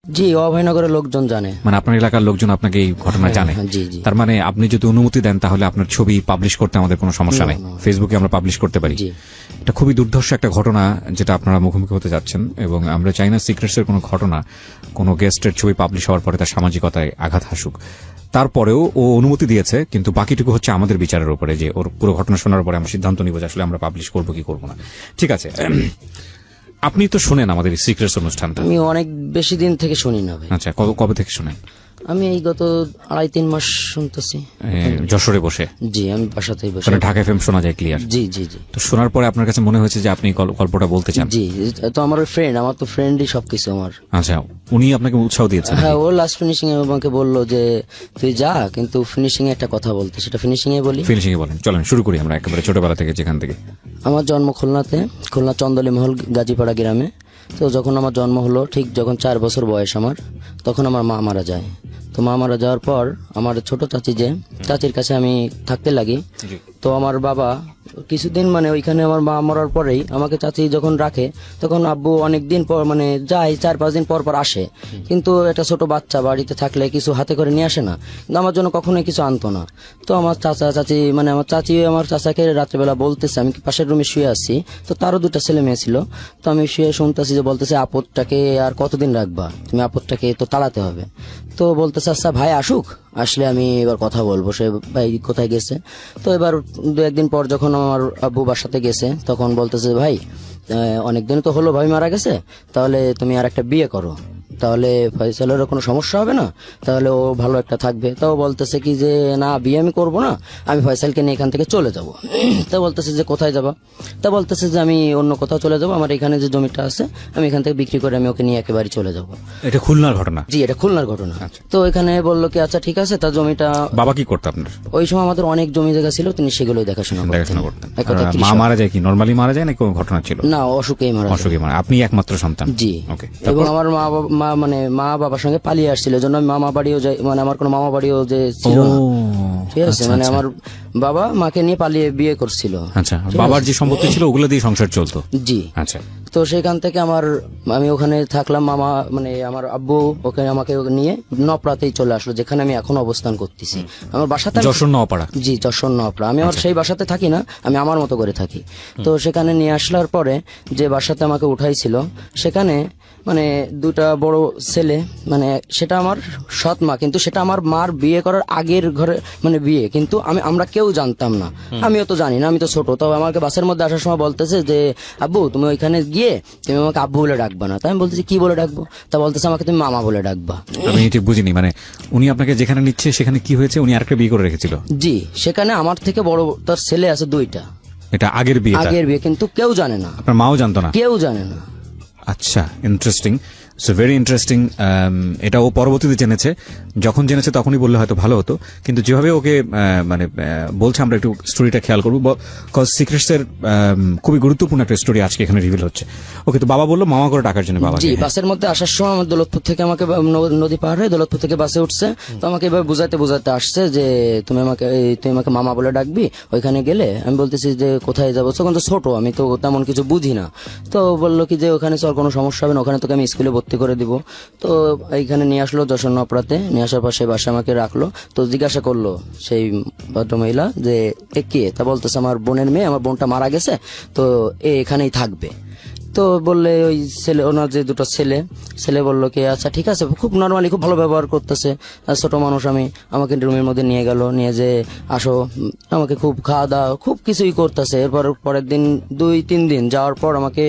জি, অভয়নগরের লোকজন জানে। মানে আপনার এলাকার লোকজন আপনাকে এই ঘটনা জানে? জি জি। তার মানে আপনি যদি অনুমতি দেন তাহলে আপনার ছবি পাবলিশ করতে আমাদের কোনো সমস্যা নেই, ফেসবুকে আমরা পাবলিশ করতে পারি। এটা খুবই দুর্ধর্ষ একটা ঘটনা যেটা আপনারা মুখোমুখি হতে যাচ্ছেন, এবং আমরা চাই না সিক্রেটস এর কোনো ঘটনা কোনো গেস্টের ছবি পাবলিশ হওয়ার পরে তার সামাজিকতায় আঘাত হাসুক। তারপরেও ও অনুমতি দিয়েছে, কিন্তু বাকিটুকু হচ্ছে আমাদের বিচারের উপরে, যে ওর পুরো ঘটনা শোনার পরে আমরা সিদ্ধান্ত নিব যে আসলে আমরা পাবলিশ করবো কি করবো না। ঠিক আছে, আপনি তো শুনেন আমাদের এই সিক্রেটস অনুষ্ঠানটা? আমি অনেক বেশি দিন থেকে শুনি না ভাই। আচ্ছা, কবে থেকে শুনেন? আমি এই গত 2.5-3 মাস শুনতেছি। যশোরে বসে? জি, আমি বাসাতেই বসে। ঢাকা এফএম শোনা যায় ক্লিয়ার? জি জি জি। তো শোনার পরে আপনার কাছে মনে হয়েছে যে আপনি গল্পটা বলতে চান? জি, তো আমার ফ্রেন্ড, আমার তো ফ্রেন্ডই সবকিছু আমার। আচ্ছা, উনি আপনাকে উৎসাহ দিয়েছেন? হ্যাঁ, ও লাস্ট ফিনিশিং এ আমাকে বললো যে তুই যা, কিন্তু ফিনিশিং এ একটা কথা বলতে, সেটা ফিনিশিং এ বলি। ফিনিশিং এ বলেন, চলেন শুরু করি আমরা একেবারে ছোটবেলা থেকে, যেখান থেকে। আমার জন্ম খুলনাতে, খুলনা চন্দলি মহল গাজীপাড়া গ্রামে। তো যখন আমার জন্ম হলো, ঠিক যখন 4 বছর বয়স আমার, তখন আমার মা মারা যায়। তো মা মারা যাওয়ার পর আমার ছোট চাচি, যে চাচির কাছে আমি থাকতে লাগি। তো আমার বাবা কিছুদিন, মানে ওইখানে আমার মা মরার পরেই আমাকে চাচি যখন রাখে, তখন আব্বু অনেক দিন পর, মানে যায় 4-5 দিন পর পর আসে। কিন্তু একটা ছোট বাচ্চা বাড়িতে থাকলে কিছু হাতে করে নিয়ে আসে না, কিন্তু আমার জন্য কখনোই কিছু আনতো না। তো আমার চাচি, মানে আমার চাচি আমার চাচাকে রাত্রেবেলা বলতেছে, আমি পাশের রুমে শুয়ে আসছি, তো তারও 2টা ছেলে মেয়ে ছিল। তো আমি শুয়ে শুনতেছি যে বলতেছে, আপদটাকে আর কতদিন রাখবা তুমি, আপদটাকে তো তাড়াতে হবে। তো বলতেছে, আচ্ছা ভাই আসুক, আসলে আমি এবার কথা বলবো, সে ভাই কোথায় গেছে। তো এবার 2-1 দিন পর যখন আমার আব্বু বাসাতে গেছে, তখন বলতেছে, ভাই অনেকদিন তো হলো ভাই মারা গেছে, তাহলে তুমি আর একটা বিয়ে করো, তাহলে ফয়সালেরও কোনো সমস্যা হবে না, তাহলে ও ভালো একটা থাকবে। তাও বলতেছে কি যে না, বিয়ে আমি করবো না, আমি ফয়সালকে নিয়ে এখান থেকে চলে যাব। তা বলতেছে যে কোথায় যাবা? তা বলতেছে যে আমি অন্য কোথাও চলে যাব, আমার এখানে যে জমিটা আছে আমি এখান থেকে বিক্রি করে আমি ওকে নিয়ে একেবারে চলে যাব। এটা খুলনার ঘটনা? জি, এটা খুলনার ঘটনা। তো এখানে বললো কি আচ্ছা ঠিক আছে, তা জমিটা। বাবা কি করতো আপনার? ওই সময় আমাদের অনেক জমি জায়গা ছিল, তিনি সেগুলোই দেখাশোনা করতেন। মা মারা যায় কি নরমালি মারা যায় না কোনো ঘটনা ছিল? না, অসুখেই মারা। অসুখে মারা। আপনি একমাত্র সন্তান? জি। ওকে। এবং আমার মা মানে মা বাবার সঙ্গে পালিয়ে আসছিল, জন্য আমি মামা বাড়িও যাই, মানে আমার কোনো মামা বাড়িও যে ছিল না। ঠিক আছে, মানে আমার বাবা মাকে নিয়ে পালিয়ে বিয়ে করছিল। আচ্ছা, বাবার যে সম্পত্তি ছিল ওগুলো দিয়ে সংসার চলতো? জি। আচ্ছা। তো সেখান থেকে আমি ওখানে থাকলাম, মামা মানে আমার আব্বু ওখানে আমাকে নিয়ে নপড়াতেই চলে আসলো, যেখানে আমি এখন অবস্থান করতেছি। আমার বাসাতে যশোর নওপাড়া? জি, যশোর নওপাড়া। আমি আমার সেই বাসাতে থাকি না, আমি আমার মতো করে থাকি। তো সেখানে নিয়ে আসলার পরে যে বাসাতে আমাকে উঠাইছিল, সেখানে মানে 2টা বড় ছেলে, মানে সেটা আমার সৎ মা, কিন্তু সেটা আমার মার বিয়ে করার আগের ঘরে মানে বিয়ে, কিন্তু আমরা কেউ জানতাম না, আমিও তো জানি না, আমি তো ছোট। তবে আমাকে বাসের মধ্যে আসার সময় বলতেছে যে আব্বু তুমি ওইখানে গিয়ে তুমি আমাকে আব্বু বলে ডাকবা না। তাই আমি বলতেছি কি বলে ডাকবো? তা বলতেছে আমাকে তুমি মামা বলে ডাকবা। আমি ঠিক বুঝিনি, মানে উনি আপনাকে যেখানে নিচ্ছে সেখানে কি হয়েছে? উনি আরেকটা বিয়ে করে রেখেছিল? জি, সেখানে আমার থেকে বড় তার ছেলে আছে 2টা। এটা আগের বিয়ে? আগের বিয়ে, কিন্তু কেউ জানে না। আপনার মাও জানতো না? কেউ জানে না। আচ্ছা, ইন্টারেস্টিং, সো ভেরি ইন্টারেস্টিং। এটা ও পরবর্তীতে জেনেছে, যখন জেনেছে তখনই বললে হয়তো ভালো হতো, কিন্তু যেভাবে ওকে মানে বলছে আমরা একটু স্টোরিটা খেয়াল করবো, বিকজ সিক্রেটস এর খুবই গুরুত্বপূর্ণ একটা স্টোরি আজকে এখানে রিভিল হচ্ছে। ওকে, তো বাবা বললো মামা করে ডাকার জন্য। বাবা জি, বাসের মধ্যে আসার সময় আমার দৌলতপুর থেকে আমাকে নদী পার হয়ে দৌলতপুর থেকে বাসে উঠছে, তো আমাকে এবার বুঝাতে আসছে যে তুমি আমাকে মামা বলে ডাকবি। ওইখানে গেলে আমি বলতেছি যে কোথায় যাবো, তখন তো ছোট, আমি তো তেমন কিছু বুঝি না। তো বললো কি যে ওখানে চল, কোনো সমস্যা হবে না, ওখানে তোকে আমি স্কুলে ভর্তি করে দিব। তো এইখানে নিয়ে আসলো যশোর নপড়াতে, নিয়ে আসার পর সেই বাসায় আমাকে রাখলো। তো জিজ্ঞাসা করলো সেই ভদ্রমহিলা যে এ কে? তা বলতেছে আমার বোনের মেয়ে, আমার বোনটা মারা গেছে, তো এখানেই থাকবে। তো বললে ওই ছেলে, ওনার যে 2টা ছেলে বললো কি আচ্ছা ঠিক আছে, খুব নর্মালি খুব ভালো ব্যবহার করতেছে, ছোট মানুষ। আমাকে রুমের মধ্যে নিয়ে গেল, নিয়ে যে আসো, আমাকে খুব খাওয়া দাওয়া খুব কিছুই করতেছে। এরপর পরের দিন 2-3 দিন যাওয়ার পর আমাকে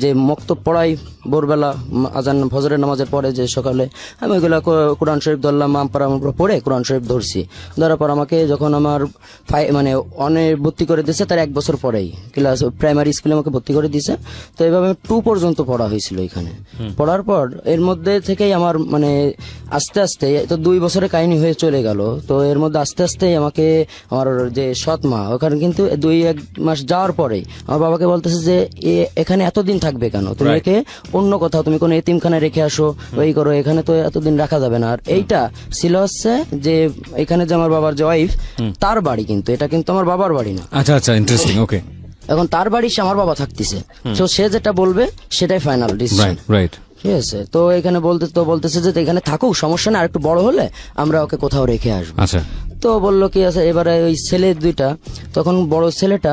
যে মক্তব পড়াই ভোরবেলা আজান ফজরের নামাজের পরে, যে সকালে আমি ওইগুলা কোরআন শরীফ ধরলাম, আমপারা পড়ে কোরআন শরীফ ধরছি। ধরার পর আমাকে যখন আমার মানে ভর্তি করে দিয়েছে, তার 1 বছর পরেই ক্লাস প্রাইমারি স্কুলে আমাকে ভর্তি করে দিয়েছে। তো এইভাবে 2 পর্যন্ত পড়া হয়েছিল এখানে। পড়ার পর এর মধ্যে থেকেই আমার মানে আস্তে আস্তে, তো 2 বছরের কাহিনী হয়ে চলে গেল। তো এর মধ্যে আস্তে আস্তে আমাকে আমার যে সৎ মা, ওখানে কিন্তু 2-1 মাস যাওয়ার পরেই আমার বাবাকে বলতেছে যে এখানে এতদিন থাকবে কেন, তুমি একে অন্য কোথাও, তুমি কোনো এতিমখানায় রেখে আসো, ওই করো, এখানে তো এতদিন রাখা যাবে না। আর এইটা ছিল হচ্ছে যে এখানে যে আমার বাবার যে ওয়াইফ, তার বাড়ি, কিন্তু এটা কিন্তু আমার বাবার বাড়ি না। আচ্ছা আচ্ছা, ইন্টারেস্টিং। ওকে, এখন তার বাড়ি, সে আমার বাবা থাকতেছে, তো সে যেটা বলবে সেটাই ফাইনাল ডিসিশন। রাইট। ঠিক আছে, তো এখানে বলতেছে যে এখানে থাকুক, সমস্যা না, আর একটু বড় হলে আমরা ওকে কোথাও রেখে আসবো। আচ্ছা, তো বললো কি আছে, এবারে ওই ছেলে দুইটা, তখন বড় ছেলেটা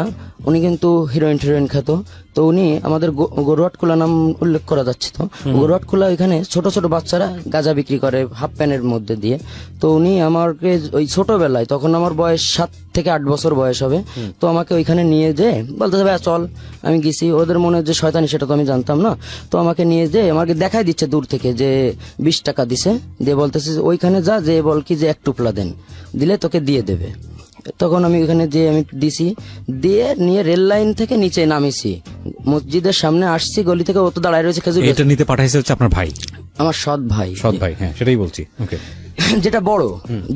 উনি কিন্তু হিরোইন খেত, তো উনি আমাদের গরুয়াটকুলা নাম উল্লেখ করা যাচ্ছে, তো গরুয়াটকুলা এখানে ছোট ছোট বাচ্চারা গাঁজা বিক্রি করে হাফ প্যানের মধ্যে দিয়ে। তো উনি আমাকে ওই ছোটবেলায়, তখন আমার বয়স 7 থেকে 8 বছর বয়স হবে, তো আমাকে ওইখানে নিয়ে যেয়ে বলতেছে ভাই চল, আমি গেছি। ওদের মনে যে শয়তানি সেটা তো আমি জানতাম না, তো আমাকে নিয়ে যেয়ে আমাকে দেখাই দিচ্ছে দূর থেকে যে 20 টাকা দিছে, দিয়ে বলতেছে যে ওইখানে যা, যে বল কি যে 1 টুপলা দেন, দিলে তোকে দিয়ে দেবে। তখন আমি ওখানে যে আমি দিছি, দিয়ে নিয়ে রেল লাইন থেকে নিচে নামিছি, মসজিদের সামনে আসছি, গলি থেকে ও তো দাঁড়ায় রয়েছে খেজুর গাছ। এটা নিতে পাঠাইছে হচ্ছে আপনার ভাই, আমার সৎ ভাই, হ্যাঁ সেটাই বলছি। ওকে, যেটা বড়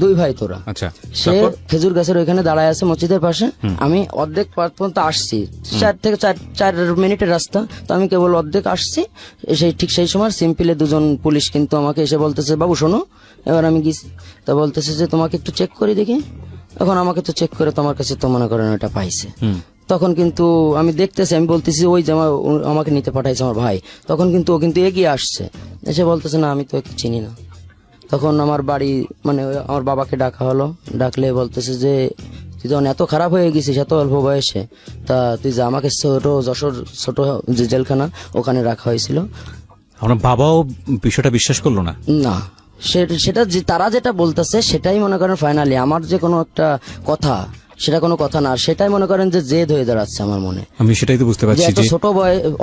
2 ভাই তোরা। আচ্ছা, সে খেজুর গাছের ওইখানে দাঁড়ায় আছে মসজিদের পাশে, আমি অর্ধেক পর্যন্ত আসছি, 4 থেকে 4 মিনিটের রাস্তা, তো আমি কেবল অর্ধেক আসছি। ঠিক সেই সময় সিম্পলে 2জন পুলিশ কিন্তু আমাকে এসে বলতেছে বাবু শোনো। এবার আমি গেছি, তা বলতেছে যে তোমাকে একটু চেক করে দেখি। এখন আমাকে তো চেক করে তোমার কাছে তো মনে করেন ওটা পাইছে। তখন কিন্তু আমি দেখতেছি, আমি বলতেছি ওই যে আমাকে নিতে পাঠাইছে আমার ভাই, তখন কিন্তু ও কিন্তু এগিয়ে আসছে, এসে বলতেছে না আমি তো একটু চিনি না। তখন আমার বাড়ি মানে আমার বাবাকে ডাকা হলো, ডাকলে বলতেছে যে তুই যখন এত খারাপ হয়ে গেছিস এত অল্প বয়সে, তা তুই যে আমাকে যশোর ছোট যে জেলখানা ওখানে রাখা হয়েছিল। আপনার বাবাও বিষয়টা বিশ্বাস করলো না? না, সেটা তারা যেটা বলতেছে সেটাই মনে করেন ফাইনালি, আমার যে কোনো একটা কথা সেটা কোনো কথা না, সেটাই মনে করেন যে জেদ হয়ে দাঁড়াচ্ছে আমার মনে। আমি সেটাই তো বুঝতে যে পারছি এত ছোট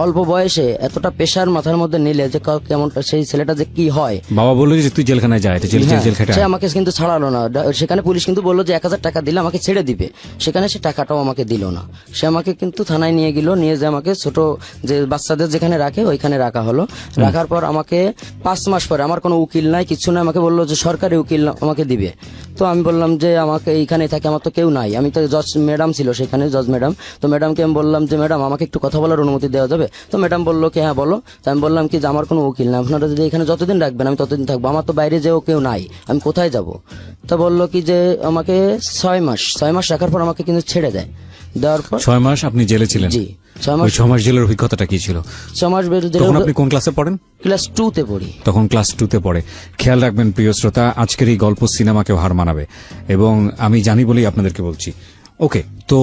অল্প বয়সে এতটা পেশার মাথার মধ্যে নিলে যে কেমনটা সেই ছেলেটা যে কি হয়। বাবা বললো যে তুই জেলখানায় যায়, জেল খাটা। সে আমাকে কিন্তু ছাড়ালো না, সেখানে পুলিশ কিন্তু বললো যে 1000 টাকা দিলে আমাকে ছেড়ে দিবে, সেখানে সে টাকাটাও আমাকে দিল না। সে আমাকে কিন্তু থানায় নিয়ে গেল, নিয়ে যে আমাকে ছোট যে বাচ্চাদের যেখানে রাখে ওইখানে রাখা হলো। রাখার পর আমাকে 5 মাস পরে, আমার কোনো উকিল নাই কিছু নাই, আমাকে বললো যে সরকারি উকিল আমাকে দিবে। তো আমি বললাম যে আমাকে এইখানে থাকে, আমার তো কেউ নাই, আমি তো জজ ম্যাডাম ছিল সেখানে, জজ ম্যাডাম। তো ম্যাডামকে আমি বললাম যে ম্যাডাম আমাকে একটু কথা বলার অনুমতি দেওয়া যাবে? তো ম্যাডাম বললো কি হ্যাঁ বলো। তো আমি বললাম কি যে আমার কোনো উকিল না, আপনারা যদি এখানে যতদিন রাখবেন আমি ততদিন থাকবো, আমার তো বাইরে যেও কেউ নাই, আমি কোথায় যাব? তো বললো কি যে আমাকে 6 মাস রাখার পর আমাকে কিন্তু ছেড়ে দেয়। দেওয়ার পর 6 মাস আপনি জেলে ছিলেন? জি, 6 মাস। 6 মাস জেলের অভিজ্ঞতাটা কি ছিল? 6 মাস তখন আপনি কোন ক্লাসে পড়েন? ক্লাস 2 তে পড়ি। তখন ক্লাস 2 তে পড়ে। খেয়াল রাখবেন প্রিয় শ্রোতা, আজকের এই গল্প সিনেমাকেও হার মানাবে, এবং আমি জানি বলেই আপনাদেরকে বলছি। ওকে, তো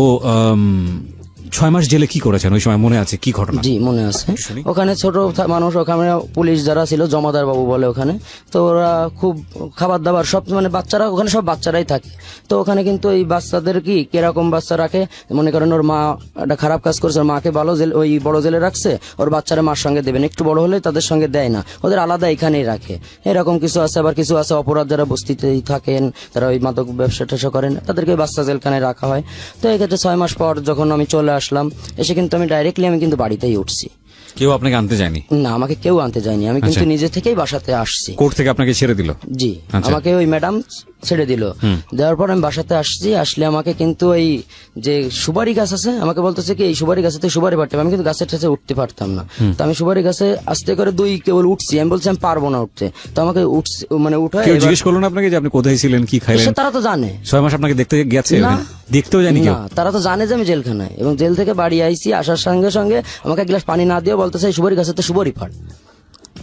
6 মাস জেলে কি করেছেন ওই সময়, মনে আছে কি ঘটনা? জি মনে আছে। ওখানে ছোট মানুষ, ওখানে পুলিশ যারা ছিল জমাদার বাবু বলে ওখানে, তো ওরা খুব খাবার দাবার সব মানে বাচ্চারা, ওখানে সব বাচ্চারাই থাকে। তো ওখানে কিন্তু এই বাচ্চাদের কি কিরকম বাচ্চা রাখে, মনে করেন ওর মা একটা খারাপ কাজ করেছে, ওর মাকে ভালো জেল ওই বড় জেলে রাখছে, ওর বাচ্চারা মার সঙ্গে দেবেন, একটু বড় হলে তাদের সঙ্গে দেয় না, ওদের আলাদা এখানেই রাখে। এরকম কিছু আছে। আবার কিছু আছে অপরাধ যারা বস্তিতেই থাকেন, তারা ওই মাদক ব্যবসা ট্যাবসা করেন, তাদেরকে বাচ্চা জেলখানায় রাখা হয়। তো এক্ষেত্রে 6 মাস পর যখন আমি চলে আসলাম, এসে কিন্তু আমি ডাইরেক্টলি আমি কিন্তু বাড়িতেই উঠছি। কেউ আপনাকে আনতে যায়নি? না, আমাকে কেউ আনতে যায়নি, আমি কিন্তু নিজে থেকেই বাসাতে আসছি। কোর্ট থেকে আপনাকে ছেড়ে দিল? জি, আমাকে ওই ম্যাডাম ছেড়ে দিল। দেওয়ার পর আমি বাসাতে আসছি, আসলে আমাকে কিন্তু এই যে সুপারি গাছ আছে, আমাকে বলতেছে কি এই সুপারি গাছে সুপারি পারতে হবে, আমি কিন্তু গাছের কাছে উঠতে পারতাম না। তো আমি সুপারি গাছে আস্তে করে 2 কেবল উঠছি, আমি বলছি আমি পারবো না উঠতে। তো আমাকে উঠছি মানে উঠায়, কেউ জিজ্ঞেস করলো না আপনাকে যে আপনি কোথায় ছিলেন, কি খাইলেন? তারা তো জানে। 6 মাস আপনাকে দেখতে গেছে? দেখতেও জানি কেউ? না, তারা তো জানে যে আমি জেলখানায়, এবং জেল থেকে বাড়ি আইছি, আসার সঙ্গে সঙ্গে আমাকে 1 গ্লাস পানি না দিয়ে বলতেছে সুপারি গাছে তো সুপারি পার।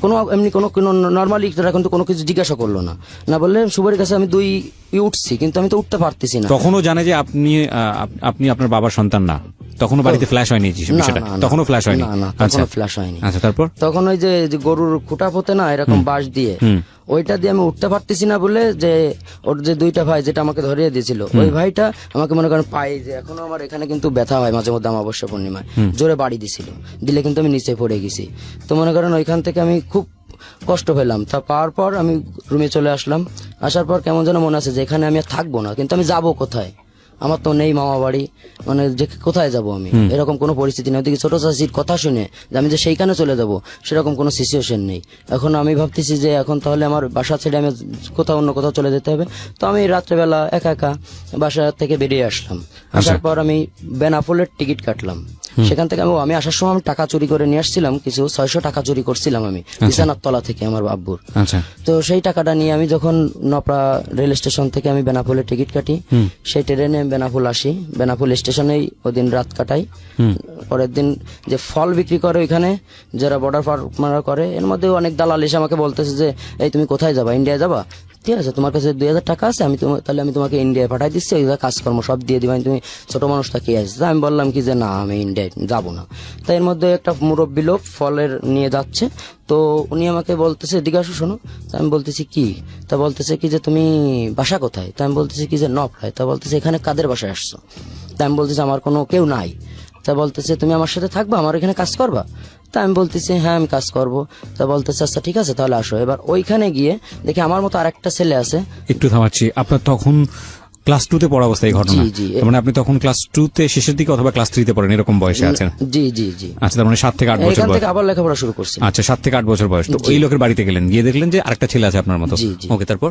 কোনো এমনি কোনো নর্মালি তারা কিন্তু কোনো কিছু জিজ্ঞাসা করলো না, না বললে সুপারি গাছে আমি 2 উঠছি, কিন্তু আমি তো উঠতে পারতেছি না। তখনও জানে যে আপনি আপনার বাবার সন্তান না? তখনও বাড়িতে ফ্ল্যাশ হয়নি বিষয়টা? তখনও ফ্ল্যাশ হয়নি? না, তখনও ফ্ল্যাশ হয়নি। আচ্ছা, তারপর? তখন ওই যে গরুর খুঁটা পোতে না এরকম বাঁশ দিয়ে, ওইটা দিয়ে আমি উঠতে পারতেছি না বলে, যে ওর যে 2টা ভাই যেটা আমাকে ধরিয়ে দিয়েছিল, ওই ভাইটা আমাকে মনে করেন পায়ে, যে এখনো আমার এখানে কিন্তু ব্যথা হয় মাঝে মধ্যে অমাবস্যা পূর্ণিমায়, জোরে বাড়ি দিছিল, দিলে কিন্তু আমি নিচে পড়ে গেছি। তো মনে করেন ওইখান থেকে আমি খুব কষ্ট পেলাম। তা পাওয়ার পর আমি রুমে চলে আসলাম। আসার পর কেমন যেন মনে আছে যে এখানে আমি আর থাকবো না, কিন্তু আমি যাবো কোথায়? আমার তো নেই মামা বাড়ি, মানে যে কোথায় যাব আমি, এরকম কোনো পরিস্থিতি নেই। ওদিকে ছোট চাষির কথা শুনে যে আমি যে সেইখানে চলে যাব, সেরকম কোনো সিচুয়েশন নেই। এখন আমি ভাবতেছি যে এখন তাহলে আমার বাসা ছেড়ে আমি কোথাও অন্য কোথাও চলে যেতে হবে। তো আমি রাত্রেবেলা একা একা বাসা থেকে বেরিয়ে আসলাম। আসার পর আমি বেনাপোলের টিকিট কাটলাম। সেখান থেকে আমি আসার সময় আমি টাকা চুরি করে নিয়ে আসছিলাম, কিছু 600 টাকা চুরি করছিলাম আমি বিছানার তলা থেকে আমার আব্বুর। আচ্ছা, তো সেই টাকাটা নিয়ে আমি যখন নপড়া রেল স্টেশন থেকে আমি বেনাপোলে টিকিট কাটি, সেই ট্রেনে বেনাপোল আসি, বেনাপোল স্টেশনেই ওদিন রাত কাটাই। পরের দিন যে ফল বিক্রি করে ওইখানে যারা বর্ডার পার মারা করে, এর মধ্যে অনেক দালাল এসে আমাকে বলতেছে যে এই তুমি কোথায় যাবা, ইন্ডিয়া যাবা, ঠিক আছে তোমার কাছে 2000 টাকা আছে, তাহলে আমি তোমাকে ইন্ডিয়ায় পাঠাই দিচ্ছি, ওই কাজকর্ম সব দিয়ে দিবা, তুমি ছোট মানুষটা কি আছে। আমি বললাম কি যে না আমি ইন্ডিয়ায় যাবো না। তাই এর মধ্যে একটা মুরব্বী লোক ফলের নিয়ে যাচ্ছে, তো উনি আমাকে বলতেছে জিজ্ঞাসা শোনো। তা আমি বলতেছি কি, তা বলতেছে কি যে তুমি বাসা কোথায়, তা আমি বলতেছি কি যে নপড়ায়। তা বলতেছে এখানে কাদের বাসায় আসছো, তা আমি বলতেছি আমার কোনো কেউ নাই। তা বলতেছে তুমি আমার সাথে থাকবা, আমার এখানে কাজ করবা। তা আমি বলতেছি হ্যাঁ আমি কাজ করব। তা বলতেছে আচ্ছা ঠিক আছে তাহলে আসো। এবার ওইখানে গিয়ে দেখি আমার মতো আরেকটা ছেলে আছে। একটু থামাচ্ছি, আপনার তখন ক্লাস 2 তে পড়া অবস্থায় এই ঘটনা? জি, জি। তার মানে আপনি তখন ক্লাস 2 তে শেষের দিকে অথবা ক্লাস 3 তে পড়েন, এরকম বয়সে আছেন? জি জি জি। আচ্ছা, তার মানে 7 থেকে 8 বছর এখান বয়স। থেকে আবার লেখাপড়া শুরু করছি। আচ্ছা, 7 থেকে 8 বছর বয়স। তো ওই লোকের বাড়িতে গেলেন, গিয়ে দেখলেন যে আরেকটা ছেলে আছে আপনার মতো। জি, জি। ওকে, তারপর?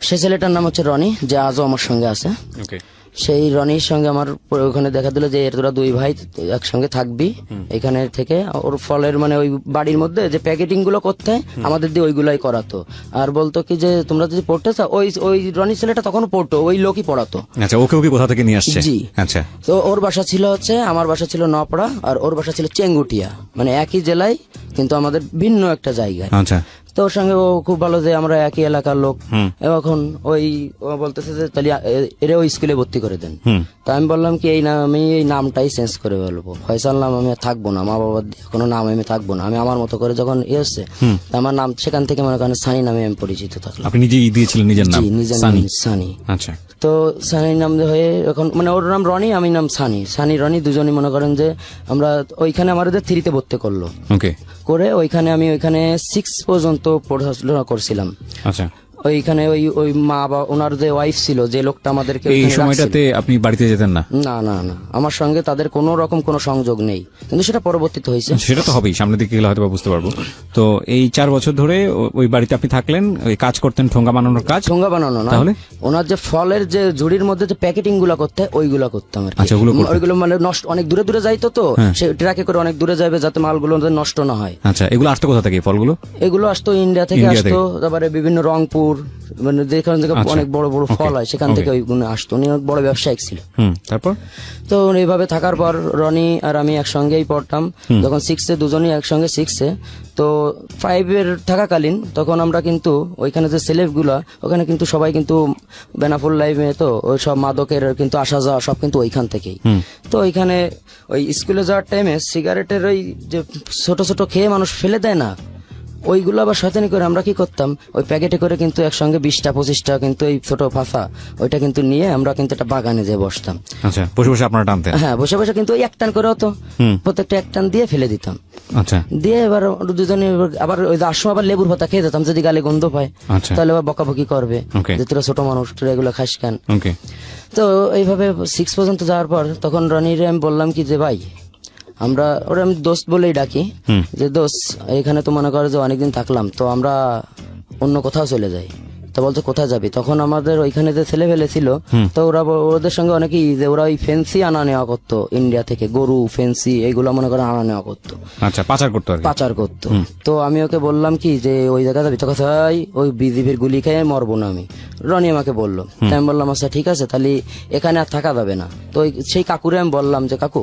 সেই ছেলেটার নাম হচ্ছে রনি, যে আজও আমার সঙ্গে আছে। ওকে, সেই রনির সঙ্গে আমার ওখানে দেখা দিল যে তোরা দুই ভাই একসঙ্গে থাকবি এখানে থেকে। ওর ফলের মানে ওই বাড়ির মধ্যে যে প্যাকেটিং গুলো করতে হয় আমাদের দিয়ে ওইগুলাই করাতো। আর বলতো কি যে তোমরা যদি পড়তে চাও, ওই রনি ছেলেটা তখন পড়তো, ওই লোকই পড়াতো। আচ্ছা, ওকে কোথা থেকে নিয়ে আসছে? জি। আচ্ছা, তো ওর বাসা ছিল হচ্ছে, আমার বাসা ছিল নপড়া আর ওর বাসা ছিল চেঙ্গুটিয়া, মানে একই জেলায় কিন্তু আমাদের ভিন্ন একটা জায়গায়। আচ্ছা। তো ওর সঙ্গে ও খুব ভালো যে আমরা একই এলাকার লোক। এখন ওই ও বলতেছে যে তাহলে এর ওই স্কুলে ভর্তি করে দেন। তা আমি বললাম কি আমি এই নামটাই চেঞ্জ করে বলবো, ফয়সাল নাম আমি আর থাকবো না, মা বাবার কোনো নাম আমি থাকবো না, আমি আমার মতো করে যখন হচ্ছে আমার নাম সেখান থেকে মনে করেন সানি নামে আমি পরিচিত থাকলাম। আপনি নিজেই দিয়েছিলেন নিজের নাম? জি, নিজের নাম সানি। আচ্ছা। তো সানি নাম হয়ে এখন মানে ওর নাম রনি, আমি নাম সানি। সানি রনি দুজনই মনে করেন যে আমরা ওইখানে আমাদের 3 তে ভর্তি করলো। ওকে। করে ওইখানে আমি 6 পর্যন্ত পড়াশোনা করছিলাম। আচ্ছা। ওইখানে ওই মা বা ওনার যে ওয়াইফ ছিল, যে লোকটা আমাদেরকে এই ওইখানে সময়টাতে রাখছিল, আপনি বাড়িতে যেতেন না? না না না, আমার সঙ্গে তাদের কোনো রকম কোনো সংযোগ নেই, কিন্তু সেটা পরবর্তীতে হয়েছে। সেটা তো হবেই, সামনের দিকে গেলে হয়তো বুঝতে পারবো। তো এই 4 বছর ধরে ওই বাড়িতে আপনি থাকলেন, ওই কাজ করতেন, ঠোঙ্গা বানানোর কাজ? ঠোঙ্গা বানানো না, তাহলে ওনার যে ফলের যে ঝুড়ির মধ্যে যে প্যাকেটিং গুলো করতে হয় ওইগুলো করতাম আর কি। আচ্ছা, ওইগুলো মানে নষ্ট, অনেক দূরে দূরে যাইতো, তো সে ট্রাকে করে অনেক দূরে যাবে যাতে মালগুলো নষ্ট না হয়। আচ্ছা, এগুলো আসতো কোথা থেকে ফলগুলো? এগুলো আসতো ইন্ডিয়া থেকে আসতো, তারপরে বিভিন্ন রংপুর মানে যেখানে অনেক বড় বড় ফল হয় সেখান থেকে ওইগুলো আসতো। উনি অনেক বড় ব্যবসায়িক ছিল। তারপর? তো এইভাবে থাকার পর রনি আর আমি একসঙ্গেই পড়তাম। যখন 6 এ দুজনই একসঙ্গে 6 এ, তো 5 এর থাকাকালীন তখন আমরা কিন্তু ওইখানে যে সেলেব গুলা ওখানে কিন্তু সবাই কিন্তু বেনাফুল লাইফে তো ওই সব মাদকের কিন্তু আসা যাওয়া সব কিন্তু ওইখান থেকেই। তো ওইখানে ওই স্কুলে যাওয়ার টাইমে সিগারেটের ওই যে ছোট ছোট খেয়ে মানুষ ফেলে দেয় না, ওইগুলো আবার শয়তানি করে আমরা কি করতাম, ওই প্যাকেটে করে কিন্তু একসঙ্গে 20টা 25টা কিন্তু এই ছোট ফাফা ওইটা কিন্তু নিয়ে আমরা কিন্তু একটা বাগানে যেয়ে বসতাম। আচ্ছা, বসে বসে আপনারা টানতেন? হ্যাঁ, বসে বসে কিন্তু ওই এক টান করে হতো, প্রত্যেকটা এক টান দিয়ে ফেলে দিতাম। আচ্ছা। দিয়ে এবার দুজনে আবার ওই আসো আবার লেবুর পাতা খেয়ে যেতাম, যদি গালে গন্ধ পায় আচ্ছা। তাহলে আবার বকাবকি করবে যে তোরা ছোট মানুষ, তোরা এগুলো খাস কেন। ওকে। তো এইভাবে 6 পর্যন্ত যাওয়ার পর তখন রনির আমি বললাম কি যে ভাই আমরা, ওরা আমি দোস্ত বলেই ডাকি, যে দোস্ত এখানে তো মনে করো যে অনেকদিন থাকলাম, তো আমরা অন্য কোথাও চলে যাই। তো বলছে কোথায় যাবি, তখন আমাদের ওইখানে যে ছেলে ফেলে ছিল, তো ওদের সঙ্গে অনেকেই যে ওরা ওই ফেন্সি আনা নেওয়া করতো ইন্ডিয়া থেকে, গরু ফেন্সি এইগুলো মনে করে আনা নেওয়া করতো। আচ্ছা, পাচার করতো? পাচার করতো। তো আমি ওকে বললাম কি যে ওই জায়গা যাবি, তো কোথায়, ওই বিজিবির গুলি খেয়ে মরবো না আমি। রনি আমাকে বললো, আমি বললাম আচ্ছা ঠিক আছে তাহলে এখানে আর থাকা যাবে না। তো সেই কাকুরে আমি বললাম যে কাকু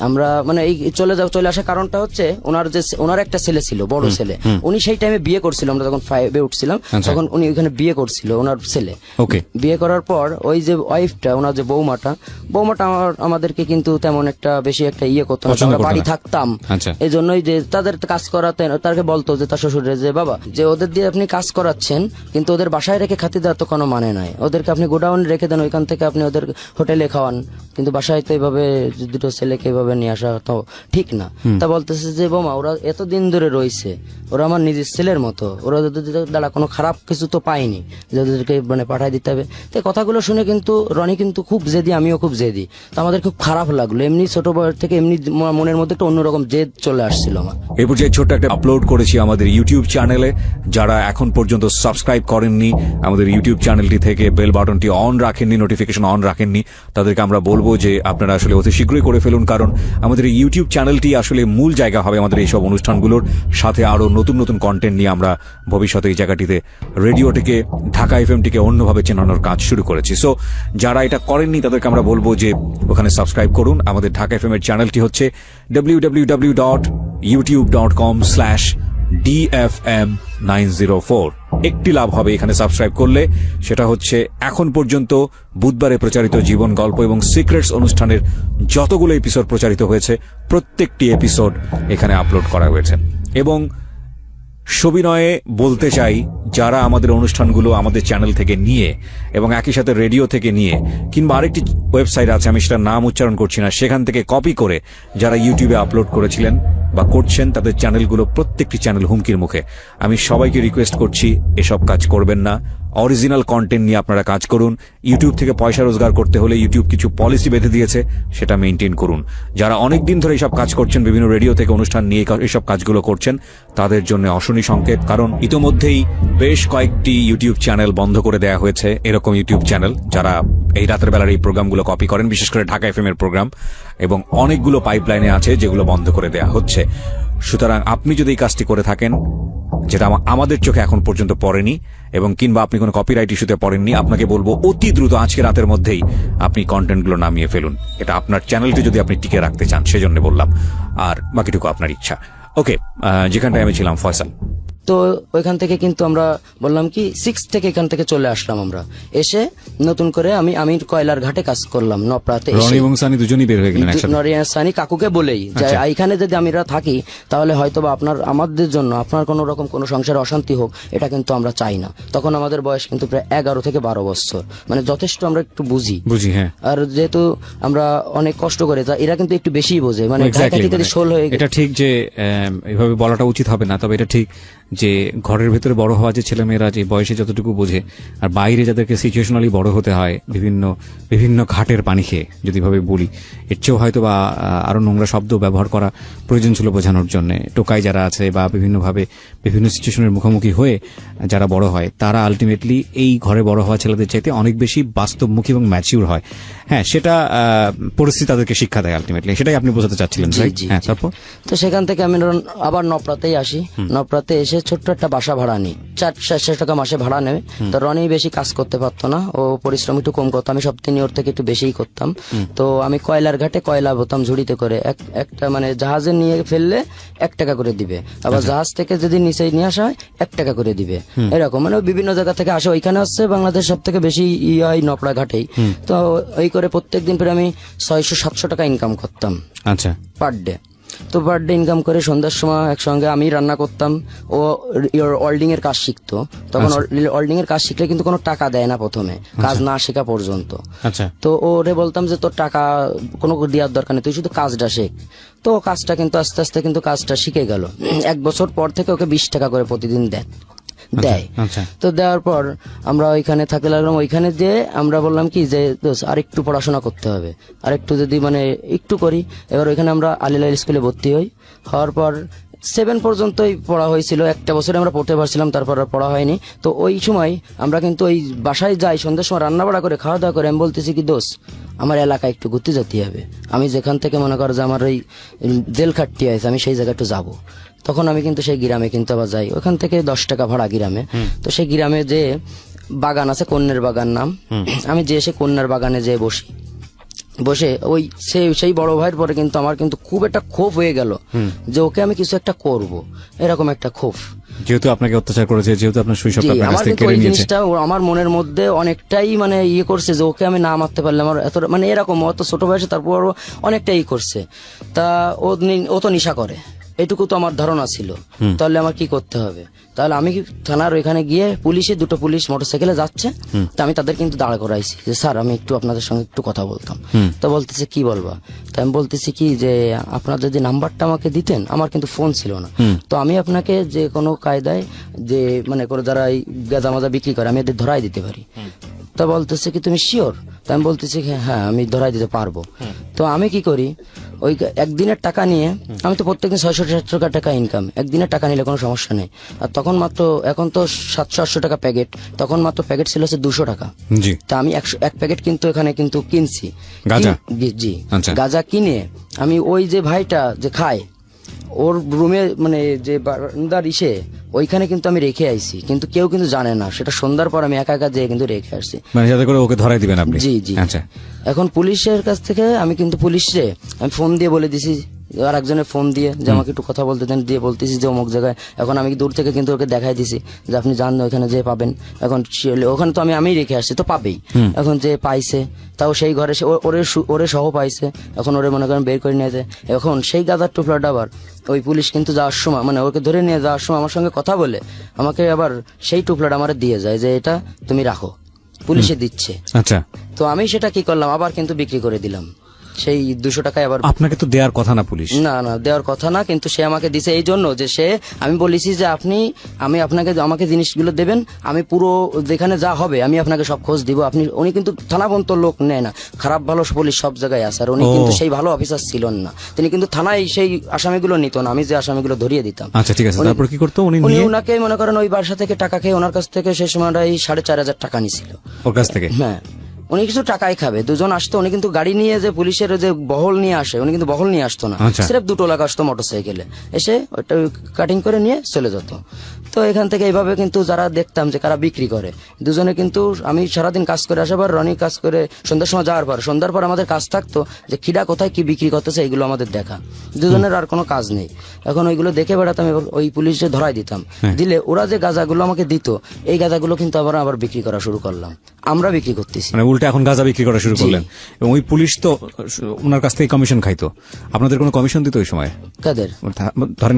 আমরা মানে এই চলে আসার কারণটা হচ্ছে ওনার একটা ছেলে ছিল, বড় ছেলে, উনি সেই টাইমে বিয়ে করছিল, আমরা যখন 5 এ উঠছিলাম তখন উনি ওইখানে বিয়ে করছিল ওনার ছেলে। ওকে। বিয়ে করার পর ওই যে ওয়াইফটা, ওনার যে বৌমাটা আমাদেরকে কিন্তু তেমন একটা বেশি একটা ইয়ে করতো না, আমরা বাড়ি থাকতাম। এই জন্যই যে তাদের কাজ করাতে তাকে বলতো যে তার শ্বশুরের যে বাবা যে ওদের দিয়ে আপনি কাজ করাচ্ছেন কিন্তু ওদের বাসায় রেখে খাতি দেওয়ার তো কোনো মানে নাই, ওদেরকে আপনি গোডাউনে রেখে দেন, ওইখান থেকে আপনি ওদের হোটেলে খাওয়ান, কিন্তু বাসায় তো এইভাবে দুটো ছেলেকে এইভাবে নিয়ে আসা তো ঠিক না। তা বলতেছে যে বোমা ওরা এতদিন ধরে রয়েছে, ওরা আমার নিজের ছেলের মতো, ওরা দ্বারা কোনো খারাপ কিছু তো পায়নি, যে ওদেরকে মানে পাঠাই দিতে হবে। তো এই কথাগুলো শুনে কিন্তু রনি কিন্তু খুব জেদি, আমিও খুব জেদি। তো আমাদের খুব খারাপ লাগলো, এমনি ছোট বয়স থেকে এমনি মনের মধ্যে একটা অন্যরকম জেদ চলে আসছিল আমার। এই পর্যায়ে ছোট্ট একটা আপলোড করেছি আমাদের ইউটিউব চ্যানেলে। যারা এখন পর্যন্ত সাবস্ক্রাইব করেননি, আমাদের ইউটিউব চ্যানেলটি থেকে বেল বাটনটি অন রাখেননি, নোটিফিকেশন অন রাখেননি, তাদেরকে আমরা বলবো যে আপনারা আসলে অতি শীঘ্রই করে ফেলুন, কারণ আমাদের এই ইউটিউব চ্যানেলটি আসলে মূল জায়গা হবে আমাদের এইসব অনুষ্ঠানগুলোর সাথে। আরো নতুন নতুন কন্টেন্ট নিয়ে আমরা ভবিষ্যতে এই জায়গাটিতে রেডিওটিকে, ঢাকা এফএমটিকে অন্যভাবে চেনানোর কাজ শুরু করেছি। সো যারা এটা করেননি তাদেরকে আমরা বলবো যে ওখানে সাবস্ক্রাইব করুন। আমাদের ঢাকা এফএম এর চ্যানেলটি হচ্ছে www.youtube.com/DFM904। একটি লাভ হবে এখানে সাবস্ক্রাইব করলে, সেটা হচ্ছে এখন পর্যন্ত বুধবারে প্রচারিত জীবন গল্প এবং সিক্রেটস অনুষ্ঠানের যতগুলো এপিসোড প্রচারিত হয়েছে প্রত্যেকটি এপিসোড এখানে আপলোড করা হয়েছে। এবং সবিনয়ে বলতে চাই, যারা আমাদের অনুষ্ঠানগুলো আমাদের চ্যানেল থেকে নিয়ে এবং একই সাথে রেডিও থেকে নিয়ে কিংবা আরেকটি ওয়েবসাইট আছে, আমি সেটার নাম উচ্চারণ করছি না, সেখান থেকে কপি করে যারা ইউটিউবে আপলোড করেছিলেন বা করছেন, তাদের চ্যানেলগুলো প্রত্যেকটি চ্যানেল হুমকির মুখে। আমি সবাইকে রিকোয়েস্ট করছি এসব কাজ করবেন না। অরিজিনাল কন্টেন্ট নিয়ে আপনারা কাজ করুন। ইউটিউব থেকে পয়সা রোজগার করতে হলে ইউটিউব কিছু পলিসি বেঁধে দিয়েছে, সেটা মেনটেন করুন। যারা অনেকদিন ধরে এইসব কাজ করছেন, বিভিন্ন রেডিও থেকে অনুষ্ঠান নিয়ে এইসব কাজগুলো করছেন, তাদের জন্য অশনি সংকেত। কারণ ইতোমধ্যেই বেশ কয়েকটি ইউটিউব চ্যানেল বন্ধ করে দেওয়া হয়েছে, এরকম ইউটিউব চ্যানেল যারা এই রাতের বেলার এই প্রোগ্রামগুলো কপি করেন, বিশেষ করে ঢাকা এফএম এর প্রোগ্রাম, এবং অনেকগুলো পাইপলাইনে আছে যেগুলো বন্ধ করে দেওয়া হচ্ছে। সুতরাং আপনি যদি এই কাজটি করে থাকেন, যেটা আমাদের চোখে এখন পর্যন্ত পড়েনি, এবং কিংবা আপনি কোনো কপিরাইট ইস্যুতে পড়েননি, আপনাকে বলবো অতি দ্রুত আজকে রাতের মধ্যেই আপনি কন্টেন্টগুলো নামিয়ে ফেলুন। এটা আপনার চ্যানেলটি যদি আপনি টিকে রাখতে চান, সেজন্য বললাম। আর বাকিটুকু আপনার ইচ্ছা। ওকে, যেখানটায় আমি ছিলাম, ফয়সাল। তো ওইখান থেকে কিন্তু আমরা বললাম কি 6 থেকে এখান থেকে চলে আসলাম। আমরা এসে নতুন করে আমি কয়লার ঘাটে কাজ করলাম নপরাতে। রনি এবং সানি দুজনেই বের হয়ে গেলেন একসাথে। নরিয়া সানি কাকুকে বলেই যে এখানে যদি আমরা থাকি তাহলে হয়তোবা আমাদের জন্য আপনার কোনো রকম কোনো সংসারে অশান্তি হোক, এটা কিন্তু আমরা চাই না। তখন আমাদের বয়স কিন্তু প্রায় 11 থেকে 12 বছর, মানে যথেষ্ট আমরা একটু বুঝি। হ্যাঁ। আর যেহেতু আমরা অনেক কষ্ট করে, তা এরা কিন্তু একটু বেশি বোঝে, মানে ঢাকা থেকে শোল হয়ে। এটা ঠিক যে এভাবে বলাটা উচিত হবে না, তবে এটা ঠিক যে ঘরের ভেতরে বড় হওয়া যে ছেলেমেয়েরা যে বয়সে যতটুকু বোঝে, আর বাইরে যাদেরকে সিচুয়েশনালি বড় হতে হয় বিভিন্ন ঘাটের পানি খেয়ে, যদি ভাবে বলি, এর চেয়েও হয়তো বা আরো নোংরা শব্দ ব্যবহার করা প্রয়োজন ছিল বোঝানোর জন্য। টোকাই যারা আছে বা বিভিন্নভাবে বিভিন্ন সিচুয়েশনের মুখোমুখি হয়ে যারা বড় হয়, তারা আলটিমেটলি এই ঘরে বড় হওয়া ছেলেদের চাইতে অনেক বেশি বাস্তবমুখী এবং ম্যাচিউর হয়। হ্যাঁ, সেটা পরিস্থিতি তাদেরকে শিক্ষা দেয় আলটিমেটলি, সেটাই আপনি বোঝাতে চাচ্ছিলেন। হ্যাঁ, তারপর তো সেখান থেকে আমি আবার নপরাতেই আসি। নপরাতে এসে ছোট্ট একটা বাসা ভাড়া নিই, 400 টাকা মাসে ভাড়া নেবে। তো রনি বেশি কাজ করতে পারতো না, ও পরিশ্রম একটু কম করতো, আমি সব দিনই ওর থেকে একটু বেশিই করতাম। তো আমি কয়লার ঘাটে কয়লা ভরতাম ঝুড়িতে করে, একটা মানে জাহাজে নিয়ে ফেললে 1 টাকা করে দিবে, আবার জাহাজ থেকে যদি নিচে নিয়ে আসা হয় 1 টাকা করে দিবে, এরকম। মানে বিভিন্ন জায়গা থেকে আসে। ওইখানে হচ্ছে বাংলাদেশ সব থেকে বেশি হয় নপড়া ঘাটেই। তো ওই করে প্রত্যেকদিন প্রায় আমি 600-700 টাকা ইনকাম করতাম। আচ্ছা, পার ডে। তো পার ডে ইনকাম করে সন্ধ্যার সময় একসঙ্গে আমি রান্না করতাম, ও ওয়েল্ডিং এর কাজ শিখতো। তখন ওয়েল্ডিং এর কাজ শিখলে কিন্তু কোনো টাকা দেয় না প্রথমে, কাজ না শেখা পর্যন্ত। তো ওরে বলতাম যে তোর টাকা কোনো দেওয়ার দরকার নেই, তুই শুধু কাজটা শেখ। তো কাজটা কিন্তু আস্তে আস্তে কিন্তু কাজটা শিখে গেল। 1 বছর পর থেকে ওকে 20 টাকা করে প্রতিদিন দেয়। তো দেওয়ার পর আমরা ওইখানে থাকতে লাগলাম। ওইখানে যে আমরা বললাম কি যে আরেকটু পড়াশোনা করতে হবে, আরেকটু যদি মানে একটু করি। এবার ওইখানে আমরা আলিলাইল স্কুলে ভর্তি হওয়ার পর 7 পর্যন্তই পড়া হয়েছিল, 1টা বছরে আমরা পড়তে পারছিলাম, তারপর আর পড়া হয়নি। তো ওই সময় আমরা কিন্তু ওই বাসায় যাই, সন্ধ্যার সময় রান্না বাড়া করে খাওয়া দাওয়া করে আমি বলতেছি কি দোষ, আমার এলাকায় একটু ঘুরতে যেতে হবে। আমি যেখান থেকে মনে করো যে আমার ওই জেল খাটতি আছে, আমি সেই জায়গায় একটু যাবো। তখন আমি কিন্তু সেই গ্রামে কিন্তু আবার যাই, ওখান থেকে 10 টাকা ভাড়া গ্রামে। তো সেই গ্রামে যে বাগান আছে, কন্যার বাগান নাম, আমি যে সে কন্যার বাগানে যে বসে ওই সেই বড় ভাইয়ের পরে কিন্তু আমার কিন্তু খুব একটা ক্ষোভ হয়ে গেল যে ওকে আমি কিছু একটা করব, এরকম একটা ক্ষোভ। যেহেতু আপনাকে অত্যাচার করেছে, যেহেতু আপনার শৈশবটা আপনার কাছ থেকে কেড়ে নিয়েছে, জিনিসটা আমার মনের মধ্যে অনেকটাই মানে করছে যে ওকে আমি না মারতে পারলে আমার এত মানে এরকম, অত ছোট বয়সে তারপর অনেকটাই করছে। তা ও তো নেশা করে, এটুকু তো আমার ধারণা ছিল। তাহলে আমার কি করতে হবে? তাহলে আমি কি থানার ওইখানে গিয়ে দুটো পুলিশ মোটরসাইকেলে যাচ্ছে, তা আমি তাদের কিন্তু দাঁড় করাইছি যে স্যার আমি একটু আপনাদের সঙ্গে একটু কথা বলতাম। তো বলতেছে কি বলবা? তো আমি বলতেছি কি যে আপনার যদি নাম্বারটা আমাকে দিতেন, আমার কিন্তু ফোন ছিল না, তো আমি আপনাকে যে কোনো কায়দায় যে মানে করে যারা এই গাঁজা মাজা বিক্রি করে আমি এদের ধরাই দিতে পারি। তা বলতেছে কি তুমি শিওর? তা আমি বলতেছি হ্যাঁ আমি ধরাই দিতে পারবো। তো আমি কি করি, ওই একদিনের টাকা নিয়ে, আমি তো প্রত্যেকদিন 600-700 টাকা ইনকাম, একদিনের টাকা নিলে কোনো সমস্যা নেই। আর তখন মাত্র, এখন তো 700-800 টাকা প্যাকেট, তখন মাত্র প্যাকেট ছিল হচ্ছে 200 টাকা। জি। তা আমি এক প্যাকেট কিন্তু এখানে কিন্তু কিনছি গাঁজা? জি। আচ্ছা। গাঁজা কিনে আমি ওই যে ভাইটা যে খায় ওর রুমে মানে যে বারান্দার ইসে ওইখানে কিন্তু আমি রেখে আইছি, কিন্তু কেউ কিন্তু জানে না। সেটা সন্ধ্যার পর আমি একা একা যেয়ে কিন্তু রেখে আসছি। মানে যাতে করে ওকে ধরাই দিবেন আপনি? জি জি। আচ্ছা। এখন পুলিশের কাছ থেকে আমি কিন্তু পুলিশে আমি ফোন দিয়ে বলে দিছি, আর একজনের ফোন দিয়ে যে আমাকে একটু কথা বলতে দেন, দিয়ে বলতেছি যে অমুক জায়গায়। এখন আমি দূর থেকে কিন্তু ওকে দেখাই দিছি যে আপনি যান ওখানে যে পাবেন। এখন ওখানে তো আমি রেখে আসছি, তো পাবেই। এখন যে পাইছে তাও সেই ঘরে ওরে সহ পাইছে, এখন ওরে মনে করেন বের করে নিয়েছে। এখন সেই গাঁজার টুকরাটা আবার ওই পুলিশ কিন্তু যাওয়ার সময় মানে ওকে ধরে নিয়ে যাওয়ার সময় আমার সঙ্গে কথা বলে আমাকে আবার সেই টুকরাটা আমার দিয়ে যায় যে এটা তুমি রাখো, পুলিশে দিচ্ছে। আচ্ছা। তো আমি সেটা কি করলাম, আবার কিন্তু বিক্রি করে দিলাম সেই 200 টাকায়। আবার আপনাকে তো দেওয়ার কথা না পুলিশ? না দেওয়ার কথা না, কিন্তু সে আমাকে দিছে এই জন্য যে আমি বলেছি যে আমি আপনাকে আমাকে জিনিসগুলো দেবেন, আমি পুরো যেখানে যা হবে আমি আপনাকে সব খোঁজ দিব। উনি কিন্তু থানা পর্যন্ত লোক নেয় না, খারাপ ভালো পুলিশ সব জায়গায় আছে, আর উনি কিন্তু সেই ভালো অফিসার ছিলেন না। তিনি কিন্তু থানায় সেই আসামিগুলো নিত না, আমি যে আসামিগুলো ধরিয়ে দিতাম। আচ্ছা ঠিক আছে, তারপর কি করতো উনি? ওনাকে মনে করেন ওই বাসা থেকে টাকা খেয়ে ওনার কাছ থেকে সেই সময়টাই 4,500 টাকা নিছিল ওর কাছ থেকে। হ্যাঁ, উনি কিছু টাকাই খাবে। দুজন আসতো, উনি কিন্তু গাড়ি নিয়ে যে পুলিশের যে বহল নিয়ে আসে, উনি কিন্তু বহল নিয়ে আসতো না, সিরেফ 2 লাখ আসতো মোটরসাইকেলে, এসে ওটা কাটিং করে নিয়ে চলে যেত। তো এখান থেকে এইভাবে কিন্তু যারা দেখতাম যে কারা বিক্রি করে, দুজনে কিন্তু আমি সারাদিন কাজ করে আসার পর, রনি কাজ করে সন্ধ্যার সময় যাওয়ার পর, সন্ধ্যার পর আমাদের কাজ থাকতো যে খিডা কোথায় কি বিক্রি করতেছে এগুলো আমাদের দেখা, দুজনের আর কোনো কাজ নেই। এখন ওইগুলো দেখে বেড়াতাম, ওই পুলিশে ধরাই দিতাম। দিলে ওরা যে গাঁজাগুলো আমাকে দিত, এই গাঁজাগুলো কিন্তু আবার বিক্রি করা শুরু করলাম, আমরা বিক্রি করতেছি। মানে উল্টে এখন গাঁজা বিক্রি করা শুরু করলেন। এবং ওই পুলিশ তো ওনার কাছ থেকে কমিশন খাইতো, আপনাদের কোনো কমিশন দিত ওই সময়? কাদের? ধরেন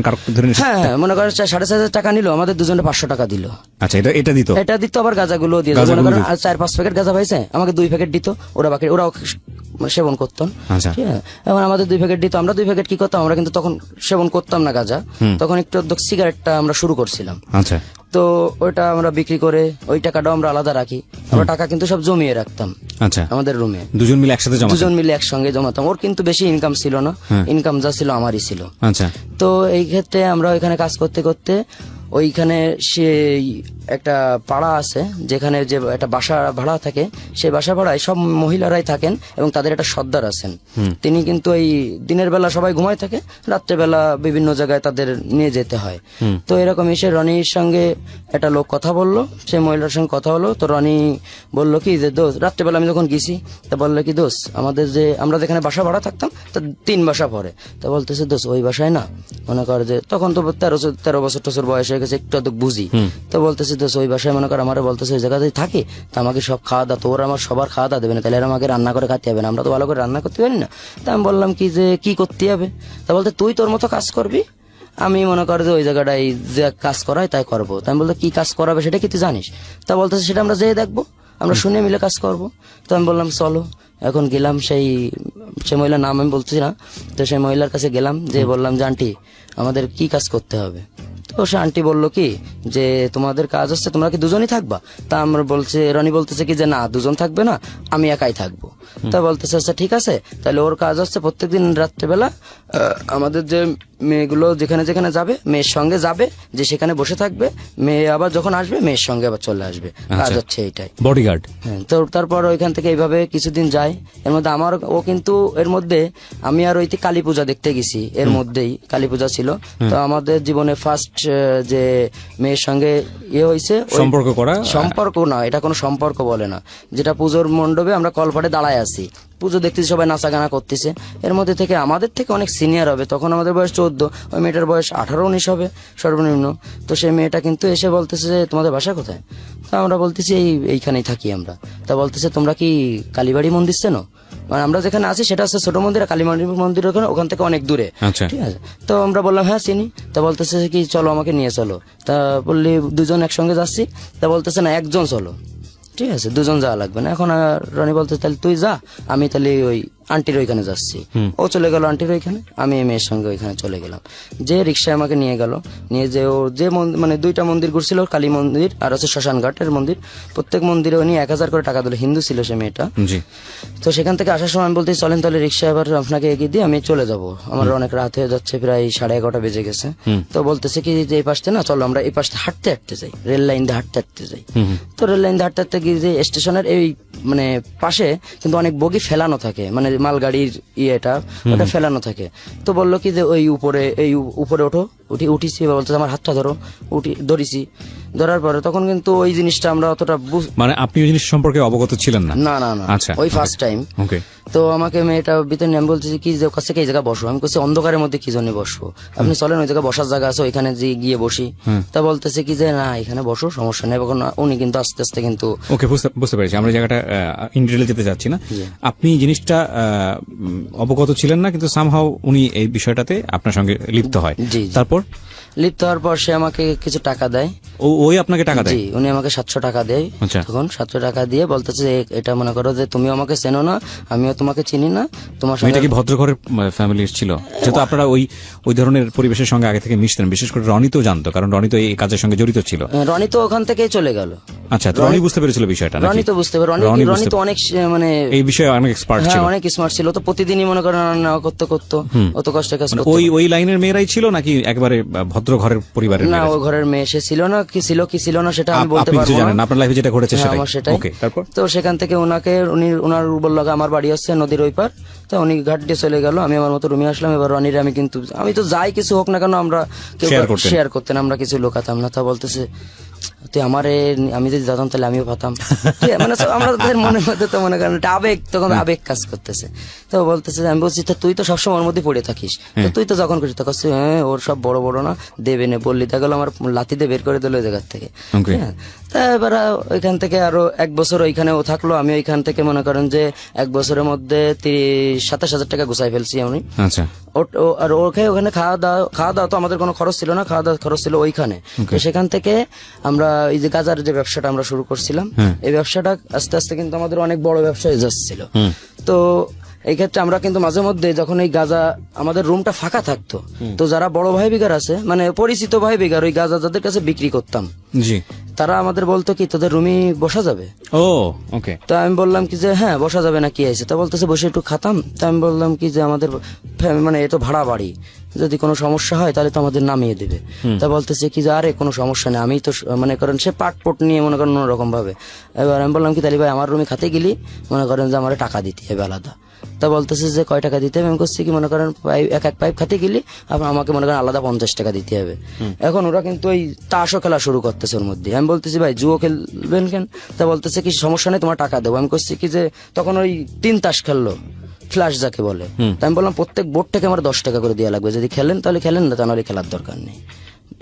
হ্যাঁ, মনে করেন 4,500 টাকা নিল, আমাদের দুজনে 500 টাকা দিল। আচ্ছা, এটা দিত? এটা দিত, আবার গাঁজাগুলো দিয়ে, মনে করেন 4-5 প্যাকেট গাঁজা পাইছে, আমাকে 2 প্যাকেট দিত, ওরাও সেবন করতাম। আচ্ছা। এখন আমাদের 2 প্যাকেট দিত, আমরা 2 প্যাকেট কি করতাম, আমরা কিন্তু তখন সেবন করতাম না গাঁজা, তখন একটু সিগারেটটা আমরা শুরু করছিলাম। আচ্ছা। তো ওইটা আমরা বিক্রি করে ওই টাকাটাও আমরা আলাদা রাখি, আমরা টাকা কিন্তু সব জমিয়ে রাখতাম। আচ্ছা। আমাদের রুমে দুজন মিলে একসাথে জমা? দুজন মিলে একসঙ্গে জমাতাম। ওর কিন্তু বেশি ইনকাম ছিল না, ইনকাম যা ছিল আমারই ছিল। আচ্ছা। তো এই ক্ষেত্রে আমরা ওইখানে কাজ করতে করতে ওইখানে সেই একটা পাড়া আছে যেখানে যে একটা বাসা ভাড়া থাকে, সেই বাসা ভাড়ায় সব মহিলারাই থাকেন এবং তাদের একটা সর্দার আছেন। তিনি কিন্তু এই দিনের বেলা সবাই ঘুমায় থাকে, রাত্রেবেলা বিভিন্ন জায়গায় তাদের নিয়ে যেতে হয়। তো এরকম এসে রনির সঙ্গে একটা লোক কথা বললো, সেই মহিলার সঙ্গে কথা হলো। তো রনি বললো কি যে দোস্ত, রাত্রেবেলা আমি যখন গেছি, তা বললো কি দোস্ত আমাদের যে আমরা যেখানে বাসা ভাড়া থাকতাম তা 3 বাসা পরে, তা বলতেছে দোস্ত ওই বাসায় না, মনে কর যে তখন তো 13 বছর টছর বয়স হয়ে গেছে, একটু তো বুঝি। তো বলতেছে দোস্ত ওই বাসায় মনে কর আমার বলতেছে ওই জায়গাতেই থাকে, তা আমাকে সব খাওয়া দাওয়া, তো ওরা আমার সবার খাওয়া দাওয়া দেবে না, তাহলে আমাকে রান্না করে খাতে হবে না, আমরা তো ভালো করে রান্না করতে পারি না। তা আমি বললাম কি যে কি করতে হবে, তা বলতে তুই তোর মতো কাজ করবি, আমি মনে কর যে ওই জায়গাটায় যে কাজ করায় তাই করবো। তা আমি বলতে কি কাজ করাবে সেটা কি তুই জানিস? তা বলতেছে সেটা আমরা যেয়ে দেখবো, আমরা শুনে মিলে কাজ করব। তো আমি বললাম চলো। এখন গেলাম, সেই মহিলার নাম আমি বলছি না, তো সেই মহিলার কাছে গেলাম, যে বললাম যে আন্টি আমাদের কি কাজ করতে হবে। তো সে আন্টি বললো কি যে তোমাদের কাজ হচ্ছে তোমরা কি দুজনই থাকবা? তা আমরা রনি বলতেছে কি যে না 2জন থাকবে না, আমি একাই থাকবো। তা বলতেছে আচ্ছা ঠিক আছে, তাহলে ওর কাজ হচ্ছে প্রত্যেকদিন রাত্রেবেলা আমাদের যে মেয়েগুলো যেখানে যেখানে যাবে, মেয়ের সঙ্গে যাবে, যে সেখানে বসে থাকবে, মেয়ে আবার যখন আসবে মেয়ের সঙ্গে আবার চলে আসবে, কাজ হচ্ছে এইটাই, বডিগার্ড। হ্যাঁ। তো তারপর ওইখান থেকে এইভাবে কিছুদিন যায়। এর মধ্যে ও কিন্তু এর মধ্যে আমি আর ওই কালী পূজা দেখতে গেছি, এর মধ্যেই কালী পূজা ছিল। তো আমাদের জীবনে ফার্স্ট যে মেয়ের সঙ্গে হয়েছে সম্পর্ক করা, সম্পর্ক না, এটা কোনো সম্পর্ক বলে না, যেটা পুজোর মণ্ডপে আমরা কলপাটে দাঁড়ায় আছি, পুজো দেখতেছি সবাই নাচা গানা করতেছে, এর মধ্যে থেকে আমাদের থেকে অনেক সিনিয়র হবে, তখন আমাদের বয়স 14, ওই মেয়েটার বয়স 18-19 হবে সর্বনিম্ন। তো সেই মেয়েটা কিন্তু এসে বলতেছে যে তোমাদের বাসা কোথায়? তা আমরা বলতেছি এইখানেই থাকি আমরা। তা বলতেছে তোমরা কি কালীবাড়ি মন্দির চেনো? মানে আমরা যেখানে আছি সেটা হচ্ছে ছোট মন্দির, আর কালীবাড়ি মন্দির ওখান থেকে অনেক দূরে, আচ্ছা। ঠিক আছে। তো আমরা বললাম হ্যাঁ চিনি। তা বলতেছে কি চলো আমাকে নিয়ে চলো। তা বললি দুজন একসঙ্গে যাচ্ছি। তা বলতেছে না একজন চলো, ঠিক আছে, দুজন যাওয়া লাগবে না। এখন রনি বলতে তাহলে তুই যা, আমি তাহলে ওই আন্টির ওইখানে যাচ্ছি। ও চলে গেল আন্টির ওইখানে, আমি এই মেয়ের সঙ্গে ওইখানে চলে গেলাম। যে রিক্সায় আমাকে নিয়ে গেল, নিয়ে যে ও যে মানে 2টা মন্দির ঘুরছিল, কালী মন্দির আর হচ্ছে শ্মশান ঘাটের মন্দির। প্রত্যেক মন্দিরে উনি 1000 করে টাকা দিল, হিন্দু ছিল সে মেয়েটা। জি। তো সেখান থেকে আসার সময় আমি বলতে চলেন তাহলে রিক্সা এবার আপনাকে এগিয়ে দিয়ে আমি চলে যাব, আমার অনেক রাত হয়ে যাচ্ছে, প্রায় 11:30 বেজে গেছে। তো বলতেছে কি যে এই পাশে না চলো আমরা এই পাশে হাঁটতে হাঁটতে যাই, রেল লাইন দিয়ে হাঁটতে হাঁটতে যাই। তো রেল লাইন দিয়ে হাঁটতে হাঁটতে গিয়ে যে স্টেশনের এই মানে পাশে কিন্তু অনেক বগি ফেলানো থাকে, মানে মালগাড়ির ইয়েটা ওটা ফেলানো থাকে। তো বললো কি যে ওই উপরে ওঠো, উঠিছি, বলতে আমার হাতটা ধরো, ধরিছি। ধরার পরে তখন কিন্তু ওই জিনিসটা আমরা অতটা মানে আপনি ওই জিনিস সম্পর্কে অবগত ছিলেন না? না না না, আচ্ছা, ওই ফার্স্ট টাইম। ওকে। তো আমাকে মেয়েটা ভিতরে নিয়ে আমি বলতেছি কি যে কাছে এই জায়গায় বসো। আমি বলছি অন্ধকারের মধ্যে কি জন্য বসবো, আপনি চলেন ওই জায়গায় বসার জায়গা আছে ওইখানে গিয়ে বসি। তা বলতেছে কি যে না এখানে বসো, সমস্যা নেই। এখন উনি কিন্তু আস্তে আস্তে কিন্তু ওকে, বুঝতে পেরেছি। আমরা জায়গাটা ইন ডিটেইল যেতে যাচ্ছি না। আপনি জিনিসটা অবগত ছিলেন না, কিন্তু সামহাউ উনি এই বিষয়টাতে আপনার সঙ্গে লিপ্ত হয়। জি। তারপর লিপ্ত হওয়ার পর সে আমাকে কিছু টাকা দেয়। ওই আপনাকে টাকা দেয়? জি, উনি আমাকে 700 টাকা দেয়। আচ্ছা। তখন 700 টাকা দিয়ে বলতেছে এটা মনে করো যে তুমিও আমাকে চেনো না, আমিও তোমাকে চিনি না, তোমার এটা সঙ্গে কি ভদ্রঘরের ফ্যামিলির ছিল? যেহেতু আপনারা ওই ধরনের পরিবেশের সঙ্গে আগে থেকে মিশতেন, বিশেষ করে রনি তো জানতো, কারণ রনি তো এই কাজের সঙ্গে জড়িত ছিল। রনি তো ওখান থেকেই চলে গেল। আচ্ছা, তো রনি বুঝতে পেরেছিল বিষয়টা? রনি তো বুঝতে পারে, রনি তো অনেক মানে এই বিষয়ে অনেক এক্সপার্ট ছিল। হ্যাঁ, অনেক স্মার্ট ছিল। তো প্রতিদিনই মনে করেন রান্না করতো অত কষ্ট কাজ করতো। ওই লাইনের মেয়েরাই ছিল নাকি একেবারে ভদ্র ঘরের পরিবারের? না, ও ঘরের মেয়ে সে ছিল না, কি ছিল না সেটা আমি বলতে আপনি পারবো কিছু জানেন না। না, আপনার লাইফে যেটা ঘটেছে হ্যাঁ, সেটাই। ওকে, তারপর? তো সেখান থেকে ওনার বললো আমার বাড়ি হচ্ছে নদীর ওই পার। তো উনি ঘাট দিয়ে চলে গেল, আমি আমার মতো রুমে আসলাম। এবার রনির আমি তো যাই কিছু হোক না কেন আমরা শেয়ার করতেন, আমরা কিছু লোকাতাম না। তা বলতেছে তুই আমি যদি যেতাম তাহলে আমিও পাতাম। মানে আমাদের মনের মধ্যে তো মনে করেন আবেগ, তখন আবেগ কাজ করতেছে। তো বলতেছে, আমি বলছি তুই তো সবসময় ওর মধ্যে পড়ে থাকিস, তুই তো যখন করিস তখন হ্যাঁ ওর সব বড় বড় না দেবে না বললি, তা গেল আমার লাথি দিয়ে বের করে দিল ওই জায়গার থেকে। তা এবার ওইখান থেকে আরো 1 বছর ওইখানেও থাকলো। আমি ওইখান থেকে মনে করেন যে 1 বছরের মধ্যে 27,000 টাকা গুছাই ফেলছি আমি। আচ্ছা। আর ওখানে খাওয়া দাওয়া তো আমাদের কোনো খরচ ছিল না, খাওয়া দাওয়া খরচ ছিল ওইখানে। তো সেখান থেকে আমরা এই যে গাজার যে ব্যবসাটা আমরা শুরু করছিলাম, এই ব্যবসাটা আস্তে আস্তে কিন্তু আমাদের অনেক বড় ব্যবসায় যাচ্ছিল। তো এই ক্ষেত্রে আমরা কিন্তু মাঝে মধ্যে যখন এই গাজা আমাদের রুমটা ফাঁকা থাকতো, তো যারা বড় ভাই বিগার আছে, মানে পরিচিত ভাই বিগার, ওই গাজা যাদের কাছে বিক্রি করতাম, জি, তারা আমাদের বলতো কি তোদের রুমে বসা যাবে? ও ওকে। তো আমি বললাম কি যে হ্যাঁ বসা যাবে, না কি আছে? তা বলতেছে বসে একটু খাতাম। তা আমি বললাম কি যে আমাদের মানে এ তো ভাড়া বাড়ি, যদি কোনো সমস্যা হয় তাহলে তো আমাদের নামিয়ে দেবে। তা বলতেছে কি যে আরে কোনো সমস্যা নেই, আমি তো মনে করেন সে পাটপট নিয়ে মনে করেন অন্যরকম ভাবে। এবার আমি বললাম কি তাহলে ভাই আমার রুমে খাতে গেলি মনে করেন যে আমার টাকা দিতে হবে আলাদা। তা বলতেছে যে কয় টাকা দিতে হবে? আমি করছি কি মনে করেন এক পাইপ খাতে গেলি আমাকে মনে করেন আলাদা 50 টাকা দিতে হবে। এখন ওরা কিন্তু ওই তাসও খেলা শুরু করতেছে ওর মধ্যে। আমি বলতেছি ভাই জুয়ো খেলবেন কেন? তা বলতেছে কি সমস্যা নেই তোমার টাকা দেবো। আমি করছি কি যে তখন ওই 3 তাস খেললো, ফ্ল্যাশ যাকে বলে। তা আমি বললাম প্রত্যেক বোর্ড থেকে আমার 10 টাকা করে দেওয়া লাগবে, যদি খেলেন তাহলে খেলেন, না তাহলে খেলার দরকার নেই।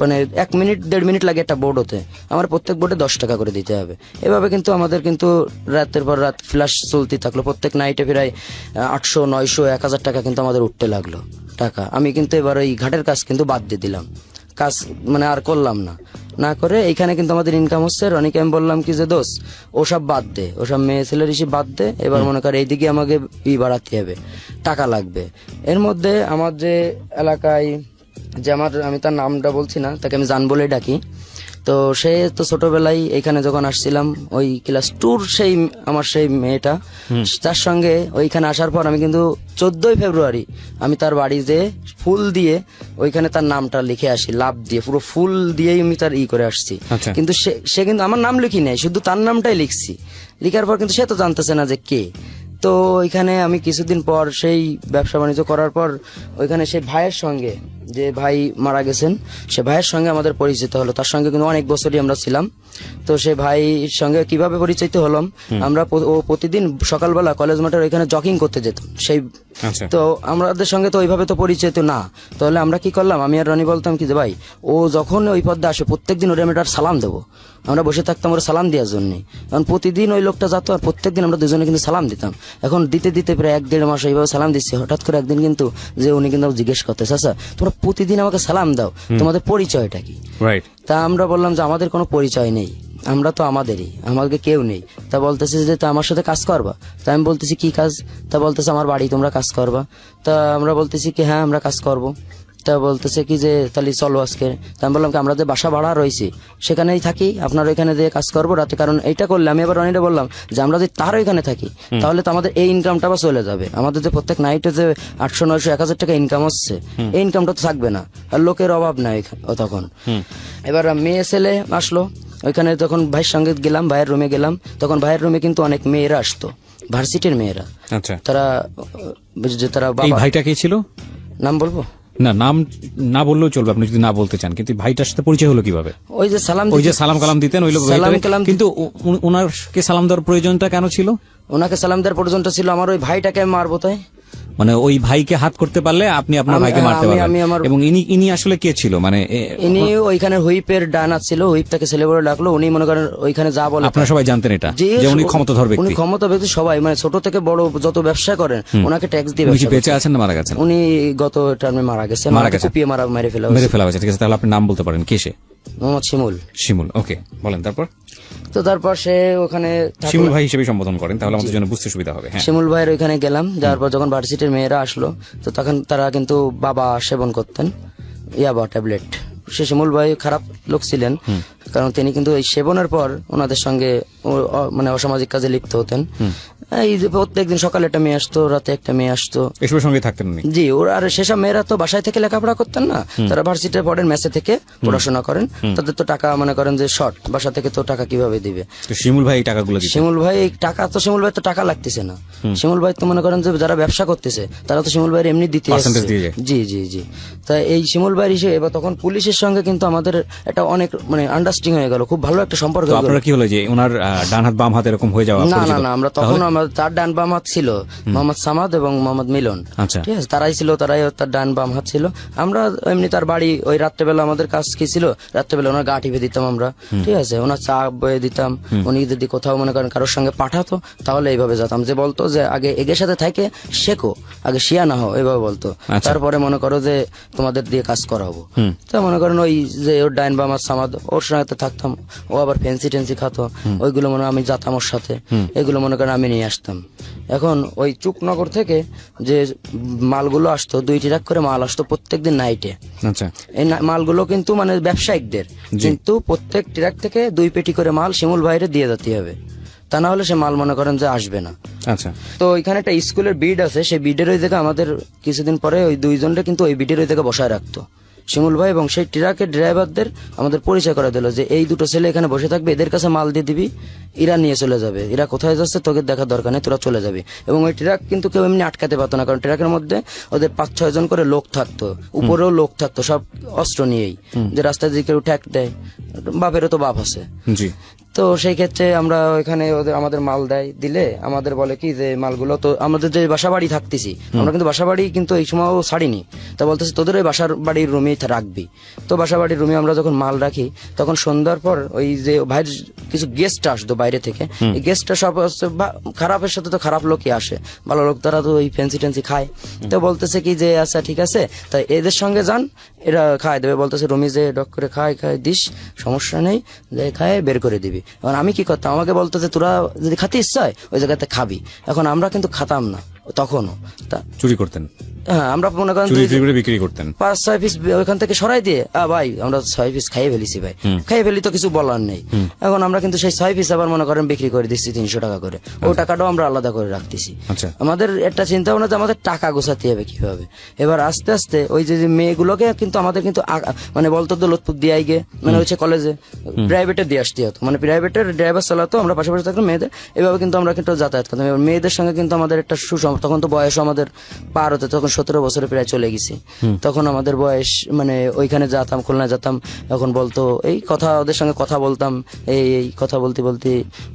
মানে 1 মিনিট 1.5 মিনিট লাগে একটা বোর্ড হতে, আমার প্রত্যেক বোর্ডে 10 টাকা করে দিতে হবে। এভাবে কিন্তু আমাদের কিন্তু রাতের পর রাত ফ্ল্যাশ চলতে থাকলো। প্রত্যেক নাইটে প্রায় 800, 900, 1000 টাকা কিন্তু আমাদের উঠতে লাগলো টাকা। আমি কিন্তু এবার ওই ঘাটের কাজ কিন্তু বাদ দিয়ে দিলাম, কাজ মানে আর করলাম না করে এইখানে কিন্তু আমাদের ইনকাম হচ্ছে। রনিকে আমি বললাম কি যে দোষ ওসব বাদ দে, ওসব মেয়ে ছেলের ইসে বাদ দে, এবার মনে করে এইদিকে আমাকে বাড়াতে হবে, টাকা লাগবে। এর মধ্যে আমার যে এলাকায় যে আমি তার নামটা বলছি না, তাকে আমি জান বলে ডাকি। তো সে তো ছোটবেলায় এখানে যখন আসছিলাম ওই ক্লাস 2 আমার সেই মেয়েটা, তার সঙ্গে ওইখানে আসার পর আমি কিন্তু 14ই ফেব্রুয়ারি আমি তার বাড়ি যে ফুল দিয়ে ওইখানে তার নামটা লিখে আসি, লাভ দিয়ে পুরো ফুল দিয়েই আমি তার করে আসছি। কিন্তু সে কিন্তু আমার নাম লিখি নাই, শুধু তার নামটাই লিখছি। লিখার পর কিন্তু সে তো জানতেছে না যে কে। তো ওইখানে আমি কিছুদিন পর সেই ব্যবসা বাণিজ্য করার পর ওইখানে সেই ভাইয়ের সঙ্গে, যে ভাই মারা গেছেন, সে ভাইয়ের সঙ্গে আমাদের পরিচিত হলো। তার সঙ্গে কিন্তু অনেক বছরই আমরা ছিলাম। তো সে ভাইয়ের সঙ্গে কিভাবে পরিচিত হলাম, আমরা ও প্রতিদিন সকালবেলা কলেজ মাঠের ওইখানে জগিং করতে যেতাম সেই। আচ্ছা। তো আমাদের সঙ্গে তো ওইভাবে তো পরিচিত না, তাহলে আমরা কি করলাম, আমি আর রনি বলতাম কি যে ভাই ও যখন ওই পথে আসে প্রত্যেকদিন ওরে আমি একটা সালাম দেবো। আমরা বসে থাকতাম ওরা সালাম দেওয়ার জন্য, কারণ প্রতিদিন ওই লোকটা যেত আর প্রত্যেকদিন আমরা দুজনে কিন্তু সালাম দিতাম। এখন দিতে দিতে প্রায় 1-1.5 মাস এইভাবে সালাম দিচ্ছি। হঠাৎ করে একদিন কিন্তু যে উনি কিন্তু জিজ্ঞেস করতে, চাচা তোমরা প্রতিদিন আমাকে সালাম দাও, তোমাদের পরিচয়টা কি? রাইট। তা আমরা বললাম যে আমাদের কোনো পরিচয় নেই, আমরা তো আমাদেরই, আমাকে কেউ নেই। তা বলতেছে যে তা আমার সাথে কাজ করবা? তা আমি বলতেছি কি কাজ? তা বলতেছে আমার বাড়ি তোমরা কাজ করবা। তা আমরা বলতেছি কি হ্যাঁ আমরা কাজ করব। তা বলতেছে কি যে তাহলে চলো আজকে। তা আমি বললাম কি আমরা যে বাসা ভাড়া রয়েছি সেখানেই থাকি, আপনার ওইখানে দিয়ে কাজ করবো রাতে। কারণ এইটা করলে আমি এবার রনিটা বললাম যে আমরা যদি তার ওইখানে থাকি তাহলে তো আমাদের এই ইনকামটা আবার চলে যাবে। আমাদের যে প্রত্যেক নাইটে যে 800, 900, 1000 টাকা ইনকাম হচ্ছে, এই ইনকামটা তো থাকবে না, আর লোকের অভাব নাই তখন। এবার মেয়ে ছেলে আসলো ওইখানে, তখন ভাইয়ের সঙ্গে গেলাম, ভাইয়ের রুমে গেলাম। তখন ভাইয়ের রুমে কিন্তু অনেক মেয়েরা আসতো, ভার্সিটির মেয়েরা। আচ্ছা। তারা তারা এই বাবা, ভাইটা কে ছিল? নাম বলবো না, নাম না বললেও চলবে আপনি যদি না বলতে চান, কিন্তু ভাইটার সাথে পরিচয় হলো কিভাবে? ওই যে সালাম ওই যে সালাম কালাম দিতেন ওই লোক সালাম কালাম কিন্তু ওনারকে সালাম দেওয়ার প্রয়োজনটা কেন ছিল? ওনাকে সালাম দেওয়ার পর্যন্ত ছিল আমার ওই ভাইটাকে আমি মারবো তাই। মানে ওই ভাইকে হাত করতে পারলে আপনি আপনার ভাইকে মারতে পারবেন। এবং ইনি আসলে কে ছিল? মানে ইনি ওইখানে হুইপের ডান হাত ছিল, হুইপ তাকে ছেলে বলে ডাকলো। উনি মনে করেন ওইখানে যা বলে আপনারা সবাই জানতেন এটা যে উনি ক্ষমতাধর ব্যক্তি? উনি ক্ষমতা ব্যক্তি, সবাই মানে ছোট থেকে বড় যত ব্যবসা করেন ওনাকে ট্যাক্স দিয়ে উনি কি বেঁচে আছেন না মারা গেছেন? উনি গত টার্মে মারা গেছেন, কুপিয়ে মেরে ফেলা হয়েছে। ঠিক আছে, তাহলে আপনি নাম বলতে পারেন কে সে? মোহাম্মদ শিমুল। শিমুল, ওকে, বলেন তারপর। তো তারপর সে ওখানে শিমুল ভাই হিসেবে সম্বোধন করেন, তাহলে আমাদের জন্য বুঝতে সুবিধা হবে। হ্যাঁ, শিমুল ভাইয়ের ওইখানে গেলাম, যাওয়ার পর যখন ভার্সিটির মেয়েরা আসলো তো তখন তারা কিন্তু বাবা সেবন করতেন, ইয়াবা ট্যাবলেট। সে শিমুল ভাই খারাপ লোক ছিলেন, কারণ তিনি কিন্তু এই সেবনের পর ওনাদের সঙ্গে মানে অসামাজিক কাজে লিপ্ত হতেন। এই যে প্রত্যেকদিন সকালে একটা মেয়ে আসতো, রাতে একটা মেয়ে আসতো, এসবের সঙ্গে থাকতেন উনি। জি। ওর আর সেসব মেয়েরা তো বাসায় থেকে লেখাপড়া করতেন না, তারা ভার্সিটিতে পড়েন, মেসে থেকে পড়াশোনা করেন। তাদের তো টাকা মনে করেন যে শর্ট, বাসা থেকে তো টাকা কিভাবে দিবে? শিমুল ভাই এই টাকাগুলো দিতেন? শিমুল ভাই টাকা তো, শিমুল ভাই তো টাকা লাগতেছে না। শিমুল ভাই তো মনে করেন যে যারা ব্যবসা করতেছে তারা তো শিমুল ভাইয়ের এমনি দিতে আসছে। জি জি জি। তা এই শিমুল ভাইয়ের হিসেবে এবার তখন পুলিশের সঙ্গে কিন্তু আমাদের একটা অনেক মানে আন্ডারস্ট্যান্ডিং হয়ে গেল, খুব ভালো একটা সম্পর্ক হয়ে গেল। আপনারা কি হলো যে ওনার ডান হাত বাম হাত এরকম হয়ে যাওয়া? না না না, আমরা তখন তার ডান বাম হাত ছিল মোহাম্মদ সামাদ এবং মোহাম্মদ মিলন। আচ্ছা, ঠিক আছে, তারাই ছিল, তারাই তার ডান বাম হাত ছিল। আমরা এমনি তার বাড়ি ওই রাত্রেবেলা আমাদের কাজ কি ছিল, রাত্রেবেলা ওনার গা টিপে দিতাম আমরা, ঠিক আছে, ওনার চা বয়ে দিতাম। উনি যদি কোথাও মনে করেন কারোর সঙ্গে পাঠাতো তাহলে এইভাবে যেতাম, যে বলতো যে আগে এগের সাথে থাকে শেখো, আগে শিয়া না হও, এইভাবে বলতো। তারপরে মনে করো যে তোমাদের দিয়ে কাজ করাবো। তো মনে করেন ওই যে ওর ডাইন বাম হাত সামাদ, ওর সঙ্গে থাকতাম। ও আবার ফেন্সি টেন্সি খাতো, ওইগুলো মনে আমি যেতাম ওর সাথে, এগুলো মনে করেন আমি নিয়ে আসতাম। এখন ওই চুকনগর থেকে যে মালগুলো আসতো, 2 ট্রাক করে মাল আসতো প্রত্যেকদিন নাইটে। আচ্ছা, এই মালগুলো কিন্তু মানে ব্যবসায়িকদের, কিন্তু প্রত্যেক ট্রাক থেকে 2 পেটি করে মাল শিমুল ভাইরে দিয়ে যেতে হবে, তা না হলে সে মাল মনে করেন যে আসবে না। আচ্ছা। তো ওইখানে একটা স্কুলের বিড আছে, সেই বিডের ওই জায়গায় আমাদের কিছুদিন পরে ওই 2 জনকে কিন্তু ওই বিডের ওই জায়গায় বসায় রাখতো শিমুল ভাই, এবং সেই ট্রাকের ড্রাইভারদের আমাদের পরিচয় করে দিল যে এই 2টো ছেলে এখানে বসে থাকবে, এদের কাছে মাল দিয়ে দিবি, এরা নিয়ে চলে যাবে, এরা কোথায় যাচ্ছে তোকে দেখার দরকার নেই, তোরা চলে যাবি। এবং ওই ট্রাক কিন্তু কেউ এমনি আটকাতে পারতো না, কারণ ট্রাকের মধ্যে ওদের 5-6 জন করে লোক থাকতো, উপরেও লোক থাকতো, সব অস্ত্র নিয়েই, যে রাস্তায় দিকে কেউ ঠ্যাক দেয়, বাপেরও তো বাপ আছে। জি। তো সেই ক্ষেত্রে আমরা ওইখানে আমাদের মাল দেয়, দিলে আমাদের বলে কি যে মালগুলো তো আমাদের যে বাসা বাড়ি থাকতেছি, আমরা কিন্তু বাসা বাড়ি কিন্তু এই সময়ও ছাড়িনি, তা বলতেছে তোদের ওই বাসার বাড়ির রুমেই রাখবি। তো বাসা বাড়ির রুমে আমরা যখন মাল রাখি তখন সন্ধ্যার পর ওই যে ভাইয়ের কিছু গেস্ট আসতো বাইরে থেকে, এই গেস্টটা সব খারাপের সাথে তো খারাপ লোকই আসে, ভালো লোক তারা তো ওই ফ্যান্সি ট্যান্সি খায়। তো বলতেছে কি যে আচ্ছা ঠিক আছে, তাই এদের সঙ্গে যান, এরা খায় দেবে। বলতেছে রুমি যে ডক করে খায় দিস, সমস্যা নেই, যে খায় বের করে দিবি। এখন আমি কি করতাম, আমাকে বলতো যে তোরা যদি খাতে ইচ্ছা হয় ওই জায়গাতে খাবি। এখন আমরা কিন্তু খাতাম না তখনও, তা চুরি করতেন? হ্যাঁ আমরা মনে করেন চুরি চুরি করে বিক্রি করতেন। 5-6 পিস ওইখান থেকে সরাই দিয়ে ভাই আমরা 6 পিস খাইয়ে ফেলেছি ভাই, খাইয়ে ফেলি তো কিছু বলার নেই। এখন আমরা কিন্তু সেই 6 পিস আবার মনে করেন বিক্রি করে দিচ্ছি 300 টাকা করে, ওই টাকাটাও আমরা আলাদা করে রাখতেছি। আচ্ছা। আমাদের একটা চিন্তা ভাবনা যে আমাদের টাকা গোছাতে হবে কিভাবে। এবার আস্তে আস্তে ওই যে যে মেয়েগুলোকে কিন্তু আমাদের কিন্তু মানে বলতো দৌলতপুর দিয়ে গে মানে হচ্ছে কলেজে প্রাইভেটে দিয়ে আসতে হতো, মানে প্রাইভেটের ড্রাইভার চালাতো, আমরা পাশাপাশি থাকতাম মেয়েদের, এভাবে কিন্তু আমরা কিন্তু যাতায়াত করতাম। এবার মেয়েদের সঙ্গে কিন্তু আমাদের একটা তখন তো বয়স আমাদের পার হতে, তখন 17 বছরে প্রায় চলে গেছি। তখন আমাদের বয়স মানে ওইখানে যেতাম, খুলনা যেতাম, এখন বলতো এই কথা, ওদের সঙ্গে কথা বলতাম, এই কথা বলতে বলতে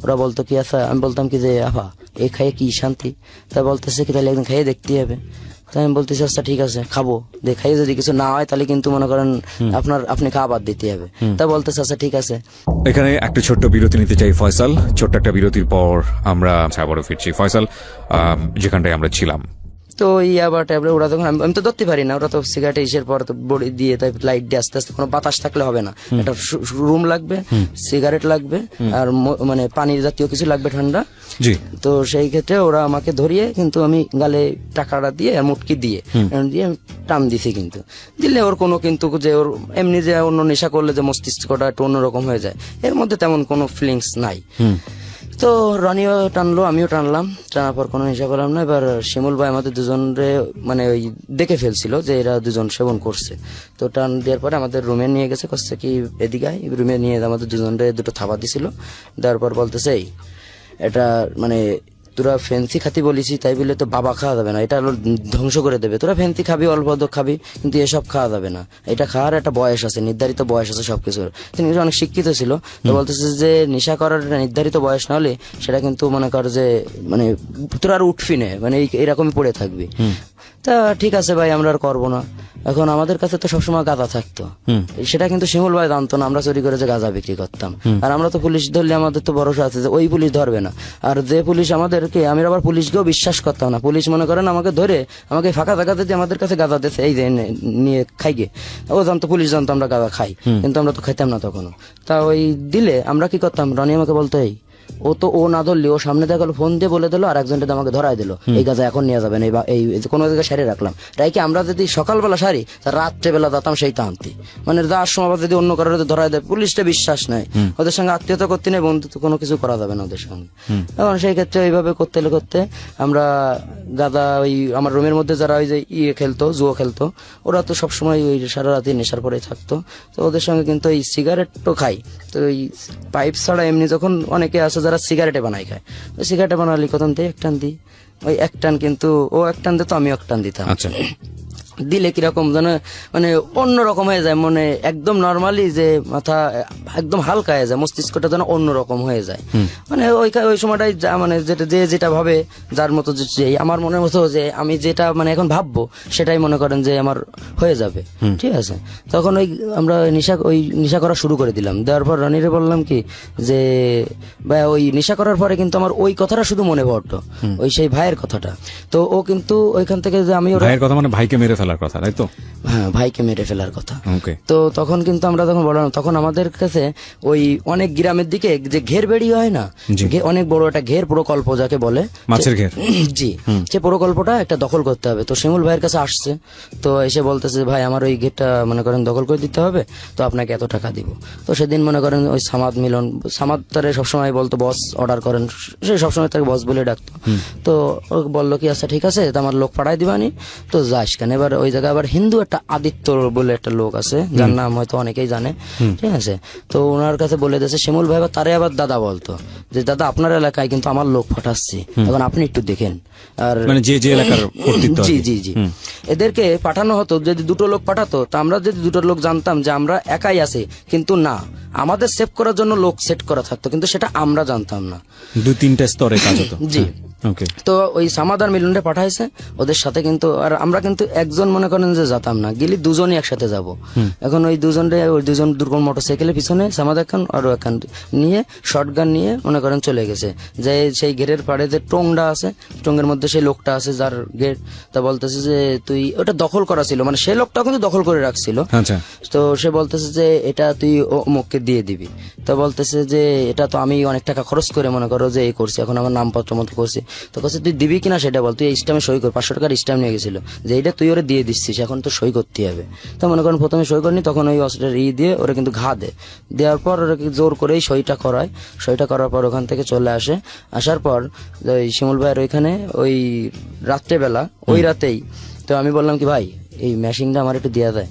ওরা বলতো কি আচ্ছা, আমি বলতাম কি যে আফা এই খাইয়ে কি শান্তি, তা বলতেছে কি তাহলে একদিন খাইয়ে দেখতে হবে। তাই আমি বলতেছি আচ্ছা ঠিক আছে খাবো, দেখাই যদি কিছু না হয় তাহলে কিন্তু মনে করেন আপনি খাবার দিতে হবে। তা বলতেছে আচ্ছা ঠিক আছে। এখানে একটা ছোট্ট বিরতি নিতে চাই ফয়সাল, ছোট্ট একটা বিরতির পর আমরা আবারও ফিরছি। ফয়সাল, যেখানটায় আমরা ছিলাম, তো ইয়াবা ট্যাবলেট ওরা তখন আমি তো ধরতে পারি না, ওরা তো সিগারেট ইসের পর তো বডি দিয়ে তাই লাইট দিয়ে আস্তে আস্তে, কোনো বাতাস থাকলে হবে না, একটা রুম লাগবে, সিগারেট লাগবে, আর মানে পানি জাতীয় কিছু লাগবে ঠান্ডা। জি। তো সেই ক্ষেত্রে ওরা আমাকে ধরিয়ে কিন্তু আমি গালে টাকাটা দিয়ে আর মুটকি দিয়ে দিয়ে আমি টান দিছি, কিন্তু দিলে ওর কোনো কিন্তু যে ওর এমনি যে অন্য নেশা করলে যে মস্তিষ্কটা একটু অন্যরকম হয়ে যায়, এর মধ্যে তেমন কোনো ফিলিংস নাই। তো রনিও টানলো, আমিও টানলাম, টানার পর কোনো নেশা করলাম না। এবার শিমুল ভাই আমাদের দুজনরে মানে ওই দেখে ফেলছিল যে এরা দুজন সেবন করছে, তো টান দেওয়ার পরে আমাদের রুমে নিয়ে গেছে, করছে কি এদিকে রুমে নিয়ে আমাদের দুজনরে দুটো থাবা দিছিল, দেওয়ার পর বলতেছে এই এটা মানে তোরা ফ্যান্সি খাতি বলিছি তাই বলে তো বাবা খাওয়া যাবে না, এটা হলো ধ্বংস করে দেবে, তোরা ফ্যান্সি খাবি অল্প খাবি কিন্তু এসব খাওয়া যাবে না, এটা খাওয়ার একটা বয়স আছে, নির্ধারিত বয়স আছে সবকিছুর। তিনি অনেক শিক্ষিত ছিল, তো বলতেছে যে নেশা করার নির্ধারিত বয়স না হলে সেটা কিন্তু মনে কর যে মানে তোরা আর উঠবি না, মানে এরকমই পড়ে থাকবি। তা ঠিক আছে ভাই আমরা আর করবো না। এখন আমাদের কাছে তো সবসময় গাঁজা থাকতো, সেটা কিন্তু শিমুল ভাই জানতো না, আমরা চুরি করে যে গাঁজা বিক্রি করতাম। আর আমরা তো পুলিশ ধরলে আমাদের তো ভরসা আছে যে ওই পুলিশ ধরবে না, আর যে পুলিশ আমাদেরকে, আমি আবার পুলিশকেও বিশ্বাস করতাম না। পুলিশ মনে করেন আমাকে ধরে আমাকে ফাঁকা জায়গাতে যে আমাদের কাছে গাঁজা দিয়েছে এই যে নিয়ে খাই গে, ও জানতো, পুলিশ জানতো আমরা গাঁজা খাই, কিন্তু আমরা তো খাইতাম না তখনও। তা ওই দিলে আমরা কি করতাম, রনি আমাকে বলতো এই ও না ধরলি, ও সামনে দেখা গেলো ফোন দিয়ে বলে দিল, আর একজনটা আমাকে ধরাই দিল এই গাঁজা এখন নিয়ে যাবেন, এই কোনো জায়গায় সারিয়ে রাখলাম, তাই কি আমরা যদি সকালবেলা সারি তার রাত্রেবেলা যেতাম সেইটা আনতে, মানে যাওয়ার সময় যদি অন্য কারোর ধরাই দেয়, পুলিশটা বিশ্বাস নেই, ওদের সঙ্গে আত্মীয়তা করতে নেই, বন্ধুত্ব কোনো কিছু করা যাবে না ওদের সঙ্গে। এখন সেই ক্ষেত্রে ওইভাবে করতে করতে আমরা গাঁজা ওই আমার রুমের মধ্যে যারা ওই যে খেলতো, জুয়ো খেলতো, ওরা তো সবসময় ওই সারা রাতে নেশার পরেই থাকতো, তো ওদের সঙ্গে কিন্তু ওই সিগারেটও খাই। তো ওই পাইপ ছাড়া এমনি যখন অনেকে আছে যারা সিগারেটে বানাই খায়, ওই সিগারেটে বানালি কত দিই এক টান দিই, ওই এক টান কিন্তু ও এক টান দিত, আমিও এক টান দিতাম। আচ্ছা। দিলে কিরকম যেন মানে অন্যরকম হয়ে যায়, মানে একদম নর্মালি যে মাথা একদম হালকা হয়ে যায়, মস্তিষ্কটা যেন অন্যরকম হয়ে যায়, মানে ওই সময়টাই মানে যেটা ভাবে যার মতো যে আমার মনের মতো যে আমি যেটা মানে এখন ভাববো সেটাই মনে করেন যে আমার হয়ে যাবে, ঠিক আছে। তখন আমরা নেশা করা শুরু করে দিলাম, দেওয়ার পর রনিরে বললাম কি যে ভাই ওই নেশা করার পরে কিন্তু আমার ওই কথাটা শুধু মনে পড়তো, ওই সেই ভাইয়ের কথাটা। তো ও কিন্তু ওইখান থেকে যে আমি ভাইয়ের কথা মানে ভাইকে মেরে ফেলার কথা, তাই তো? হ্যাঁ, ভাইকে মেরে ফেলার কথা। ওকে। তো তখন কিন্তু আমরা যখন বললাম, তখন আমাদের কাছে ওই অনেক গ্রামের দিকে যে ঘের বেড়ি হয় না, অনেক বড় একটা ঘের প্রকল্প যাকে বলে, মাছের ঘের, জি, সে প্রকল্পটা একটা দখল করতে হবে। তো শিমুল ভাইয়ের কাছে আসছে, তো এসে বলতেছে ভাই আমার ওই ঘেরটা মনে করেন দখল করে দিতে হবে, তো আপনাকে এত টাকা দিব। তো সেদিন মনে করেন ওই সামাদ তারে সবসময় বলতো বস অর্ডার করেন, সে সবসময় তাকে বস বলে ডাকতো। তো ও বললো কি আচ্ছা ঠিক আছে, তো আমার লোক পাঠাই দিবানি, তো যাস কেন। এবার ওই জায়গায় আবার হিন্দু একটা আদিত্য বলে একটা লোক আছে, যার নাম হয়তো অনেকেই জানে, ঠিক আছে। তো ওনার কাছে বলে দিয়েছে শিমুল ভাই, তারে আবার দাদা বলতো যে দাদা আপনার এলাকায় কিন্তু আমার লোক পাঠাচ্ছি, এখন আপনি একটু দেখেন। আর মানে যে এলাকার কর্তৃত্ব, জি জি জি, এদেরকে পাঠানো হতো, যদি দুটো লোক পাঠাতো, তা আমরা যদি দুটো লোক জানতাম যে আমরা একাই আছি, কিন্তু না, আমাদের সেভ করার জন্য লোক সেট করা থাকতো, কিন্তু সেটা আমরা জানতাম না, 2-3টা স্তরে কাজ হতো। জি। ওকে। তো ওই সামাদার মিলনটা পাঠাইছে ওদের সাথে, কিন্তু আর আমরা কিন্তু একজন দুজন মনে করেন যে যেতাম না, গেলি দুজনই একসাথে যাব। এখন ওই দুজন দুর্গম মোটরসাইকেলের পিছনে সামাদ খান আর একখান নিয়ে শর্টগান নিয়ে মনে করেন চলে গেছে, যে সেই ঘেরের পাড়ে যে টংটা আছে, টঙ্গের মধ্যে সেই লোকটা আছে যার গেট, তা বলতেছে যে তুই ওটা দখল করা ছিল, মানে সেই লোকটা কিন্তু দখল করে রাখছিল। আচ্ছা, তো সে বলতেছে যে এটা তুই অমুককে দিয়ে দিবি। তো বলতেছে যে এটা তো আমি অনেক টাকা খরচ করে মনে করো যে এই করছি, এখন আমার নামপত্র মতো করছি। তো কাছে তুই দিবি কিনা সেটা বল, তুই এই স্ট্যাম্পে সই কর, 500 টাকার স্ট্যাম্প নিয়ে গেছিল, যে এইটা তুই ওরে দিয়ে দিচ্ছিস, এখন তো সই করতে হবে। তো মনে করেন প্রথমে সই করিনি, তখন ওই অস্ত্রের দিয়ে ওরা কিন্তু ঘা দেওয়ার পর ওরা জোর করেই সইটা করায়। সইটা করার পর ওখান থেকে চলে আসে। আসার পর ওই শিমুল ভাইয়ের ওইখানে ওই রাত্রেবেলা ওই রাতেই তো আমি বললাম কি ভাই এই মেশিনটা আমার একটু দেওয়া যায়।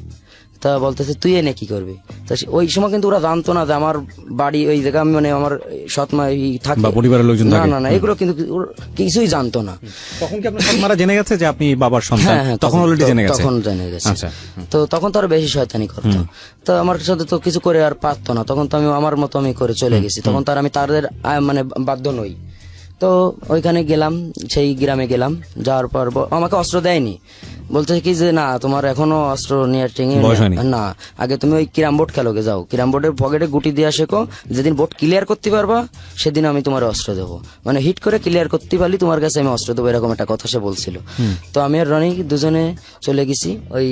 তা বলতেছে তুই এনে কি করবি। তা ওই সময় কিন্তু ওরা জানতো না যে আমার বাড়ি ওই জায়গা, মানে আমার সৎমা থাকে বা পরিবারের লোকজন না থাকে। না না এগুলো কিন্তু ওরা কিছুই জানতো না। তখন কি আপনার সৎমারা জেনে গেছে যে আপনি বাবার সন্তান? হ্যাঁ, তখন অলরেডি জেনে গেছে। তখন জেনে গেছে। আচ্ছা, তো তখন তো আরো বেশি শয়তানি করতো। তো আমার সাথে তো কিছু করে আর পারতো না, তখন তো আমি আমার মতো আমি করে চলে গেছি। তখন তো আর আমি তাদের মানে বাধ্য নই। তো ওইখানে গেলাম, সেই গ্রামে গেলাম, যাওয়ার পর আমাকে অস্ত্র দেয়নি, বলতেছে কি যে না তোমার এখনো অস্ত্র নিয়ে বয়স হয়নি। না, আগে তুমি ওই ক্যারাম বোর্ড খেলোগে যাও, ক্যারাম বোর্ডের পকেটে গুটি দিয়ে শেখো, যেদিন বোর্ড ক্লিয়ার করতে পারবা সেদিন আমি তোমার অস্ত্র দেবো, মানে হিট করে ক্লিয়ার করতে পারলি তোমার কাছে আমি অস্ত্র দেবো, এরকম একটা কথা সে বলছিল। তো আমি আর রনি দুজনে চলে গেছি। ওই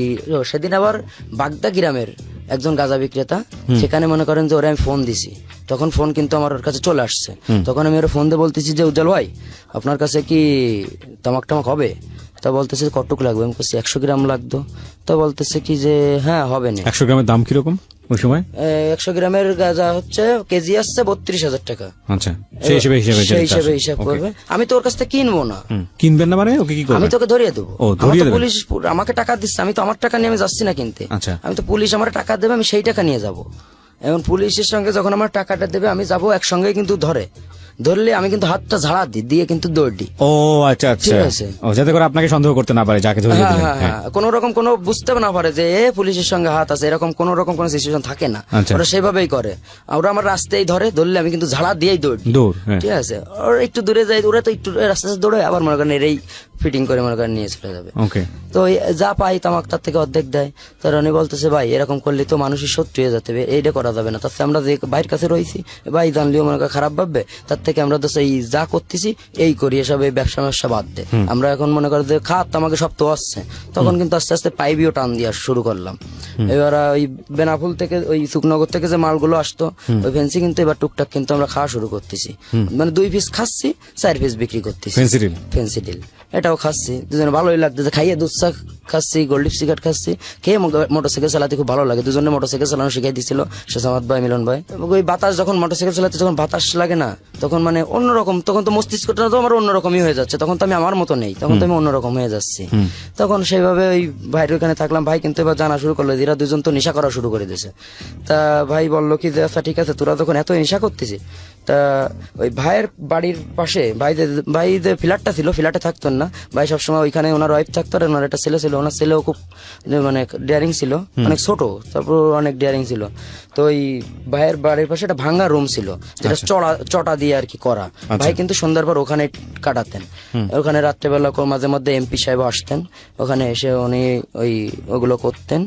সেদিন আবার বাগদা গ্রামের একজন গাঁজা বিক্রেতা, সেখানে মনে করেন যে ওরা আমি ফোন দিছি, তখন ফোন কিন্তু আমার কাছে চলে আসছে। তখন আমি ওরা ফোন দিয়ে বলতেছি যে উজ্জ্বল ভাই আপনার কাছে কি তামাক টামাক হবে। তা বলতেছে কতটুকু লাগবে, আমি বলছি 100 গ্রাম লাগতো। তো বলতেছে কি যে হ্যাঁ হবে না। 100 গ্রামের দাম কিরকম ওই সময়? 100 গ্রামের গাঁজা হচ্ছে কেজি আসছে 32,000 টাকা। আচ্ছা, সেই হিসেবে হিসাব করবে। আমি তো ওর কাছ থেকে কিনবো না। কিনবেন না মানে ওকে কি করবেন? আমি তোকে ধরিয়ে দেবো। ও, ধরিয়ে দেবেন। পুলিশ আমাকে টাকা দিচ্ছে, আমি তো আমার টাকা নিয়ে আমি যাচ্ছি না কিনতে। আচ্ছা। আমি তো পুলিশ আমার টাকা দেবে, আমি সেই টাকা নিয়ে যাব। এখন পুলিশের সঙ্গে যখন আমার টাকাটা দেবে আমি যাব একসঙ্গে, কিন্তু ধরলে আমি কিন্তু হাতটা ঝাড়া দিয়ে কিন্তু দৌড় দিই। ও আচ্ছা আচ্ছা, ঠিক আছে। ও যাতে করে আপনাকে সন্দেহ করতে না পারে যাকে ধরিয়ে দিলেন। হ্যাঁ, কোন রকম কোনো বুঝতে না পারে যে এ পুলিশের সঙ্গে হাত আছে, এরকম কোন রকম কোনো সিচুয়েশন থাকে না। আচ্ছা। ওরা সেভাবেই করে। ওরা আমার রাস্তায় ধরলে আমি কিন্তু ঝাড়া দিয়েই দৌড়। হ্যাঁ। ঠিক আছে। ওর একটু দূরে যাই, ওরা তো একটু রাস্তা দৌড়ে আবার মনে করেন এই ফিটিং করে মনে করেন নিয়ে চলে যাবে। ওকে। তো যা পাই তামাক তার থেকে অর্ধেক দেয়। তো রনি বলতেছে ভাই এরকম করলে তো মানুষের শত্রু হয়ে যেতে হবে, এইটা করা যাবে না। তার থেকে আমরা যে বাইরের কাছে রয়েছি ভাই জানলেও মনে করেন খারাপ ভাববে, তার থেকে আমরা তো সেই যা করতেছি এই করি, এসব এই ব্যবসা বাদ দে। আমরা এখন মনে করি যে খাত আমাকে সব তো আসছে, তখন কিন্তু আস্তে আস্তে পাইবিও টান দিয়ে শুরু করলাম। এবার ওই বেনাফুল থেকে ওই সুকনগর থেকে যে মালগুলো আসতো ওই ফেন্সি কিন্তু এবার টুকটাক কিন্তু আমরা খাওয়া শুরু করতেছি, মানে 2 পিস খাচ্ছি, 4 পিস বিক্রি করতেছি। ফেন্সি ডিল এটাও খাচ্ছি, দুজনে ভালোই লাগতেছে, খাইয়ে দুধ চা খাচ্ছি, গোল্ড সিগারেট খাচ্ছি, খেয়ে মোটরসাইকেল চালাতে খুব ভালো লাগে। দুজনে মোটরসাইকেল চালানো শিখাই দিছিল শেষামাত ভাই, মিলন ভাই। ওই বাতাস যখন মোটরসাইকেল চালাতে যখন বাতাস লাগে না, তখন মানে অন্যরকম, তখন তো মস্তিষ্কটা তো আমার অন্যরকমই হয়ে যাচ্ছে, তখন তো আমি আমার মতো নেই, তখন তো আমি অন্যরকম হয়ে যাচ্ছি। তখন সেইভাবে ওই ভাইয়ের ওখানে থাকলাম। ভাই কিন্তু এবার জানা শুরু করলো, এরা দুজন তো নেশা করা শুরু করে দিয়েছে। তা ভাই বললো কি যে আচ্ছা ঠিক আছে তোরা যখন এত নেশা করতেছিস, তা ওই ভাইয়ের বাড়ির পাশে ভাই যে ফ্ল্যাটটা ছিল, ফ্ল্যাটে থাকতেন না ভাই, সবসময় ওইখানে ওনার ওয়াইফ থাকতো, আর ওনার একটা ছেলে ছিল, ওনার ছেলেও খুব মানে ডেয়ারিং ছিল, অনেক ছোট, তারপর অনেক ডেয়ারিং ছিল। তো ওই ভাইয়ের বাড়ির পাশে একটা ভাঙ্গা রুম ছিল, যেটা চটা দিয়ে আর কি করা। ভাই কিন্তু সন্ধ্যার পর ওখানে কাটাতেন, ওখানে রাত্রেবেলা মাঝে মধ্যে এমপি সাহেব আসতেন, ওখানে এসে উনি ওগুলো করতেন,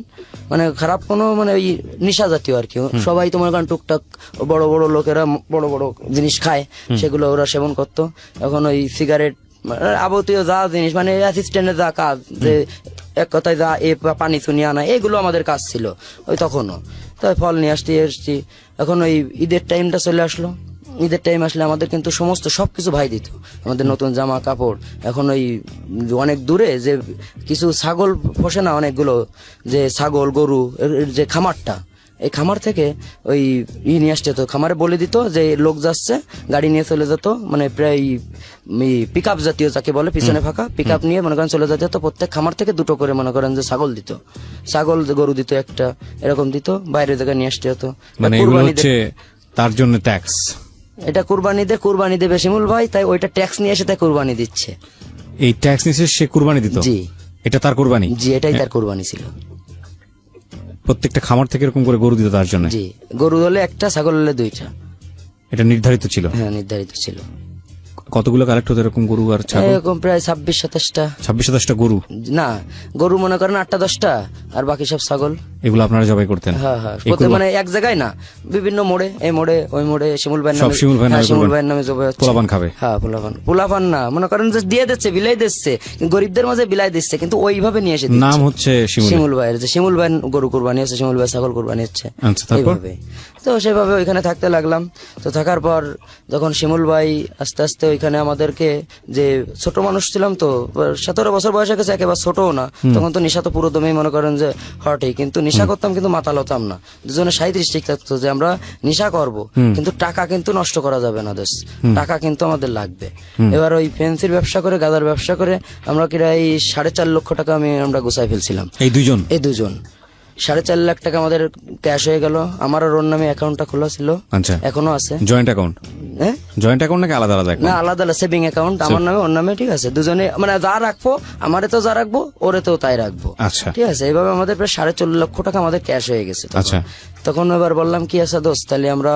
মানে খারাপ কোনো মানে ওই নেশা জাতীয় আর কি। সবাই তো মনে করেন টুকটাক বড় বড় লোকেরা বড় বড় জিনিস খায়, সেগুলো ওরা সেবন করতো। এখন ওই সিগারেট আবতীয় যা জিনিস মানে অ্যাসিস্ট্যান্টের যা কাজ, যে এক কথায় যা পানি চুনি আনা, এগুলো আমাদের কাজ ছিল ওই তখনও। তাই ফল নিয়ে এসছি। এখন ওই ঈদের টাইমটা চলে আসলো, ঈদের টাইম আসলে আমাদের কিন্তু সমস্ত সবকিছু ভাই দিত, আমাদের নতুন জামা কাপড়। এখন ওই অনেক দূরে যে কিছু ছাগল পোষে না অনেকগুলো, যে ছাগল গরু যে খামারটা, এই খামার থেকে ওই নিয়ে আসতে হতো, খামারে বলে দিত যে লোক যাচ্ছে, গাড়ি নিয়ে চলে যেত, মানে প্রায় পিক আপ জাতীয় যাকে বলে, পিছনে ফাঁকা পিক আপ নিয়ে মনে করেন চলে যেতে হতো। প্রত্যেক খামার থেকে 2টো করে মনে করেন যে ছাগল দিত, ছাগল গরু দিত একটা, এরকম দিত, বাইরে জায়গায় নিয়ে আসতে হতো। মানে এগুলো হচ্ছে তার জন্য ট্যাক্স, এটা কুরবানি দেবে শিমুল ভাই, তাই ওইটা ট্যাক্স নিয়ে এসে তাই কুরবানি দিচ্ছে। এই ট্যাক্স নিয়ে সে কুরবানি দিত? জি, এটা তার কুরবানি? জি, এটাই তার কুরবানি ছিল। প্রত্যেকটা খামার থেকে এরকম করে গরু দিত তার জন্য? জি, গরু হলে একটা, ছাগল হলে 2টা। এটা নির্ধারিত ছিল? হ্যাঁ, নির্ধারিত ছিল। কতগুলো কালেক্ট হতো এরকম গরু আর ছাগল? এরকম প্রায় 26-27টা। 26-27টা গরু? না, গরু মনে করেন 8-10টা, আর বাকি সব ছাগল। এগুলো আপনারা জবাই করতেন? হ্যাঁ হ্যাঁ, মানে এক জায়গায় না, বিভিন্ন মোড়ে, এই মোড়ে ওই মোড়ে, শিমুল ভাইয়ের সব নামে। শিমুল ভাইয়ের হ্যাঁ, নামে শিমুল করবেন। ভাইয়ের নামে জবাই হচ্ছে। পোলাপান খাবে? হ্যাঁ, পোলাপান না, মনে করেন যে দিয়ে দিচ্ছে, বিলাই দিচ্ছে, গরিবদের মাঝে বিলাই দিচ্ছে, কিন্তু ওইভাবে নিয়ে এসে দিচ্ছে। নাম হচ্ছে শিমুল? শিমুল ভাইয়ের, যে শিমুল ভাই গরু কুরবানি হচ্ছে, শিমুল ভাই ছাগল কুরবানি হচ্ছে। আচ্ছা, তারপর? এইভাবে। তো সেভাবে ওইখানে থাকতে লাগলাম। তো থাকার পর যখন শিমুল ভাই আস্তে আস্তে ওইখানে আমাদেরকে, যে ছোট মানুষ ছিলাম তো, 17 বছর বয়স হয়ে গেছে, একেবারে ছোটও না, তখন তো নেশা তো পুরো দমেই মনে করেন যে হটেই, কিন্তু নেশা করতাম কিন্তু মাতাল হতাম না। দুজনে 37 ঠিক থাকতো যে আমরা নেশা করব, কিন্তু টাকা কিন্তু নষ্ট করা যাবে না দোষ, টাকা কিন্তু আমাদের লাগবে। এবার ওই ফেন্সির ব্যবসা করে, গাদার ব্যবসা করে আমরা প্রায় 4.5 লক্ষ টাকা আমরা গুছাই ফেলছিলাম। এই দুজন? এই দুজন 4.5 লাখ টাকা আমাদের ক্যাশ হয়ে গেল। আমার আর ওর নামে অ্যাকাউন্টটা খোলা ছিল, আচ্ছা, এখনো আছে। Joint account? হ্যাঁ, জয়েন্ট অ্যাকাউন্ট নাকি আলাদা আলাদা না, অ্যাকাউন্ট? আলাদা আলাদা সেভিং অ্যাকাউন্ট, আমার নামে ওর নামে, ঠিক আছে। দুজনে মানে যা রাখবো, আমারে তো যা রাখবো, ওরে তো তাই রাখবো, আচ্ছা, ঠিক আছে। এইভাবে আমাদের প্রায় 4.5 লক্ষ টাকা আমাদের ক্যাশ হয়ে গেছে তখন। আচ্ছা। তখন এবার বললাম কি আছে দোস্ত, তাহলে আমরা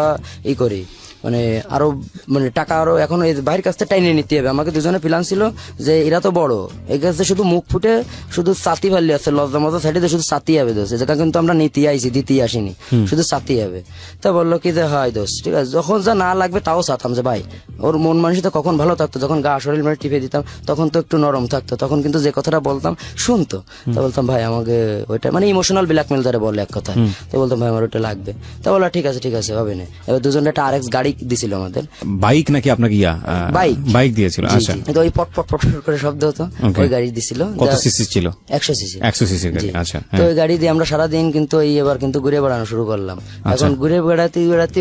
ই করি, মানে আরো মানে টাকা আরো এখন এই বাইরের কাছ থেকে টাইনে নিতে হবে। আমাকে দুজনে প্ল্যান ছিল যে এরা তো বড়, এই কাছে শুধু মুখ ফুটে শুধু চাতি ফালি আছে, লজ্জা মজা সাইডে শুধু চাতি হবে দোষ, যেটা কিন্তু আমরা নিতে আইছি, দিতে আসিনি, শুধু চাতি হবে। তা বললো কি যে হয় দোষ, ঠিক আছে, যখন যা না লাগবে তাও চাতাম, যে ভাই ওর মন মানসিকতা কখন ভালো থাকতো, যখন গা শরীর মানে টিপে দিতাম তখন তো একটু নরম থাকতো, তখন কিন্তু যে কথাটা বলতাম শুনতো। তা বলতাম ভাই আমাকে ওইটা, মানে ইমোশনাল ব্ল্যাকমেল যারা বলে এক কথা, তো বলতাম ভাই আমার ওইটা লাগবে। তা বললো ঠিক আছে হবে না। এবার দুজনে একটা RX গাড়ি দিছিল আমাদের। বাইক নাকি আপনাকে? বাইক। বাইক দিয়েছিল? জি, আচ্ছা। জি। তো ওই পট পট পট পট করে শব্দ হতো, Okay. ওই গাড়ি দিছিল। কত সিসি ছিল? 100 সিসি। 100 সিসির গাড়ি, জি। আচ্ছা। তো ওই গাড়ি দিয়ে আমরা সারাদিন কিন্তু এবার কিন্তু ঘুরে বেড়ানো শুরু করলাম। এখন ঘুরে বেড়াতে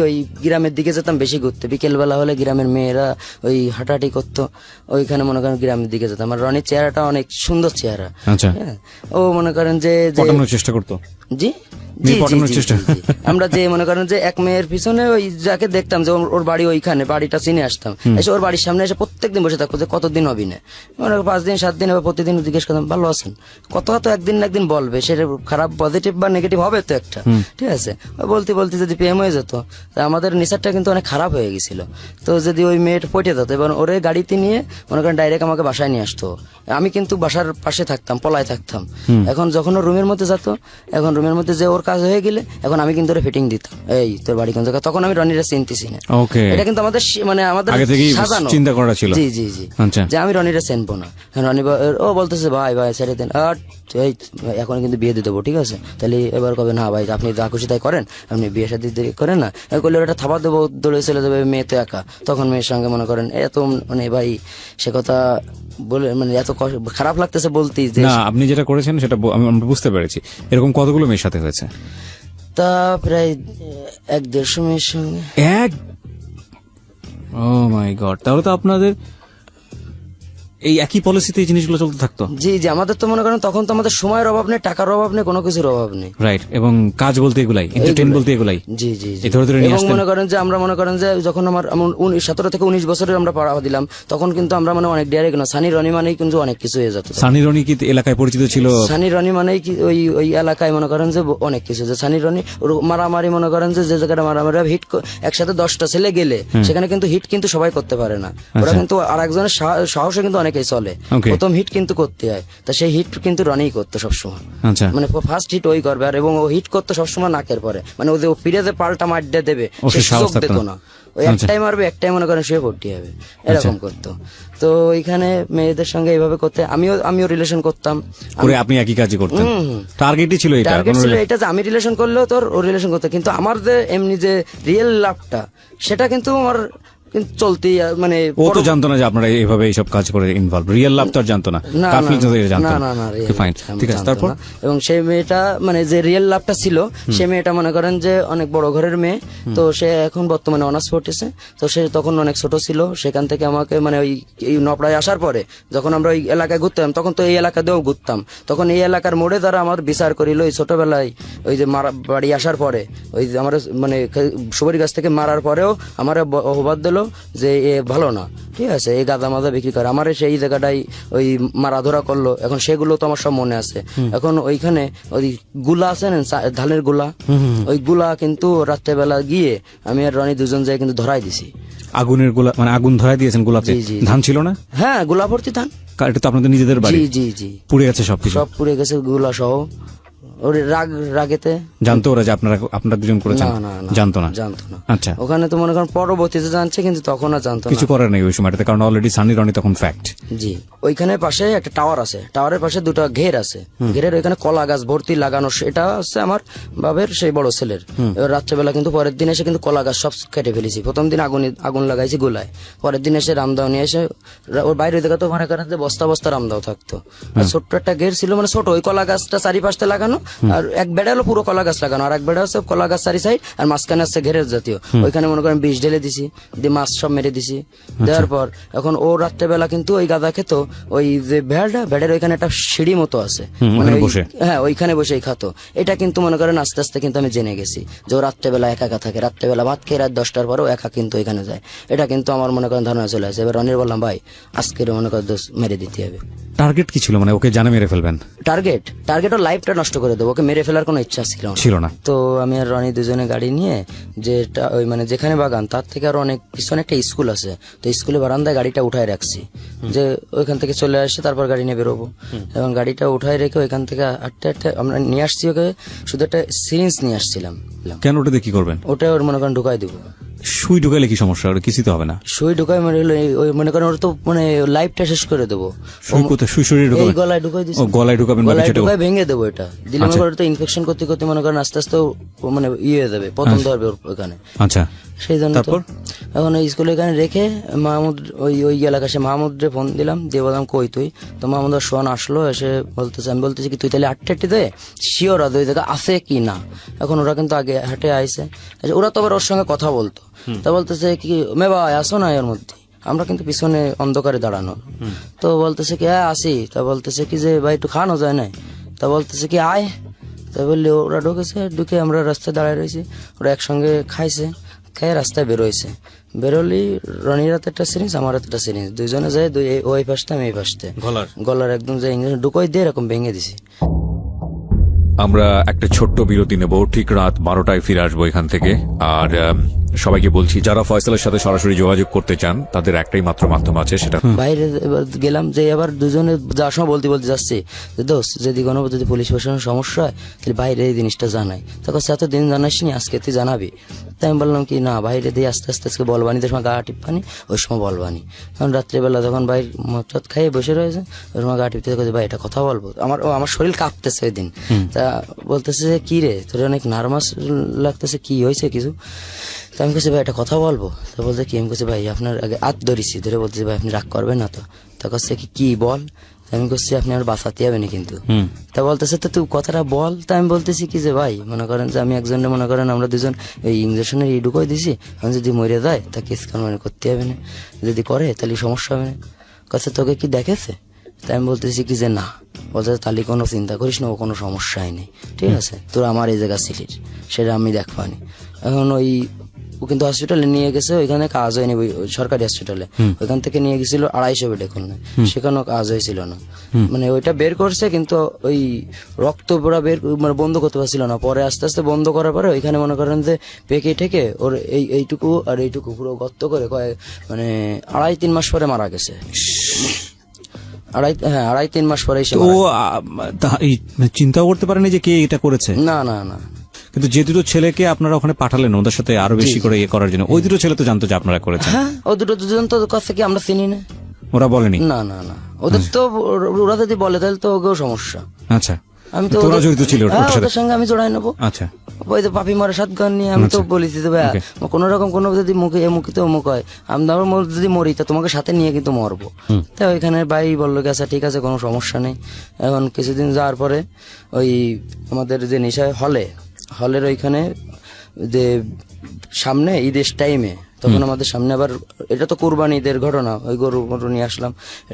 ওই গ্রামের দিকে যেতাম বেশি ঘুরতে, বিকেল বেলা হলে গ্রামের মেয়েরা ওই হাঁটাহাঁটি করতো, ওইখানে মনে করেন গ্রামের দিকে যেতাম। আর রনির চেহারাটা অনেক সুন্দর চেহারা, আচ্ছা। হ্যাঁ। ও মনে করেন যে পটানোর চেষ্টা করতো? জি মেয়ে পটানোর চেষ্টা? আমরা যে মনে করেন যে এক মেয়ের পিছনে ওই যাকে দেখতাম যে ওর বাড়ি ওইখানে, বাড়িটা চিনে আসতাম, এসে ওর বাড়ির সামনে এসে প্রত্যেকদিন বসে থাকতো যে কতদিন হবি না, মানে 5 দিন 7 দিন, এবার প্রতিদিন জিজ্ঞেস করতাম ভালো আছেন, কথা তো একদিন না একদিন বলবে, সেটা খারাপ পজিটিভ বা নেগেটিভ হবে তো একটা, ঠিক আছে। ওই বলতে বলতে যদি প্রেম হয়ে যেত, তা আমাদের নেচারটা কিন্তু অনেক খারাপ হয়ে গেছিল। তো যদি ওই মেয়েটা পটে যেত, এবার ওরে গাড়িতে নিয়ে মনে করেন ডাইরেক্ট আমাকে বাসায় নিয়ে আসতো। আমি কিন্তু বাসার পাশে থাকতাম, পলায় থাকতাম। এখন যখন ও রুমের মধ্যে যেত, এখন রুমের মধ্যে যে ওর কাজ হয়ে গেলে এখন আমি কিন্তু ওরে ফিটিং দিতাম, এই তোর বাড়ি কোন জায়গা, তখন আমি রনিরা চিনতেছি না। ওকে, এটা কিন্তু আমাদের মানে আমাদের আগে থেকেই সাজানো চিন্তা করা ছিল। জি জি জি, আচ্ছা। যে আমি রনিরা চিনবো না। ও বলতেছে ভাই ছেড়ে দেন, এই এখন কিন্তু বিয়ে দিয়ে দেবো, ঠিক আছে। তাহলে এবার কবে না ভাই আপনি যা খুশি তাই করেন, আপনি বিয়ে শাদী করেন না, করলে ওটা থাবা দেবো, দৌড়ে চলে যাবে, মেয়ে তো একা। তখন মেয়ের সঙ্গে মনে করেন এত মানে ভাই সে কথা বলে মানে এত খারাপ লাগতেছে বলতে, যে না, আপনি যেটা করেছেন সেটা আমরা বুঝতে পেরেছি। এরকম কতগুলো মেয়ের সাথে হয়েছে? তা প্রায় 1-150 মেয়ের সঙ্গে। ও মাই গড, তাহলে তো আপনাদের এই একই পলিসিতে এই জিনিসগুলো চলতে থাকতো? জি জি, আমাদের তো মনে করেন তখন তো আমাদের সময়ের অভাব নেই, টাকার অভাব নেই, কোনো কিছুর অভাব নেই। রাইট, এবং কাজ বলতে এগুলাই, এন্টারটেইন বলতে এগুলাই। জি জি জি। এই ধরে ধরে নিয়ে এবং আসতেন? মনে করেন যে আমরা মনে করেন যে যখন আমার 17 থেকে 19 বছরের আমরা পড়া দিলাম, তখন কিন্তু আমরা মানে অনেক ডিয়ারে না, সানি রনি মানেই কিন্তু অনেক কিছু হয়ে যেত। সানি রনি কি এলাকায় পরিচিত ছিল? সানি রনি মানেই কি ওই এলাকায় মনে করেন যে অনেক কিছু, যে সানি রনি মারামারি, মনে করেন যে জায়গাটা মারামারি হিট, একসাথে 10টা ছেলে গেলে সেখানে কিন্তু হিট কিন্তু সবাই করতে পারে না, ওরা কিন্তু আর একজনের সাহসে কিন্তু অনেকেই চলে। প্রথম হিট কিন্তু করতে হয়, তা সেই হিট কিন্তু রনিই করতো সবসময়। আচ্ছা, মানে ফার্স্ট হিট ওই করবে, আর এবং ও হিট করতো সবসময় নাকের পরে, মানে ও যে ফিরে যে পাল্টা মারতে দেবে সে সুযোগ দিত না, ওই একটাই মারবে, একটাই মনে করেন শুয়ে পড়তে হবে, এরকম করতো। তো ওইখানে মেয়েদের সঙ্গে এইভাবে করতে আমিও রিলেশন করতাম করে। আপনি একই কাজই করতেন? টার্গেটই ছিল এটা? টার্গেট ছিল এটা যে আমি রিলেশন করলেও তোর ও রিলেশন করতে, কিন্তু আমার যে এমনি যে রিয়েল লাভটা সেটা কিন্তু আমার কিন্তু চলতি, মানে ও তো জানতো না যে আপনারা এইভাবে এইসব কাজ করে ইনভলভ, রিয়েল লাভ তো আর জানতো না, কাফিল তো জানতো না। ফাইন, ঠিক আছে। তারপর? এবং সেই মেয়েটা মানে যে রিয়েল লাভটা ছিল, সেই মেয়েটা মনে করেন যে অনেক বড় ঘরের মেয়ে, তো সে এখন বর্তমানে অনার্স পড়তেছে। তো সে তখন অনেক ছোট ছিল, সেখান থেকে আমাকে মানে ওই নপড়ায় আসার পরে যখন আমরা ওই এলাকায় ঘুরতাম, তখন তো এই এলাকাতেও ঘুরতাম, তখন এই এলাকার মোড়ে তারা আমার বিচার করিল ওই ছোটবেলায়, ওই যে বাড়ি আসার পরে ওই যে আমার মানে সুপারি গাছ থেকে মারার পরেও আমার অপবাদ দিল, যে এ ভালো না, ঠিক আছে, এই গাঁজা মাজা বিক্রি করে। আমার সেই জায়গাটাই ওই মারা ধরা করলো, এখন সেগুলো তো আমার সব মনে আছে। এখন ওইখানে ওই গুলা আছে না, ধানের গুলা, ওই গুলা কিন্তু রাত্রেবেলা গিয়ে আমি আর রনি দুজন যাই কিন্তু ধরাই দিছি। আগুনের গোলা, মানে আগুন ধরাই দিয়েছেন গোলাতে? জি, জি, জি। ধান ছিল না? হ্যাঁ, গোলা ভর্তি ধান। এটা তো আপনাদের নিজেদের বাড়ি? জি জি জি, পুড়ে গেছে সবকিছু? সব পুড়ে গেছে, গুলা সহ। ওর রাগেতে জানতো ওরা যে আপনারা দুজন করেছেন? না, না, না, জানতো না। জানতো না। আচ্ছা, ওখানে তো মনে করেন পরবর্তীতে জানছে, কিন্তু তখন আর জানতো কিছু না। করার নেই ওই সময়টাতে, কারণ অলরেডি সানি রনি তখন ফ্যাক্ট। জি, ওইখানে পাশে একটা টাওয়ার আছে, টাওয়ারের পাশে দুটো ঘের আছে, ঘেরের ওইখানে কলা গাছ ভর্তি লাগানো। এটা হচ্ছে আমার বাবের সেই বড় ছেলের। এবার রাত্রেবেলা কিন্তু পরের দিন এসে কিন্তু কলা গাছ সব কেটে ফেলেছি। প্রথম দিন আগুন লাগাইছি গোলায়, পরের দিন এসে রামদাও নিয়ে এসে ওর বাইরে দেখা তো মনে করেন যে বস্তা বস্তা রামদাও থাকতো। আর ছোট্ট একটা ঘের ছিল, মানে ছোট, ওই কলা গাছটা চারিপাশে লাগানো, আর এক বেড়া হলো পুরো কলা গাছ লাগানো, আর এক বেড়া হচ্ছে কলা গাছ চারি সাইড, আর মাঝখানে আছে ঘেরের জাতীয়। ওইখানে মনে করেন বিষ ঢেলে দিছি, দিয়ে মাছ সব মেরে দিছি। দেওয়ার পর এখন ও রাত্রেবেলা কিন্তু ওই গাঁদা খেত, ওই যে ভেড়ের ওইখানে একটা সিঁড়ি মতো আছে, মানে হ্যাঁ ওইখানে বসেই খাতো। এটা কিন্তু মনে করেন আস্তে আস্তে কিন্তু আমি জেনে গেছি যে ও রাত্রেবেলা একা একা থাকে, রাত্রেবেলা ভাত খেয়ে রাত 10টার পরেও একা কিন্তু ওইখানে যায়। এটা কিন্তু আমার মনে করেন ধারণা চলে আসে। এবার রনির বললাম, ভাই আজকের মনে করেন দোষ মেরে দিতে হবে। টার্গেট কি ছিল, মানে ওকে জানে মেরে ফেলবেন? টার্গেট ওর লাইফটা নষ্ট করে দেবো, ওকে মেরে ফেলার কোনো ইচ্ছা ছিল না। তো আমি আর রনি দুজনে গাড়ি নিয়ে, যেটা ওই মানে যেখানে বাগান তার থেকে আরো অনেক পিছনে একটা স্কুল আছে, তো স্কুলে বারান্দায় গাড়িটা উঠায় রাখছি, যে ওইখান থেকে চলে আসে তারপর গাড়ি নিয়ে বেরোবো। এবং গাড়িটা উঠায় রেখে ওইখান থেকে আটটা আমরা নিয়ে আসছি ওকে, শুধু একটা সিরিঞ্জ নিয়ে আসছিলাম। কেন? ওটা দিয়ে কি করবেন? ওটা ওর মনে করেন ঢুকাই দিব। সুই ঢুকাইলে কি সমস্যা? ওটা কিছুই তো হবে না। সুই ঢুকাই মানে ওই মনে করেন ওর তো মানে লাইফটা শেষ করে দেবো। সুই কোথায়? সুই শরীরে ঢুকাবেন? এই গলায় ঢুকাই দিচ্ছি। ও, গলায় ঢুকাবেন? গলায় ঢুকাই ভেঙে দেবো। এটা দিলে মনে করেন তো ইনফেকশন করতে করতে মনে করেন আস্তে আস্তে মানে হয়ে যাবে, প্রথম ধরবে ওখানে। আচ্ছা, সেই জন্য তারপর এখন ওই স্কুলে এখানে রেখে মাহমুদ ওই এলাকা, সে মাহমুদরে ফোন দিলাম, দিয়ে বললাম কই তুই? তো মাহমুদ সোহান আসলো, এসে বলতেছে, আমি বলতেছি কি তুই তাহলে 8টা দে, শিওর ওই জায়গা আছে কি না। এখন ওরা কিন্তু আগে হাটে আইসে, ওরা তো আবার ওর সঙ্গে কথা বলতো। তা বলতেছে কি মে ভাই আসো না এর মধ্যে, আমরা কিন্তু পিছনে অন্ধকারে দাঁড়ানো। তো বলতেছে কি হ্যাঁ আসি। তা বলতেছে কি যে ভাই একটু খাওয়ানো যায় না? তা বলতেছে কি আয়। তা বললে ওরা ঢুকে আমরা রাস্তায় দাঁড়ায় রয়েছি, ওরা একসঙ্গে খাইছে, খেয়ে রাস্তায় বেরোইছে। বেরোলি রনির হাতে একটা সিরিঞ্জ, আমার হাতে একটা সিরিঞ্জ, দুইজনে যায় ওই পাশটা আমি এই পাশতে, গলার একদম যে ইংরেজি ঢুকোই দিয়ে এরকম ভেঙে দিছি। আমরা একটা ছোট্ট বিরতি নেব, ঠিক রাত 12টায় ফিরে আসবো এখান থেকে। আর সবাইকে বলছি, যারা ফয়সালের সাথে সরাসরি যোগাযোগ করতে চান তাদের একটাই মাত্র মাধ্যম আছে, সেটা বাইরে গেলাম যে আবার দুজনে যাওয়ার সময় বলতে যাচ্ছি যে দোস্ত যদি কোনো যদি পুলিশ প্রশাসনের সমস্যা হয় তাহলে বাইরে এই জিনিসটা জানাই। তখন এতদিন জানাসনি, আজকে তুই জানাবি। তাই আমি বললাম কি না, বাইরে দিয়ে আস্তে আস্তে আজকে বলবানি, তোর সময় গা টিপ্পানি, ওই সময় বলবানি। কারণ রাত্রিবেলা যখন বাইরে মদ খাইয়ে বসে রয়েছে, ওই সময় গা টিপতে ভাই এটা কথা বলবো। আমার শরীর কাঁপতেছে ওই দিন। তা বলতেছে যে কি রে তোর অনেক নার্ভাস লাগতেছে, কি হয়েছে কিছু? তো আমি কাছে ভাই একটা কথা বলবো। তো বলতে কি, আমি কাছে ভাই আপনার আগে হাত ধরেছি, ধরে বলতেছি ভাই আপনি রাগ করবেন না তো? তা কাছে কি বল? আমি করছি আপনি আর বাঁচাতে যাবেনি কিন্তু। তা বলতেছে তো তুই কথাটা বল। তা আমি বলতেছি কি যে ভাই মনে করেন যে আমি একজনের মনে করেন আমরা দুজন এই ইঞ্জেকশনের ঢুকাই দিছি, আমি যদি মরে যায় তা কেস মানে করতে হবে না, যদি করে তাহলে সমস্যা হবে না। কাছে তোকে কি দেখেছে? তাই আমি বলতেছি কি যে না। বলতে তাহলে কোনো চিন্তা করিস না, ও কোনো সমস্যাই নেই, ঠিক আছে, তোর আমার এই জায়গা ছিলিস সেটা আমি দেখবানি। এখন ও কিন্তু হসপিটালে নিয়ে গেছে, ওইখানে কাজ হয়নি, সরকারি হসপিটালে ওইখান থেকে নিয়ে গেছিল 250 বেডে খুলনা, সেখানেও কাজ হয়েছিল না। মানে ওইটা বের করছে কিন্তু ওই রক্ত পুরা বের মানে বন্ধ করতে পারছিল না। পরে আস্তে আস্তে বন্ধ করার পরে ওইখানে মনে করেন যে পেকে ঠেকে ওর এইটুকু আর এইটুকু পুরো গর্ত করে মানে 2.5-3 মাস পরে মারা গেছে। 2.5-3 মাস পরে ও চিন্তাও করতে পারেনি যে কে এটা করেছে? না না না। কিন্তু যে দুটো ছেলেকে আপনারা ওখানে পাঠালেন ওদের সাথে আরো বেশি করে ইয়ে করার জন্য, ওই দুটো ছেলে তো জানতো যে আপনারা করেছেন? হ্যাঁ, ও দুজন তো কাছ থেকে আমরা চিনি না। ওরা বলেনি? না না না, ওদের তো ওরা যদি বলে তাহলে তো ওকেও সমস্যা। আচ্ছা, আমি তো ওরা জড়িত ছিল ওদের সঙ্গে, আমি জড়াই নেবো। আচ্ছা, ওই তো পাপি মারা সাতগান নিয়ে আমি তো বলেছি যে ভাই কোন রকম কোনো যদি মুখে মুখিতে অমুক হয়, আমরা যদি মরি তা তোমাকে সাথে নিয়ে কিন্তু মরবো। তাই ওইখানে ভাই বললো আচ্ছা ঠিক আছে কোনো সমস্যা নেই। এখন কিছুদিন যাওয়ার পরে ওই আমাদের যে নেশা হলের ওইখানে যে সামনে ঈদের টাইমে, তখন আমাদের সামনে আবার এটা তো কুরবানি ঈদের ঘটনা, ওই গরু নিয়ে আসলাম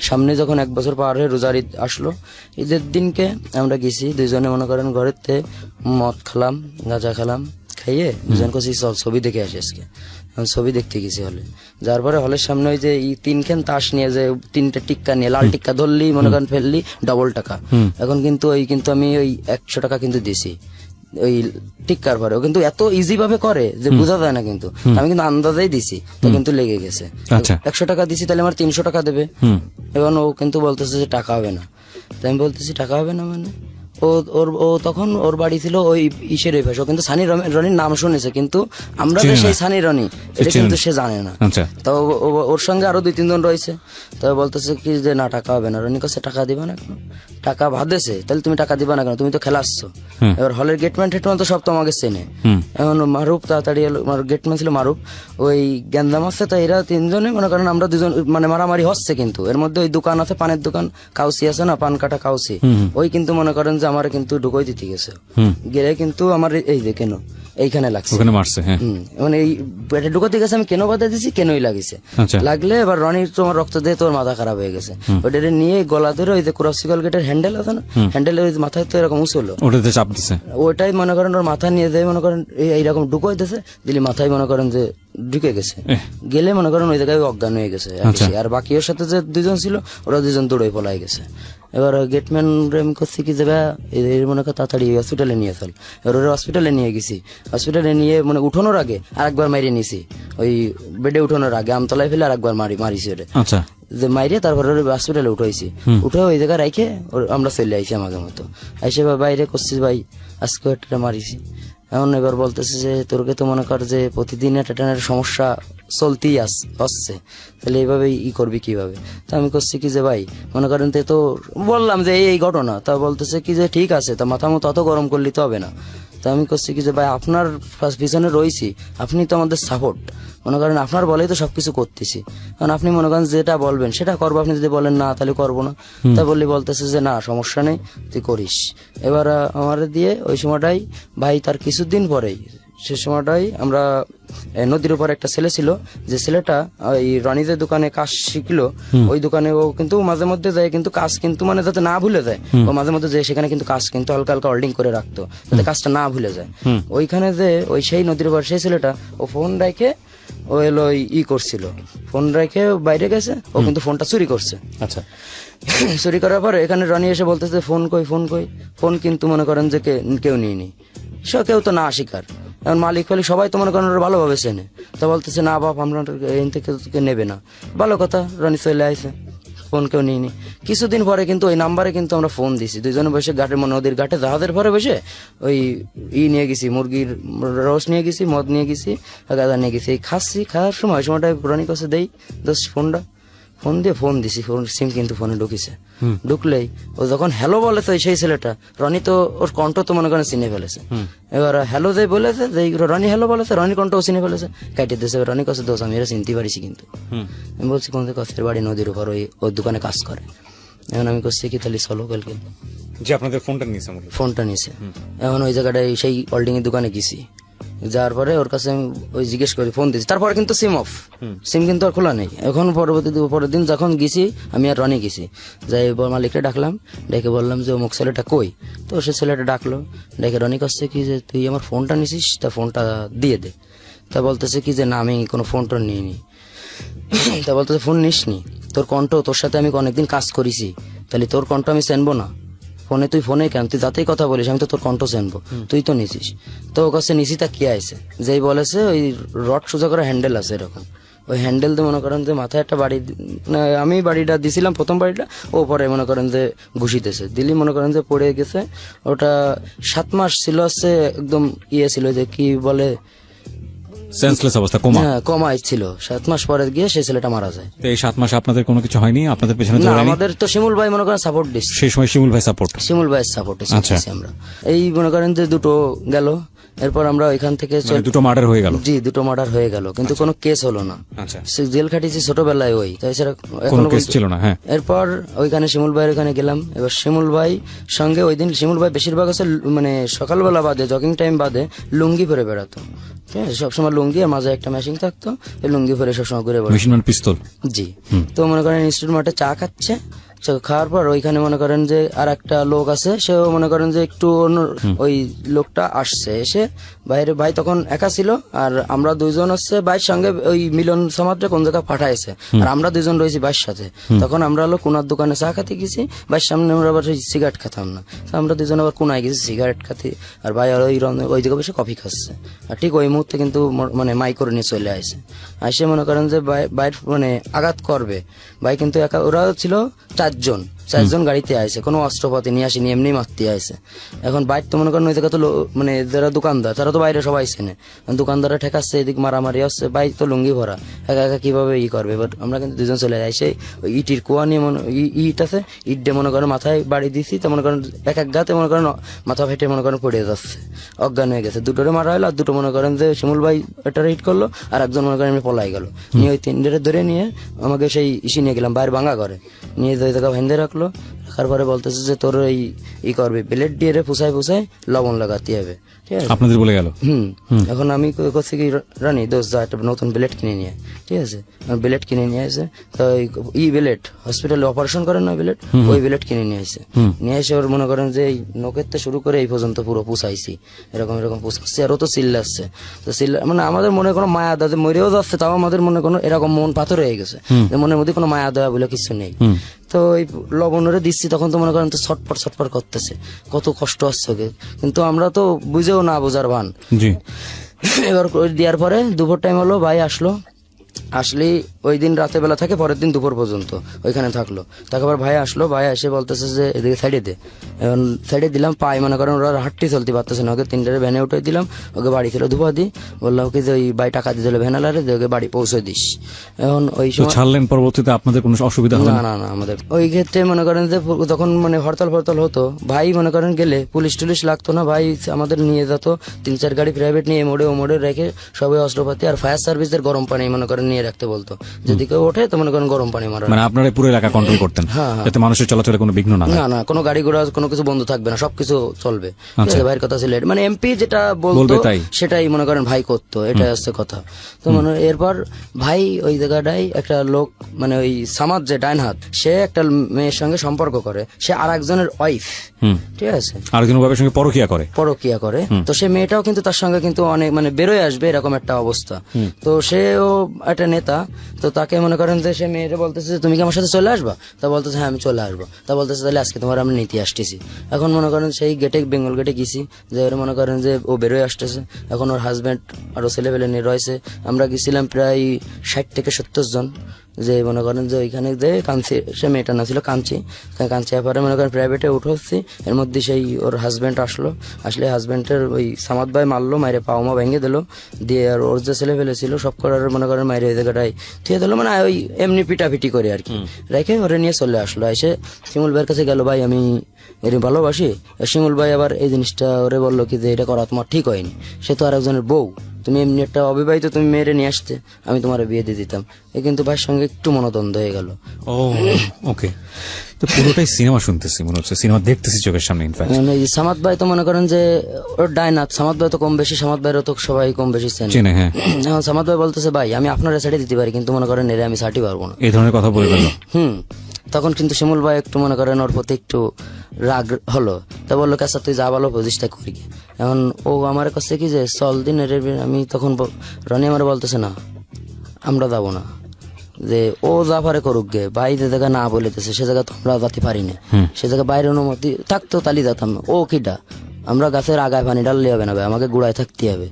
সামনে। যখন 1 বছর পার হয়ে রোজার ঈদ আসলো, ঈদের দিনকে আমরা গেছি দুজনে মনে করেন ঘরেতে মদ খেলাম, গাঁজা খেলাম, খাইয়ে দুজন কাছে চল ছবি দেখে আসি আজকে। আমি ছবি দেখতে গেছি হলে, যার পরে হলের সামনে ওই যে 3 তাস নিয়ে যে 3টা টিক্কা নিয়ে লাল টিক্কা ধরলি মনে করেন ফেললি ডবল টাকা। এখন কিন্তু আমি ওই 100 টাকা কিন্তু দিছি ওই টিক্কার পরে। ও কিন্তু এত ইজি ভাবে করে যে বোঝা যায় না, কিন্তু আমি কিন্তু আন্দাজেই দিছি, তো কিন্তু লেগে গেছে। আচ্ছা। 100 টাকা দিছি, তাহলে আমার 300 টাকা দেবে। এবং ও কিন্তু বলতেছে যে টাকা হবে না। তাই আমি বলতেছি টাকা হবে না মানে, ও তখন ওর বাড়ি ছিল ওই ইসের ওই পাশে। ও কিন্তু সানি রনির নাম শুনেছে, কিন্তু আমরা যে সেই সানি রনি এটা কিন্তু সে জানে না। আচ্ছা। তো ওর সঙ্গে আরো 2-3 জন রয়েছে। তো বলতেছে কি যে না টাকা হবে না। রনি কাছে টাকা দিবা না কেন? টাকা ভাবতেছে তাহলে তুমি টাকা দিবা না কেন, তুমি তো খেলা আসছো। এবার হলের গেটম্যান টেটম্যান তো সব তোমাকে চেনে। এখন মারুফ তাড়াতাড়ি এলো, গেটম্যান ছিল মারুফ, ওই গ্যান্দাম আছে। তাই এরা 3 জনে মনে করেন আমরা 2 জন মানে মারামারি হচ্ছে, কিন্তু এর মধ্যে ওই দোকান আছে, পানের দোকান, কাউসি আছে না, পান কাটা কাউসি, ওই কিন্তু মনে করেন যে আমার কিন্তু ঢুকোই দিতে গেছে। গেলে কিন্তু আমার এই যে কেন এইখানে লাগছে, ওখানে মারছে। হ্যাঁ, মানে এই পেটে ঢুকাতে গেছে, আমি কেন বাধা দিছি, কেনই লাগিছে। আচ্ছা। লাগলে এবার রনির তোমার রক্ত দিয়ে তোর মাথা খারাপ হয়ে গেছে। ওটা নিয়ে গলা ধরে ওই যে ক্রসিকল গেটের হ্যান্ডেল আছে না, হ্যান্ডেলের ওই মাথায় তো এরকম উঁচলো, ওটাতে চাপ দিছে। ওইটাই মনে করেন ওর মাথা নিয়ে যায় মনে করেন এইরকম ঢুকোই দিছে, দিলি মাথায় মনে করেন যে ঢুকে গেছে। গেলে মনে করেন ওই জায়গায় অজ্ঞান হয়ে গেছে। আর বাকি ওর সাথে যে 2 জন ছিল ওরা 2 জন দৌড়ে পলাই গেছে। এবার গেটম্যান রেম করছি কি যাবে এর মনে কর তাড়াতাড়ি হসপিটালে নিয়ে চল। এবার ওরা হসপিটালে নিয়ে গেছি। হসপিটালে নিয়ে মানে উঠানোর আগে আরেকবার মাইরে নিছি, ওই বেডে উঠানোর আগে আমতলায় ফেলে আরেকবার মারিছি ওরে। আচ্ছা। যে মাইরে তারপরে হসপিটালে উঠাইছি, উঠে ওই জায়গায় রাইখে আমরা চলে আইছি আমাদের মতো। আইসে বাইরে করছি ভাই আজকে একটা মারিছি। এখন এবার বলতেছে যে তোরকে তো মনে কর যে প্রতিদিন একটা সমস্যা চলতেই আসছে, তাহলে এইভাবে করবি কিভাবে? তা আমি করছি কি যে ভাই মনে করেন তো বললাম যে এই ঘটনা। তা বলতেছে কি যে ঠিক আছে, তা মাথা মতো অত গরম করলে তো হবে না। তা আমি করছি কি যে ভাই আপনার পিছনে রয়েছি, আপনি তো আমাদের সাপোর্ট, মনে করেন আপনার বলেই তো সবকিছু করতেছি। কারণ আপনি মনে করেন যেটা বলবেন সেটা করবো, আপনি যদি বলেন না তাহলে করবো না। তা বলতেছে যে না সমস্যা নেই, তুই করিস। এবার আমার দিয়ে ওই সময়টাই ভাই তার কিছুদিন পরেই সে সময়টাই আমরা নদীর উপর একটা ছেলে ছিল, যে ছেলেটা ওই রনিদের দোকানে কাজ শিখলো। ওই দোকানে ও কিন্তু মাঝে মধ্যে যায়, কিন্তু কাজ কিন্তু মানে যাতে না ভুলে যায়, ও মাঝে মধ্যে যায় সেখানে কিন্তু কাজ কিন্তু হালকা হালকা হোল্ডিং করে রাখতো যাতে কাজটা না ভুলে যায়। ওইখানে যে ওই সেই নদীর উপর সেই ছেলেটা ও ফোন রেখে ও এলো করছিল, ফোন রেখে বাইরে গেছে, ও কিন্তু ফোনটা চুরি করছে। আচ্ছা। চুরি করার পর এখানে রনি এসে বলতেছে ফোন কই, ফোন কিন্তু মনে করেন যে কেউ নিয়ে কেউ তো না স্বীকার। এখন মালিক ফালিক সবাই তো মনে করেন ওরা ভালোভাবে চেনে। তা বলতেছে না বাপ আমরা এখান থেকে তোকে নেবে না। ভালো কথা, রনি চলে আসে, ফোন কেউ নিয়ে কিছুদিন পরে কিন্তু ওই নাম্বারে কিন্তু আমরা ফোন দিছি, 2 জনে বসে নদীর ঘাটে জাহাজের পরে বসে ওই নিয়ে গেছি, মুরগির রস নিয়ে গেছি, মদ নিয়ে গেছি, গাঁদা নিয়ে গেছি, খাওয়ার সময়টা রনি কাছে দেই দোষ ফোন দিয়ে ফোন দিছি, সিম কিন্তু ফোনে ঢুকিছে। ঢুকলেই ও যখন হ্যালো বলেছে সেই ছেলেটা, রনি তো ওর কণ্ঠ তো মনে করেন চিনে ফেলেছে। এবার হ্যালো যে বলেছে যে রনি হ্যালো বলেছে, রনি কণ্ঠও চিনে ফেলেছে, কাটিয়ে দিয়েছে। রনি কাছে দোষ আমি এরা চিনতে পারিছি, কিন্তু আমি বলছি কোন কাছের বাড়ি নদীর উপর ওই দোকানে কাজ করে। এখন আমি করছি কি তাহলে চলো কালকে, যে আপনাদের ফোনটা নিয়েছে। এখন ওই জায়গাটায় সেই হোল্ডিং এর দোকানে গেছি, যাওয়ার পরে ওর কাছে আমি ওই জিজ্ঞেস করি, ফোন দিয়েছি, তারপরে কিন্তু সিম অফ, সিম কিন্তু আর খোলা নেই। এখন পরের দিন যখন গেছি আমি আর রনি গেছি, যাই মালিককে ডাকলাম, ডেকে বললাম যে অমুক ছেলেটা কই। তো সে ছেলেটা ডাকলো, ডেকে রনি কাছে কি যে তুই আমার ফোনটা নিছিস, তা ফোনটা দিয়ে দে। তা বলতেছে কি যে না আমি কোনো ফোন টোন নিইনি। তা বলতেছে ফোন নিসনি, তোর কণ্ঠ, তোর সাথে আমি অনেকদিন কাজ করেছি, তাহলে তোর কণ্ঠ আমি চেনবো না? তুই ফোনে কেন, তুই যাতেই কথা বলিস আমি তো তোর কণ্ঠ চেনবো, তুই তো নিছিস। তো ওর কাছে নিছি, তা কি আছে যেই বলেছে ওই রড সোজা করে হ্যান্ডেল আছে এরকম, ওই হ্যান্ডেল দিয়ে মনে করেন যে মাথায় একটা বাড়ি, আমি বাড়িটা দিছিলাম প্রথম বাড়িটা, ও পরে মনে করেন যে ঘুষিতেছে দিলি, মনে করেন যে পড়ে গেছে। ওটা 7 মাস ছিল, হচ্ছে একদম ছিল যে কি বলে সেন্সলেস অবস্থা, কোমা। হ্যাঁ কোমায় ছিল। 7 মাস পরে গিয়ে সেই ছেলেটা মারা যায়। এই 7 মাস আপনাদের কোনো কিছু হয়নি? আপনাদের পেছনে না, আমাদের তো শিমুল ভাই মনে করেন সাপোর্ট দিচ্ছে, সেই সময় শিমুল ভাই সাপোর্ট আচ্ছা আমরা এই মনে করেন যে 2টো গেল। এরপর আমরা ওইখান থেকে 2টো মার্ডার হয়ে গেল। জি 2টো মার্ডার হয়ে গেল, কিন্তু কোনো কেস হলো না। আচ্ছা, জেল খাটিয়েছি ছোটবেলায়, ওই তাই সেটা কোনো কেস ছিল না। হ্যাঁ, এরপর ওইখানে শিমুল ভাইয়ের ওখানে গেলাম। এবার শিমুল ভাই সঙ্গে ওই দিন শিমুল ভাই বেশিরভাগ আছে মানে সকালবেলা বাদে জগিং টাইম বাদে লুঙ্গি পরে বেড়াতো, ঠিক আছে, সবসময় লুঙ্গি, আর মাঝে একটা মেশিন থাকতো, এই লুঙ্গি পরে সবসময় ঘুরে বেড়াতো, মেশিন মানে পিস্তল। জি। তো মনে করেন ইনস্টিটিউট মাঠে চা খাচ্ছে, খাওয়ার পর ওইখানে মনে করেন যে আর একটা লোক আছে, সেও মনে করেন যে একটু ওই লোকটা আসছে এসে বাইরে, ভাই তখন একা ছিল আর আমরা দুইজন হচ্ছে ভাইয়ের সঙ্গে ওই মিলন সমাজটা কোন জায়গায় পাঠাইছে, আর আমরা দুইজন রয়েছি ভাইয়ের সাথে। তখন আমরা হলো কোনার দোকানে চা খেতে গেছি, ভাইয়ের সামনে আমরা আবার সিগারেট খেতাম না, তো আমরা দুজন আবার কোনায় গেছি সিগারেট খেতে, আর ভাই আর ওই দিকে বসে কফি খাচ্ছে। আর ঠিক ওই মুহূর্তে কিন্তু মানে মাই করে নিয়ে চলে আসে, আসে মনে করেন যে বাইর মানে আঘাত করবে। ভাই কিন্তু একা, ওরা ছিল চারজন গাড়িতে আইছে, কোনো অস্ত্রপাতি নিয়ে আসেনি, এমনি মারতে আইছে। এখন বাইর তো মনে করেন ওই জায়গা তো মানে যারা দোকানদার তারা তো বাইরে সবাই চেনে, দোকানদাররা ঠেকাচ্ছে, এদিক মারামারি হচ্ছে, বাইক তো লুঙ্গি ভরা, একা একা কিভাবে করবে। বাট আমরা কিন্তু দুজন চলে যাই, সেই ইটির কুয়া নিয়ে ইট আছে, ইট দিয়ে মনে করেন মাথায় বাড়ি দিছি, তো মনে করেন এক গাতে মনে করেন মাথা ফেটে মনে করেন পড়ে যাচ্ছে, অজ্ঞান হয়ে গেছে। দুটোরে মারা হলো, আর দুটো মনে করেন যে শিমুল ভাই এটা হিট করলো, আর একজন মনে করেন পলাই গেল। নিয়ে ওই তিনটে ধরে নিয়ে আমাকে সেই ইসি নিয়ে গেলাম বাইরে ভাঙা করে, নিয়ে ওই জায়গা ভেন্দে রাখলো। রাখার পরে বলতেছে যে তোর এই করবে ব্লেড দিয়ে রে ফুসাই লবণ লাগাতে হবে, ঠিক আছে আপনাদের বলে গেল। এখন আমি করছি কি, রানী দোষ যা একটা নতুন ব্লেড কিনে নিয়ে, ঠিক আছে ব্লেড কিনে নিয়ে আসে। তো ব্লেড হসপিটালে অপারেশন করেন না ব্লেড, ওই ব্লেড কিনে নিয়ে আসে। নিয়ে এসে ওর মনে করেন যে এই নখের থেকে শুরু করে এই পর্যন্ত পুরো পুষাইছি, এরকম পুষাচ্ছি। আর ও তো চিল্লাচ্ছে, তো মানে আমাদের মনে কোনো মায়া দয়া মরেও যাচ্ছে, তাও আমাদের মনে কোনো এরকম মন পাথর হয়ে গেছে, যে মনের মধ্যে কোনো মায়া দয়া বলে কিছু নেই। তো ওই লবণরে দিচ্ছি, তখন তো মনে করেন তো ছটফট করতেছে, কত কষ্ট আসছে ওকে, কিন্তু আমরা তো বুঝেও না বোঝার ভান। এবার দেওয়ার পরে দুপুর টাইম হলো, ভাই আসলে ওই দিন রাতে বেলা থাকে, পরের দিন দুপুর পর্যন্ত ওইখানে থাকলো। তারপর ভাই আসলো, ভাই এসে বলতেছে যে এদিকে সাইডে দে। এখন সাইডে দিলাম, পাই মনে করেন ওরা হাঁটতে চলতে পারতেছে না, ওকে তিনটারে ভ্যানে উঠে দিলাম, ওকে বাড়ি ছিল ধুপা দি, বললাম ওকে যে ওই ভাই টাকা দিয়ে দিল ভ্যানালারে, ওকে বাড়ি পৌঁছে দিস। এখন ওই সময় ছাড়লেন, পরবর্তীতে আপনাদের কোনো অসুবিধা হলো না? না আমাদের ওই ক্ষেত্রে মনে করেন যে তখন মানে হরতাল হতো, ভাই মনে করেন গেলে পুলিশ টুলিশ লাগতো না, ভাই আমাদের নিয়ে যেত 3-4 গাড়ি প্রাইভেট নিয়ে ও মোড়ে রেখে সবাই অস্ত্রপাতি আর ফায়ার সার্ভিসের গরম পানি মনে করেন নিয়ে রাখতে বলতো, যদি কেউ ওঠে তো মনে করেন গরম পানি মারা। মানে আপনারা পুরো এলাকা কন্ট্রোল করতেন, যাতে মানুষের চলাচলে কোনো বিঘ্ন না হয়। না কোনো গাড়ি ঘোড়া কোনো কিছু বন্ধ থাকবে না, সবকিছু চলবে। ভাইয়ের কথা ছিল, মানে এমপি যেটা বলতো সেটাই মনে করেন ভাই করতো, এটা হচ্ছে কথা। তো মানে এরপর ভাই ওই জায়গাটাই একটা লোক, মানে ওই সামাদ যে ডাইন হাত, সে একটা মেয়ের সঙ্গে সম্পর্ক করে, সে আর একজনের ওয়াইফ, ঠিক আছে আরেকজনের ওয়াইফের সঙ্গে পরকীয়া করে। তো সে মেয়েটাও কিন্তু তার সঙ্গে কিন্তু অনেক মানে বেরোয় আসবে এরকম একটা অবস্থা। তো সেও একটা নেতা, তো তাকে মনে করেন যে সে মেয়েটা বলতেছে তুমি কি আমার সাথে চলে আসবা, তা বলতেছে হ্যাঁ আমি চলে আসবো। তা বলতেছে তাহলে আজকে তোমার আমরা নিতে আসতেছি। এখন মনে করেন সেই গেটে, বেঙ্গল গেটে গেছি, যে মনে করেন যে ও বেরোয় আসতেছে, এখন ওর হাজবেন্ড আরো ছেলেপেলে নিয়ে রয়েছে। আমরা গেছিলাম প্রায় 60 থেকে 70 জন, যে মনে করেন যে ওইখানে যে কাঞ্চি, সে মেয়েটা না ছিল কাঞ্চি ব্যাপারে মনে করেন প্রাইভেটে উঠছি। এর মধ্যে সেই ওর হাজবেন্ড আসলে হাজবেন্ডের ওই সামাদ ভাই মারলো, মাইরে পাওমা ভেঙে দিল, দিয়ে আর ওর যে ছেলে ফেলে ছিল সব করার মনে করেন মাইরে ওই জায়গাটাই থিয়ে দিল, মানে ওই এমনি পিটাপিটি করে আর কি রেখে ওরে নিয়ে চলে আসলো। এসে শিমুল ভাইয়ের কাছে গেল, ভাই আমি এর ভালোবাসি। শিমুল ভাই আবার এই জিনিসটা ওরে বললো কি যে এটা করা তোমার ঠিক হয়নি, সে তো আর একজনের বউ, তুমি এমনি একটা অবিবাহিত, তুমি মেয়েরে নিয়ে আসতে, আমি তোমার বিয়ে দিয়ে দিতাম। কিন্তু ভাইয়ের সঙ্গে একটু মনোদ্বন্দ্ব হয়ে গেল। ওকে, তো পুরোটাই সিনেমা শুনতেছি, মনে হচ্ছে সিনেমা দেখতেছি চোখের সামনে। সামাদ ভাই তো মনে করেন যে ওর ডাইনাথ, সামাদ ভাই তো কম বেশি, সামাদ ভাইয়েরও তো সবাই কম বেশি চেনে। এখন সামাদ ভাই বলতেছে ভাই আমি আপনারা ছেড়ে দিতে পারি, কিন্তু মনে করেন এর আমি ছাড়তে পারবো না, এই ধরনের কথা বলে গেল। তখন কিন্তু শিমুল ভাই একটু মনে করেন ওর প্রতি একটু রাগ হলো, তা বললো কাছা তুই যা ভালো প্রতিষ্ঠা করি। এখন ও আমার কাছে কি যে চল দিন, আমি তখন রনি আমার বলতেছে না আমরা যাবো না, যে ও যা পারে করুক গে, ভাই যে জায়গা না বলেতেছে সে জায়গা তো আমরা যাতে পারি না, সে জায়গায় বাইরে অনুমতি থাকতো তালি যেতাম। ও কিটা আমরা গাছের আগায় পানি ডাললে হবে না ভাই, আমাকে গুড়ায় থাকতে হবে,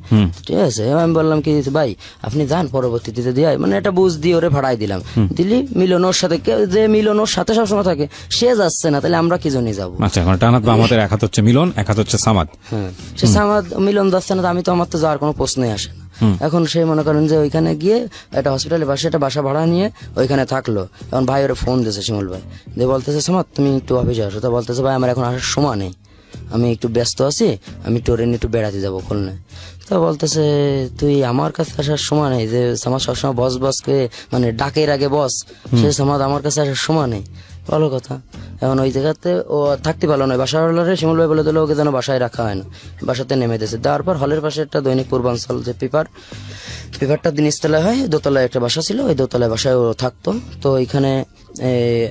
ঠিক আছে। আমি বললাম কি ভাই আপনি যান, পরবর্তীতে দিয়ে মানে এটা বুঝ দিয়ে ওরে ভাড়াই দিলাম, দিলি মিলনোর সাথে, যে মিলনোর সাথে সবসময় থাকে সে যাচ্ছে না, তাহলে আমরা কি জন্য যাবো? আচ্ছা, টানাত আমাদের এক হাত হচ্ছে মিলন, এক হাত হচ্ছে সামাদ। হ্যাঁ, সে সামাদ মিলন যাচ্ছে না, আমি তো আমার তো যাওয়ার কোনো প্রশ্নই আসে না। এখন সে মনে করেন যে ওইখানে গিয়ে একটা হসপিটালের পাশে একটা বাসা ভাড়া নিয়ে ওইখানে থাকলো। এখন ভাই ওরা ফোন দিয়েছে শিমুল ভাই, যে বলতেছে সামাদ তুমি একটু অফিসে আসো। তা বলতেছে ভাই আমার এখন আসার সময় নেই, আমি একটু ব্যস্ত আছি, আমি টোরে নিয়ে একটু বেড়াতে যাবো খুলনায়। তো বলতেছে তুই আমার কাছে আসার সময় নেই, যে আমার সবসময় বসকে মানে ডাকের আগে বস, সে সমাজ আমার কাছে আসার সময় নেই, ভালো কথা। এখন ওই জায়গাতে ও থাকতে পারলো না, বাসার হলারে শিমুল ভাই বলে দিল ওকে যেন বাসায় রাখা হয় না, বাসাতে নেমে দিয়েছে। দেওয়ার পর হলের পাশে একটা দৈনিক পূর্বাঞ্চল যে পেপারটা দিনিসতলায় হয়, দোতলায় একটা বাসা ছিল, ওই দোতলায় বাসায় ও থাকতো। তো এখানে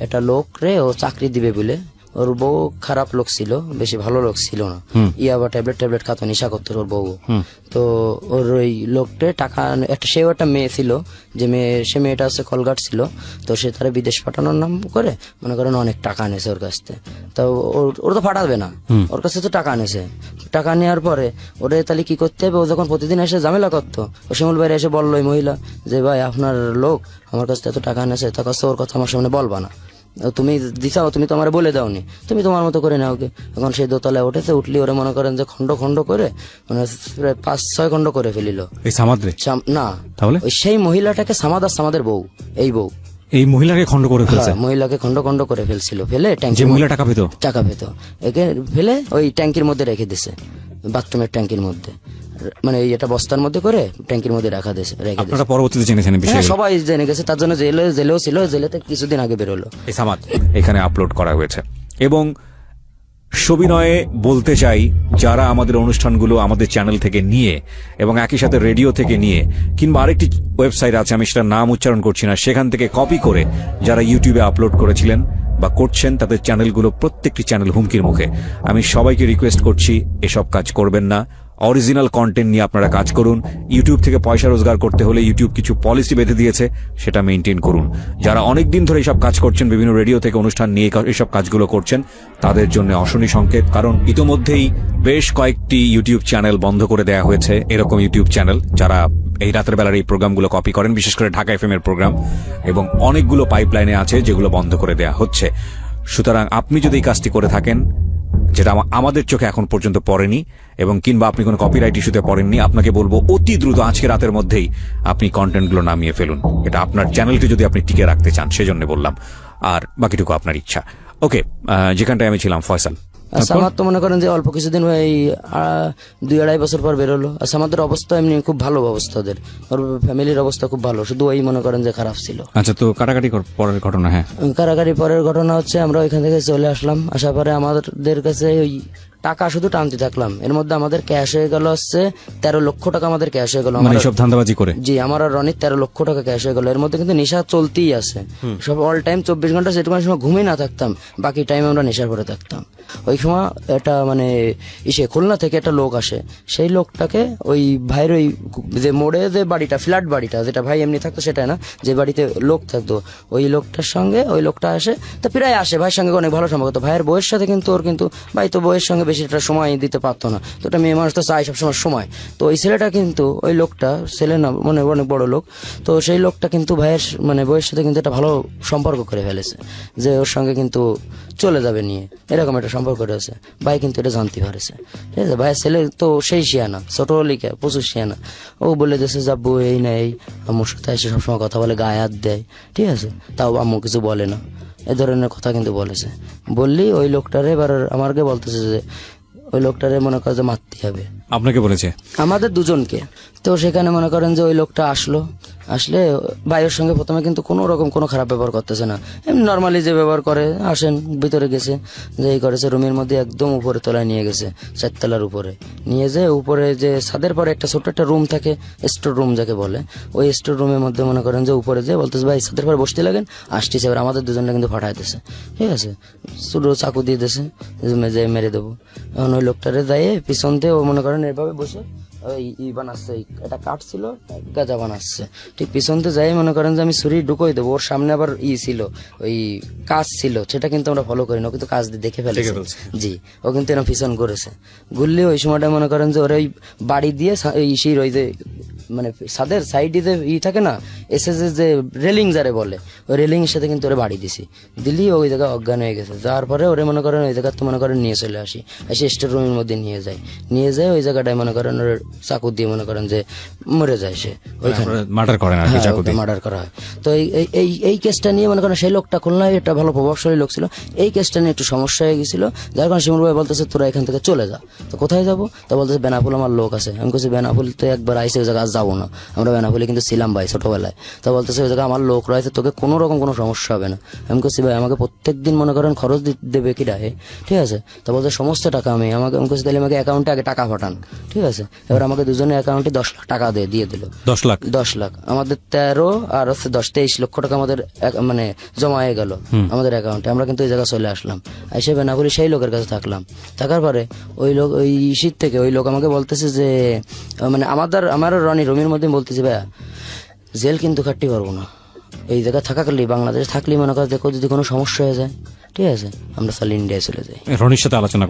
একটা লোক রে ও চাকরি দিবে বলে, ওর বউ খারাপ লোক ছিল, বেশি ভালো লোক ছিল না, ইয়াবা ট্যাবলেট খাতো, নেশা করতো ওর বউ। তো ওর ওই লোকটা টাকা সেও একটা মেয়ে ছিল, যে সে মেয়েটা হচ্ছে কলগাট ছিল, তো সে তারা বিদেশ পাঠানোর নাম করে মনে করেন অনেক টাকা নিয়েছে ওর কাছ থেকে। তো ওর তো পাঠাবে না, ওর কাছে তো টাকা নিয়েছে। টাকা নেওয়ার পরে ওরে তাহলে কি করতে হবে, ও যখন প্রতিদিন এসে ঝামেলা করতো, ও শিমুল ভাইরে এসে বললো ওই মহিলা যে ভাই আপনার লোক আমার কাছ থেকে এত টাকা নিয়েছে, তার কাছে ওর কথা আমার সামনে বলবা না, তুমি দিছাও, তুমি তো আমার বলে দাওনি, তুমি তোমার মতো করে নাও। ওকে এখন সেই দোতলায় উঠেছে, উঠলি ওরে মনে করেন যে খন্ড খন্ড করে মানে প্রায় 5-6 খন্ড করে ফেলিল। এই সামাদ্রে না তাহলে ওই সেই মহিলাটাকে সামাদের বউ, এই বউ এই মহিলাকে খণ্ড করে ফেলছে, হ্যাঁ, মহিলাকে খন্ড খন্ড করে ফেলছিল, ফেলে যে ট্যাঙ্কি মহিলা টাকা পেত একে ফেলে ওই ট্যাঙ্কির মধ্যে রেখে দিছে, বাথরুমের ট্যাঙ্কির মধ্যে, মানে এটা বস্তার মধ্যে করে ট্যাঙ্কির মধ্যে রেখে দিছে। আপনারা পরবর্তীতে জেনেছেন হ্যাঁ, বিষয় সবাই জেনে গেছে, তার জন্য জেলেও ছিল, জেলেতে কিছুদিন আগে বেরোলো। এই সামাদ এখানে আপলোড করা হয়েছে। এবং সবিনয়ে বলতে চাই, যারা আমাদের অনুষ্ঠানগুলো আমাদের চ্যানেল থেকে নিয়ে এবং একই সাথে রেডিও থেকে নিয়ে কিংবা আরেকটি ওয়েবসাইট আছে, আমি সেটার নাম উচ্চারণ করছি না, সেখান থেকে কপি করে যারা ইউটিউবে আপলোড করেছিলেন বা করছেন, তাদের চ্যানেলগুলো প্রত্যেকটি চ্যানেল হুমকির মুখে। আমি সবাইকে রিকোয়েস্ট করছি এসব কাজ করবেন না, অরিজিনাল কন্টেন্ট নিয়ে আপনারা কাজ করুন। ইউটিউব থেকে পয়সা রোজগার করতে হলে ইউটিউব কিছু পলিসি বেঁধে দিয়েছে, সেটা মেনটেন করুন। যারা অনেকদিন ধরে এইসব কাজ করছেন, বিভিন্ন রেডিও থেকে অনুষ্ঠান নিয়ে এইসব কাজগুলো করছেন, তাদের জন্য অশনি সংকেত। কারণ ইতোমধ্যেই বেশ কয়েকটি ইউটিউব চ্যানেল বন্ধ করে দেওয়া হয়েছে, এরকম ইউটিউব চ্যানেল যারা এই রাতের বেলার এই প্রোগ্রামগুলো কপি করেন, বিশেষ করে ঢাকা এফএম এর প্রোগ্রাম, এবং অনেকগুলো পাইপলাইনে আছে যেগুলো বন্ধ করে দেওয়া হচ্ছে। সুতরাং আপনি যদি এই কাজটি করে থাকেন, যেটা আমাদের চোখে এখন পর্যন্ত পড়েনি, এবং কিংবা আপনি কোনো কপিরাইট ইস্যুতে পড়েননি, আপনাকে বলবো অতি দ্রুত আজকে রাতের মধ্যেই আপনি কন্টেন্টগুলো নামিয়ে ফেলুন। এটা আপনার চ্যানেলকে যদি আপনি টিকে রাখতে চান, সেজন্য বললাম। আর বাকিটুকু আপনার ইচ্ছা। ওকে, যেখানটায় আমি ছিলাম ফয়সাল। আমার তো মনে করেন যে অল্প কিছুদিন এই 2-2.5 বছর পর বেরোলো। আমাদের অবস্থা এমনি খুব ভালো অবস্থা, ওদের ওর ফ্যামিলির অবস্থা খুব ভালো, শুধু ওই মনে করেন যে খারাপ ছিল। আচ্ছা, তো কাটাকাটি পরের ঘটনা? হ্যাঁ, কারাগারি পরের ঘটনা হচ্ছে আমরা ওইখান থেকে চলে আসলাম, আসার পরে আমাদের কাছে ওই টাকা শুধু টানতে থাকলাম। এর মধ্যে আমাদের ক্যাশ হয়ে গেল হচ্ছে 13 লক্ষ টাকা, আমাদের ক্যাশ হয়ে গেল। মানে সব ধান্দাবাজি করে? জি, আমার আর রনির 13 লক্ষ টাকা ক্যাশ হয়ে গেল। এর মধ্যে কিন্তু নেশা চলতেই আছে, সব অল টাইম 24 ঘন্টা, যেটুকু সময় ঘুমিয়ে না থাকতাম, বাকি টাইম আমরা নেশার করে থাকতাম। ওই সময় একটা মানে খুলনা থেকে একটা লোক আসে, সেই লোকটাকে ওই ভাইয়ের ওই যে মোড়ে যে বাড়িটা, ফ্ল্যাট বাড়িটা, যেটা ভাই এমনি থাকতো সেটা না, যে বাড়িতে লোক থাকতো, ওই লোকটার সঙ্গে ওই লোকটা আসে, তো প্রায় আসে, ভাইয়ের সঙ্গে অনেক ভালো সম্পর্ক। তো ভাইয়ের বউয়ের সাথে কিন্তু ওর কিন্তু ভাই তো বউয়ের সঙ্গে বেশিটা সময় দিতে পারতো না, তো ওটা মেয়ে মানুষ তো চায় সবসময় সময়। তো ওই ছেলেটা কিন্তু ওই লোকটা, ছেলে না মানে অনেক বড় লোক, তো সেই লোকটা কিন্তু ভাইয়ের মানে বউয়ের সাথে কিন্তু একটা ভালো সম্পর্ক করে ফেলেছে, যে ওর সঙ্গে কিন্তু চলে যাবে নিয়ে, এরকম একটা সম্পর্ক রয়েছে। ভাই কিন্তু এটা জানতে পারেছে, ঠিক আছে। ভাইয়ের ছেলে তো সেই শিয়ানা, ছোট লিখে প্রচুর শিয়ানা, ও বলে দিয়েছে যাবো এই না এই, আম্মুর সাথে এসে সবসময় কথা বলে, গায়ে হাত দেয়, ঠিক আছে, তাও আম্মু কিছু বলে না, এ ধরনের কথা কিন্তু বলেছে। বললি ওই লোকটারে এবার আমাকে বলতেছে যে ওই লোকটারে মনে করে যে মারতে হবে। আপনাকে বলেছে? আমাদের দুজনকে। তো সেখানে মনে করেন যে ওই লোকটা আসলে ভাইয়ের সঙ্গে প্রথমে কিন্তু কোনো রকম কোনো খারাপ ব্যবহার করতেছে না, এমনি নর্মালি যে ব্যবহার করে, আসেন ভিতরে গেছে, যে এই করেছে রুমের মধ্যে একদম উপরে তলায় নিয়ে গেছে, 4 তলার উপরে নিয়ে যে উপরে যে ছাদের পরে একটা ছোট্ট একটা রুম থাকে, স্টোর রুম যাকে বলে, ওই স্টোর রুমের মধ্যে মনে করেন যে উপরে যে বলতেছে ভাই ছাদের পরে বসতে লাগেন, আসতেছে। এবার আমাদের দুজনটা কিন্তু ফাটাই দিছে, ঠিক আছে, শুধু চাকু দিয়ে দিয়েছে যে মেরে দেবো। এখন ওই লোকটারে যাইয়ে পিছন দিয়ে ও মনে করেন এভাবে বসে ওই বানাচ্ছে, এটা কাঠ ছিল, গাঁজা বানাচ্ছে, ঠিক পিছনতে যাই মনে করেন যে আমি ছুরি ঢুকোই দেবো। ওর সামনে আবার ছিল ওই কাজ ছিল, সেটা কিন্তু আমরা ফলো করি না, ও কিন্তু কাজ দিয়ে দেখে ফেলেছে। জি, ও কিন্তু এরকম পিছন করেছে। গুললি ওই সময়টা মনে করেন যে ওর ওই বাড়ি দিয়ে ইসির ওই যে মানে ছাদের সাইডে যে থাকে না, এসে যে রেলিং যারে বলে, ওই রেলিং এর সাথে কিন্তু ওরে বাড়ি দিছি, দিলি ওই জায়গায় অজ্ঞান হয়ে গেছে। যাওয়ার পরে ওরে মনে করেন ওই জায়গা তো মনে করেন নিয়ে চলে আসি, এসে স্টোর রুমের মধ্যে নিয়ে যায় ওই জায়গাটায় মনে করেন ওর চাকু দিয়ে মনে করেন যে মরে যায় সে, ওইখানে মার্ডার করেন আর কি, চাকু দিয়ে মার্ডার করা হয়। তো এই কেসটা নিয়ে মনে করেন সেই লোকটা খুলনায় একটা ভালো প্রভাবশালী লোক ছিল, এই কেসটা নিয়ে একটু সমস্যা হয়ে গেছিল, যার কারণে শিমুল ভাই বলতেছে তোরা এখান থেকে চলে যা। তো কোথায় যাবো? তো বলতেছে বেনাপুল আমার লোক আছে। আমি বলছি বেনাপুল তো একবার আইসে ওই জায়গা যাবো না, আমরা বেনাপোলে কিন্তু ছিলাম ভাই ছোটবেলায়। তা বলতেছে ওই জায়গায় আমার লোক রয়েছে, তোকে কোনো রকম কোনো সমস্যা হবে না। আমি বলছি ভাই আমাকে প্রত্যেকদিন মনে করেন খরচ দেবে কি রাহে, ঠিক আছে। তা বলছে সমস্ত টাকা আমি বলছি তাহলে আমাকে অ্যাকাউন্টে আগে টাকা পাঠান, ঠিক আছে। এবার আমাকে দুজনের অ্যাকাউন্টে 10 লাখ টাকা দিয়ে দিল। 10 লাখ 10 লাখ আমাদের 13 আর হচ্ছে 23 লক্ষ টাকা আমাদের মানে জমা হয়ে গেল আমাদের অ্যাকাউন্টে। আমরা কিন্তু ওই জায়গায় চলে আসলাম, এসে বেনাপোলি সেই লোকের কাছে থাকলাম। থাকার পরে ওই লোক ওই শীত থেকে ওই লোক আমাকে বলতেছে যে মানে আমার রমির মধ্যে বলতেছে ভাইয়া জেল কিন্তু কাটতে পারবো না, এই জায়গায় থাকাকালি বাংলাদেশে থাকলে মনে কর দেখো যদি কোনো সমস্যা হয়ে যায়, ঠিক আছে, আমরা তাহলে ইন্ডিয়ায় চলে যাই। রনির সাথে আলোচনা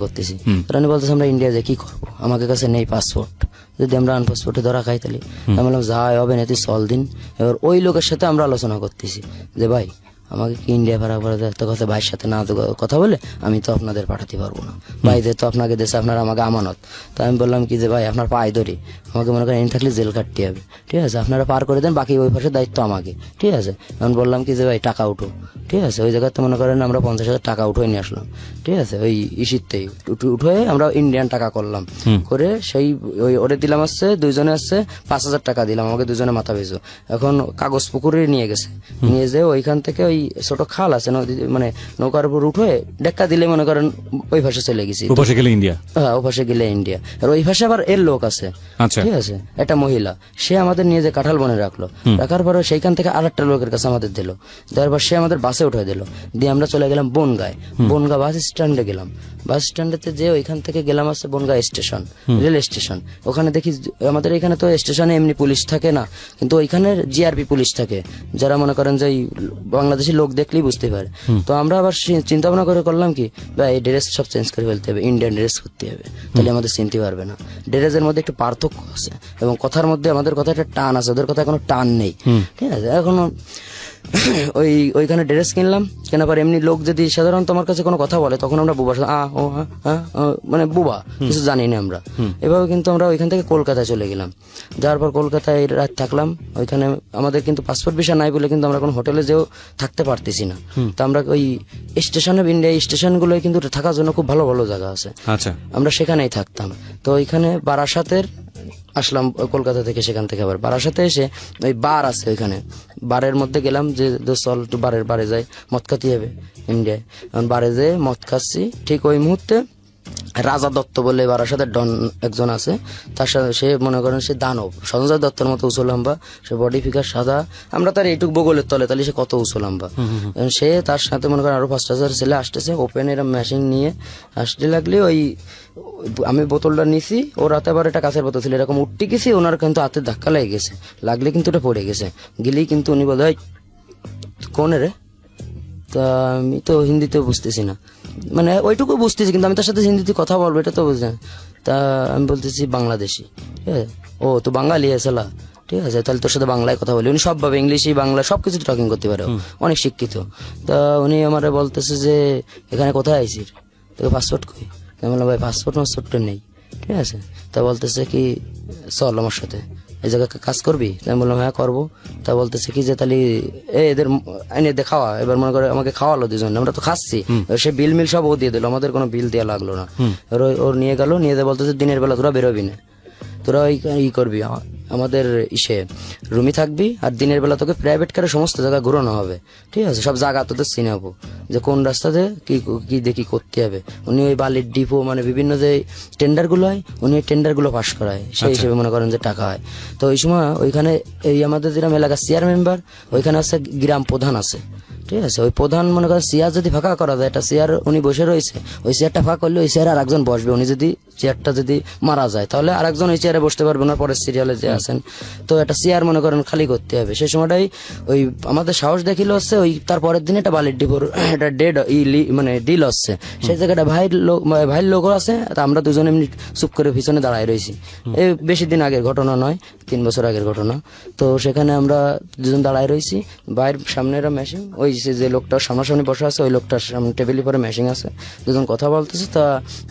করতেছি রনি বলতেছে আমরা ইন্ডিয়া যাই কি করবো, আমাদের কাছে নেই পাসপোর্ট, যদি আমরা আনপাসপোর্টে ধরা খাই তাহলে আমি বললাম যা হবে না তুই চল দিন। এবার ওই লোকের সাথে আমরা আলোচনা করতেছি যে ভাই আমাকে কি ইন্ডিয়া ভাড়া করে দেয়, তো কথা ভাইয়ের সাথে না কথা বলে আমি তো আপনাদের পাঠাতে পারবো না, ভাই যেহেতু আপনাকে দেশে আপনার আমাকে আমানত। তো আমি বললাম কি যে ভাই আপনার পায়ে ধরি, আমাকে মনে করেন থাকলে জেল কাটতে হবে, ঠিক আছে, আপনারা পার করে দেন, বাকি ওই পাশের দায়িত্ব আমাকে, ঠিক আছে। আমি বললাম কি যে ভাই টাকা উঠো, ঠিক আছে, ওই জায়গাতে মনে করেন আমরা 50,000 টাকা উঠে নিয়ে আসলাম, ঠিক আছে, ওই ইসিতেই উঠে আমরা ইন্ডিয়ান টাকা করলাম, করে সেই ওই ওরে দিলাম আসছে দুইজনে আসছে 5,000 টাকা দিলাম, আমাকে দুজনে মাথা পেয়েছো। এখন কাগজ পুকুরে নিয়ে গেছে, নিয়ে যে ওইখান থেকে ওই ছোট খাল আছে নদী মানে নৌকার উপর উঠে ডেক্কা দিলে মনে করেন ওই ভাষে চলে গেছি, ওপাশে গেলে ইন্ডিয়া, হ্যাঁ ওপাশে গেলে ইন্ডিয়া। আর ওই ভাষে আবার এর লোক আছে, আচ্ছা ঠিক আছে, একটা মহিলা, সে আমাদের নিয়ে যে কাঁঠাল বনে রাখলো, রাখার পরে সেইখান থেকে আরেকটা লোকের কাছে আমাদের দিল, দেওয়ার পর সে আমাদের বাসে উঠে দিল, দিয়ে আমরা চলে গেলাম বনগায়। বনগা বাস স্ট্যান্ডে গেলাম, বাস স্ট্যান্ডেতে যে ওইখান থেকে গেলাম আছে বনগা স্টেশন, রেল স্টেশন। ওখানে দেখি আমাদের এখানে তো স্টেশনে এমনি পুলিশ থাকে না, কিন্তু ওইখানে জিআরপি পুলিশ থাকে, যারা মনে করেন যে বাংলাদেশি লোক দেখলেই বুঝতে পারে। তো আমরা আবার চিন্তা ভাবনা করে করলাম কি ভাই এই ড্রেস সব চেঞ্জ করে ফেলতে হবে, ইন্ডিয়ান ড্রেস করতে হবে, তাহলে আমাদের চিনতে পারবে না। ড্রেসের মধ্যে একটু পার্থক্য আছে এবং কথার মধ্যে আমাদের কথা একটা টান আছে, ওদের কথা কোনো টান নেই, ঠিক আছে। এখনো ওইখানে ড্রেস কিনলাম, কেনার পর এমনি লোক যদি সাধারণত আমার কাছে কোনো কথা বলে তখন আমরা বুবা মানে বুবা কিছু জানি না আমরা। এভাবে কিন্তু আমরা ওইখান থেকে কলকাতায় চলে গেলাম, যাওয়ার পর কলকাতায় রাত থাকলাম। ওইখানে আমাদের কিন্তু পাসপোর্ট ভিসা নাই বলে কিন্তু আমরা কোনো হোটেলে যেও থাকতে পারতেছি না। তো আমরা ওই স্টেশনে ইন্ডিয়া স্টেশনগুলোয় কিন্তু থাকার জন্য খুব ভালো ভালো জায়গা আছে, আচ্ছা আমরা সেখানেই থাকতাম। তো ওইখানে বারাসাতের আসলাম কলকাতা থেকে, সেখান থেকে আবার বারাসাতে এসে ওই বার আছে, ওইখানে বারের মধ্যে গেলাম যে চল একটু বারে যাই, মদ খাতে হবে ইন্ডিয়ায়। বারে যেয়ে মদ খাচ্ছি, ঠিক ওই মুহূর্তে রাজা দত্ত বলে বারাসাতের ডন একজন আছে, তার সাথে সে মনে করেন সে দানব, সঞ্জয় দত্তর মতো উঁচু লম্বা, সে বডি ফিগার সাদা, আমরা তার এইটুক বগলের তলে, তাহলে সে কত উঁচু লম্বা। সে তার সাথে মনে করেন আরো 5,000 ছেলে আসতেছে, ওপেন এর মেশিন নিয়ে আসতে লাগলে ওই আমি বোতলটা নিছি, ও রাতে আবার একটা কাঁচের বোতল ছিল, এরকম উঠতে গেছি, ওনার কিন্তু হাতে ধাক্কা লেগে গেছে, লাগলে কিন্তু ওটা পড়ে গেছে, গেলেই কিন্তু উনি বলে কোন রে, তা আমি তো হিন্দিতে বুঝতেছি না, মানে ওইটুকু বুঝতেছি কিন্তু আমি তার সাথে হিন্দিতে কথা বলবো এটা তো বুঝলেন। তা আমি বলতেছি বাংলাদেশি, ঠিক আছে, ও তো বাঙালি আসলা, ঠিক আছে, তাহলে তোর সাথে বাংলায় কথা বলি। উনি সবভাবে ইংলিশই বাংলা সবকিছু টকিং করতে পারে, অনেক শিক্ষিত। তা উনি আমারে বলতেছে যে এখানে কোথায় আইসির, তোকে পাসপোর্ট কই, আমি বললাম ভাই পাসপোর্ট নেই, ঠিক আছে। তা বলতেছে কি চল আমার সাথে, এই জায়গায় কাজ করবি, আমি বললাম হ্যাঁ করবো। তা বলতেছে কি যে তাহলে এদের এনে খাওয়া, এবার মনে করে আমাকে খাওয়ালো দুজন, আমরা তো খাচ্ছি, সে বিল মিল সব ও দিয়ে দিল, আমাদের কোনো বিল দেওয়া লাগলো না। ওর নিয়ে গেল, নিয়ে বলতেছে দিনের বেলা তোরা বেরোবি না, তোরা ই করবি আমাদের রুমই থাকবি, আর দিনের বেলা তোকে প্রাইভেট কারে সমস্ত জায়গায় ঘুরানো হবে, ঠিক আছে, সব জায়গা তোদের চিনাবো যে কোন রাস্তাতে কি দেখি করতে হবে। উনি ওই বালির ডিপো মানে বিভিন্ন যে টেন্ডার গুলো হয়, উনি ওই টেন্ডার গুলো পাস করায়, সেই হিসেবে মনে করেন যে টাকা হয়। তো ওই সময় ওইখানে এই আমাদের যেরকম এলাকার চেয়ার মেম্বার, ওইখানে আছে গ্রাম প্রধান আছে, ঠিক আছে, ওই প্রধান মনে করেন চেয়ার যদি ফাঁকা করা যায়, একটা চেয়ার উনি বসে রয়েছে, ওই চেয়ারটা ফাঁকা করলে ওই চেয়ারে আর একজন বসবে, উনি যদি চেয়ারটা যদি মারা যায় তাহলে আর একজন ওই চেয়ারে বসতে পারবে না, পরের সিরিয়ালে যে আছেন। তো একটা চেয়ার মনে করেন খালি করতে হবে। সেই সময়টাই ওই আমাদের সাহস দেখিল হচ্ছে ওই তার পরের দিন একটা বালির ডিপোর একটা মানে ডিল হচ্ছে, সেই জায়গাটা ভাইয়ের লোক আছে, আমরা দুজন এমনি চুপ করে পিছনে দাঁড়ায় রয়েছি। এই বেশি দিন আগের ঘটনা নয়, 3 বছর আগের ঘটনা। তো সেখানে আমরা দুজন দাঁড়ায় রয়েছি, বাইরের সামনে মেশিন, ওই যে লোকটার সামনাসামনি বসে আছে ওই লোকটার সামনে টেবিলের পরে মেশিন আছে, দুজন কথা বলতেছে। তা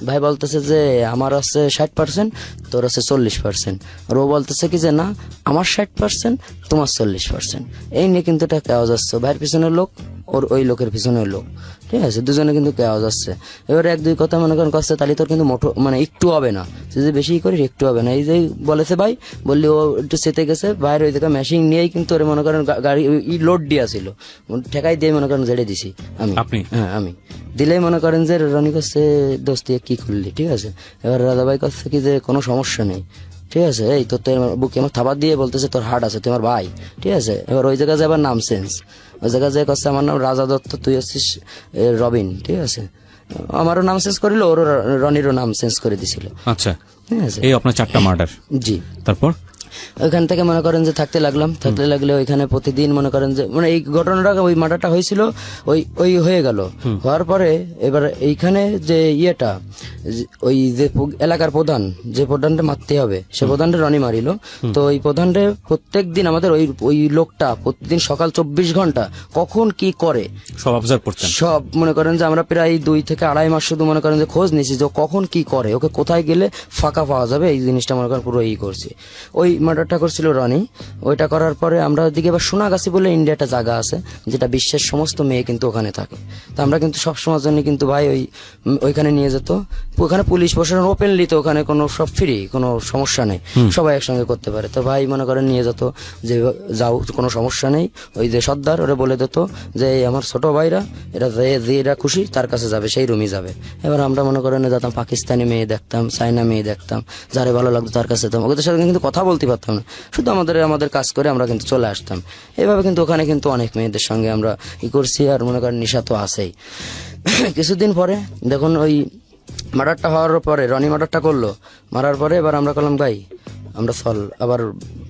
ভাই বলতেছে যে আমার আছে 60%, তোর আছে 40%, আর ও বলতেছে কি যে না আমার 60% তোমার 40%, এই নিয়ে কিন্তু এটা কেওয়া যাচ্ছে। ভাইয়ের পিছনের লোক ওর ওই লোকের পিছনে ওই লোক, ঠিক আছে, দুজনে কিন্তু কেওয়া যাচ্ছে। এবারে এক দুই কথা মনে করেন কষ্ট, তাহলে তোর কিন্তু মোটো মানে একটু হবে না, তুই যদি বেশি করিস একটু হবে না। এই যে বলেছে ভাই, বললি ও একটু চেতে গেছে বাইরে, ওই থেকে মেশিন নিয়েই কিন্তু ওরে মনে করেন গাড়ি লোড দিয়া ছিল, ঠেকাই দিয়ে মনে করেন জেড়ে দিছি আমি। আপনি? হ্যাঁ আমি দিলেই মনে করেন যে রনি করছে দোস্তি কি করলি, ঠিক আছে। এবার রাজা ভাই করছে কি যে কোনো সমস্যা নেই, ঠিক আছে, এই তোর তো বুকে আমার থাবা দিয়ে বলতেছে তোর হার্ট আছে, তোমার ভাই, ঠিক আছে। এবার ওই জায়গায় যাবার নাম চেঞ্জ, ওই জায়গায় যে করছে আমার নাম রাজা দত্ত, তুই হচ্ছিস রবিন, ঠিক আছে। আমারও নাম চেঞ্জ করিল, ওরও রনিরও নাম চেঞ্জ করে দিছিল, আচ্ছা, ঠিক আছে। এই আপনার 4টা মার্ডার। জি। তারপর ওইখান থেকে মনে করেন যে থাকতে লাগলে ওইখানে প্রতিদিন মনে করেন যে মানে এই ঘটনাটা ওই মার্ডারটা হয়েছিল, ওই ওই হয়ে গেল। হওয়ার পরে এবার এইখানে যে ইয়েটা ওই যে এলাকার প্রধান, যে প্রধানটা মারতে হবে সে প্রধানটা রনি মারিল। তো ওই প্রধানটা প্রত্যেক দিন আমাদের ওই লোকটা প্রতিদিন সকাল 24 ঘন্টা কখন কি করে সব অবজার্ভ করতেন। সব মনে করেন যে আমরা প্রায় 2 থেকে 2.5 মাস শুধু মনে করেন যে খোঁজ নিয়েছি যে ও কখন কি করে, ওকে কোথায় গেলে ফাঁকা পাওয়া যাবে, এই জিনিসটা মনে করেন পুরো করছি। ওই মার্ডারটা করছিল রনি। ওইটা করার পরে আমরা ওইদিকে এবার সোনাগাছি বলে ইন্ডিয়া একটা জায়গা আছে, যেটা বিশ্বের সমস্ত মেয়ে কিন্তু ওখানে থাকে। তো আমরা কিন্তু সবসময় জন্য কিন্তু ভাই ওইখানে নিয়ে যেত। ওখানে পুলিশ প্রশাসন ওপেনলি, তো ওখানে কোনো সব ফ্রি, কোনো সমস্যা নেই, সবাই একসঙ্গে করতে পারে। তো ভাই মনে করেন নিয়ে যেত যে যাও কোনো সমস্যা নেই, ওই যে সর্দার ওরা বলে দিত যে আমার ছোট ভাইরা এরা খুশি তার কাছে যাবে, সেই রুমই যাবে। এবার আমরা মনে করেন যেতাম, পাকিস্তানি মেয়ে দেখতাম, চাইনা মেয়ে দেখতাম, যারে ভালো লাগতো তার কাছে যেতাম। ওদের সাথে কিন্তু কথা বলতে পারতাম না, শুধু আমাদের কাজ করে আমরা কিন্তু চলে আসতাম। এইভাবে কিন্তু ওখানে কিন্তু অনেক মেয়েদের সঙ্গে আমরা করছি। আর মনে করেন নিশা তো আছেই। কিছুদিন পরে দেখুন ওই মার্ডারটা হওয়ার পরে, রনি মার্ডারটা করলো, মারার পরে এবার আমরা করলাম ভাই আমরা চল আবার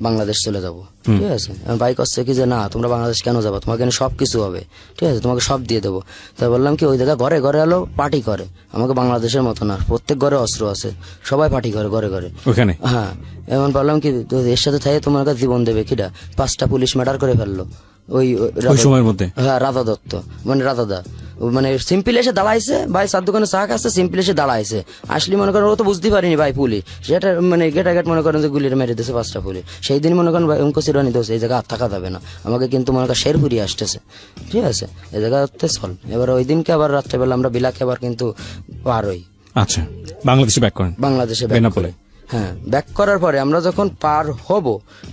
বাংলাদেশ চলে যাব, ঠিক আছে। ভাই করছে কি যে না তোমরা বাংলাদেশ কেন যাবো, তোমাকে এখানে সবকিছু হবে, ঠিক আছে, তোমাকে সব দিয়ে দেবো। তাই বললাম কি ওই জায়গায় ঘরে ঘরে এলো পার্টি করে, আমাকে বাংলাদেশের মতো না, প্রত্যেক ঘরে অস্ত্র আছে, সবাই পার্টি করে ঘরে ঘরে ওখানে। হ্যাঁ, এমন বললাম কি এর সাথে থাকে তোমার কাছে জীবন দেবে কিটা। 5টা পুলিশ মার্ডার করে ফেললো ওই সময়ের মধ্যে। হ্যাঁ, রাধা দত্ত মানে রাধাদা, মানে সিম্পল এসে দাঁড়াইছে ভাই, সাত দোকানে চা খাচ্ছে, সিম্পল এসে দাঁড়াইছে। আসলে মনে করেন ও তো বুঝতে পারিনি ভাই পুলিশ, সেটা মানে গেট মনে করেন যে গুলির মেরে দিয়েছে 5টা পুলিশ। সেই দিন মনে করেন অঙ্কশিরানি দোষ, এই জায়গায় আর থাকা যাবে না, আমাকে কিন্তু মনে করেন শেরপুরি আসতেছে, ঠিক আছে, এই জায়গাতে চল। এবার ওই দিনকে আবার রাত্রেবেলা আমরা বিলাকে আবার কিন্তু পার হই। আচ্ছা, বাংলাদেশে ব্যাক করেন? বাংলাদেশে বেনাপোলে। হ্যাঁ, ব্যাক করার পরে আমরা যখন পার হব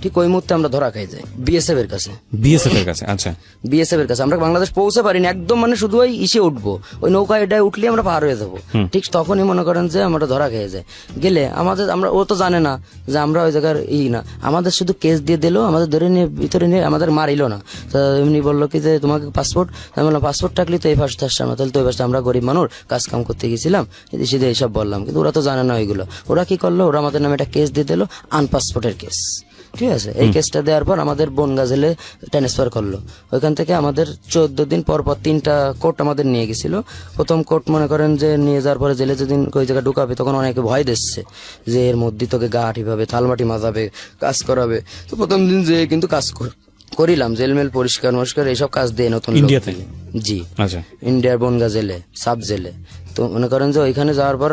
ঠিক ওই মুহূর্তে আমরা ধরা খাই যাই বিএসএফ এর কাছে। বিএসএফ এর কাছে? আচ্ছা, বিএসএফ এর কাছে আমরা বাংলাদেশ পৌঁছে পারিনি একদম, মানে শুধু ওই ইসে উঠবো, ওই নৌকা এটাই উঠলে আমরা পার হয়ে যাবো। ঠিক তখনই মনে করেন যে আমরা ধরা খেয়ে যাই। গেলে আমরা ও তো জানে না যে আমরা ওই জায়গার না, আমাদের শুধু কেস দিয়ে দিলো, আমাদের ধরে নিয়ে ভিতরে নিয়ে আমাদের মারিল না। তো এমনি বললো কি যে তোমাকে পাসপোর্ট, আমি বললাম পাসপোর্ট থাকলে তো এই ফার্স্ট আসছে না, তাহলে তো এই ফার্স্ট, আমরা গরিব মানুষ কাজ কাম করতে গেছিলাম, সিধে এইসব বললাম। কিন্তু ওরা তো জানে না ওইগুলো। ওরা কি করলো, ওরা আমাদের নামে একটা কেস দিয়ে দিল, আনপাসপোর্টের কেস, ঠিক আছে। এই কেসটা দেওয়ার পর আমাদের বনগা জেলে ট্রান্সফার করলো। ওইখান থেকে আমাদের 14 দিন পর 3টা কোর্ট আমাদের নিয়ে গেছিল। প্রথম কোর্ট মনে করেন যে নিয়ে যাওয়ার পরে জেলে যেদিন ওই জায়গায় ঢুকাবে তখন অনেকে ভয় দিচ্ছে যে এর মধ্যে তোকে গা আঠিভাবে, থালমাটি মাজাবে, কাজ করাবে। তো প্রথম দিন যে কিন্তু কাজ করিলাম, জেলমেল পরিষ্কার এইসব কাজ দিয়ে নতুন ইন্ডিয়াতে? জি, আচ্ছা, ইন্ডিয়ার বনগা জেলে, সাব জেলে। তো মনে করেন যে ওইখানে যাওয়ার পর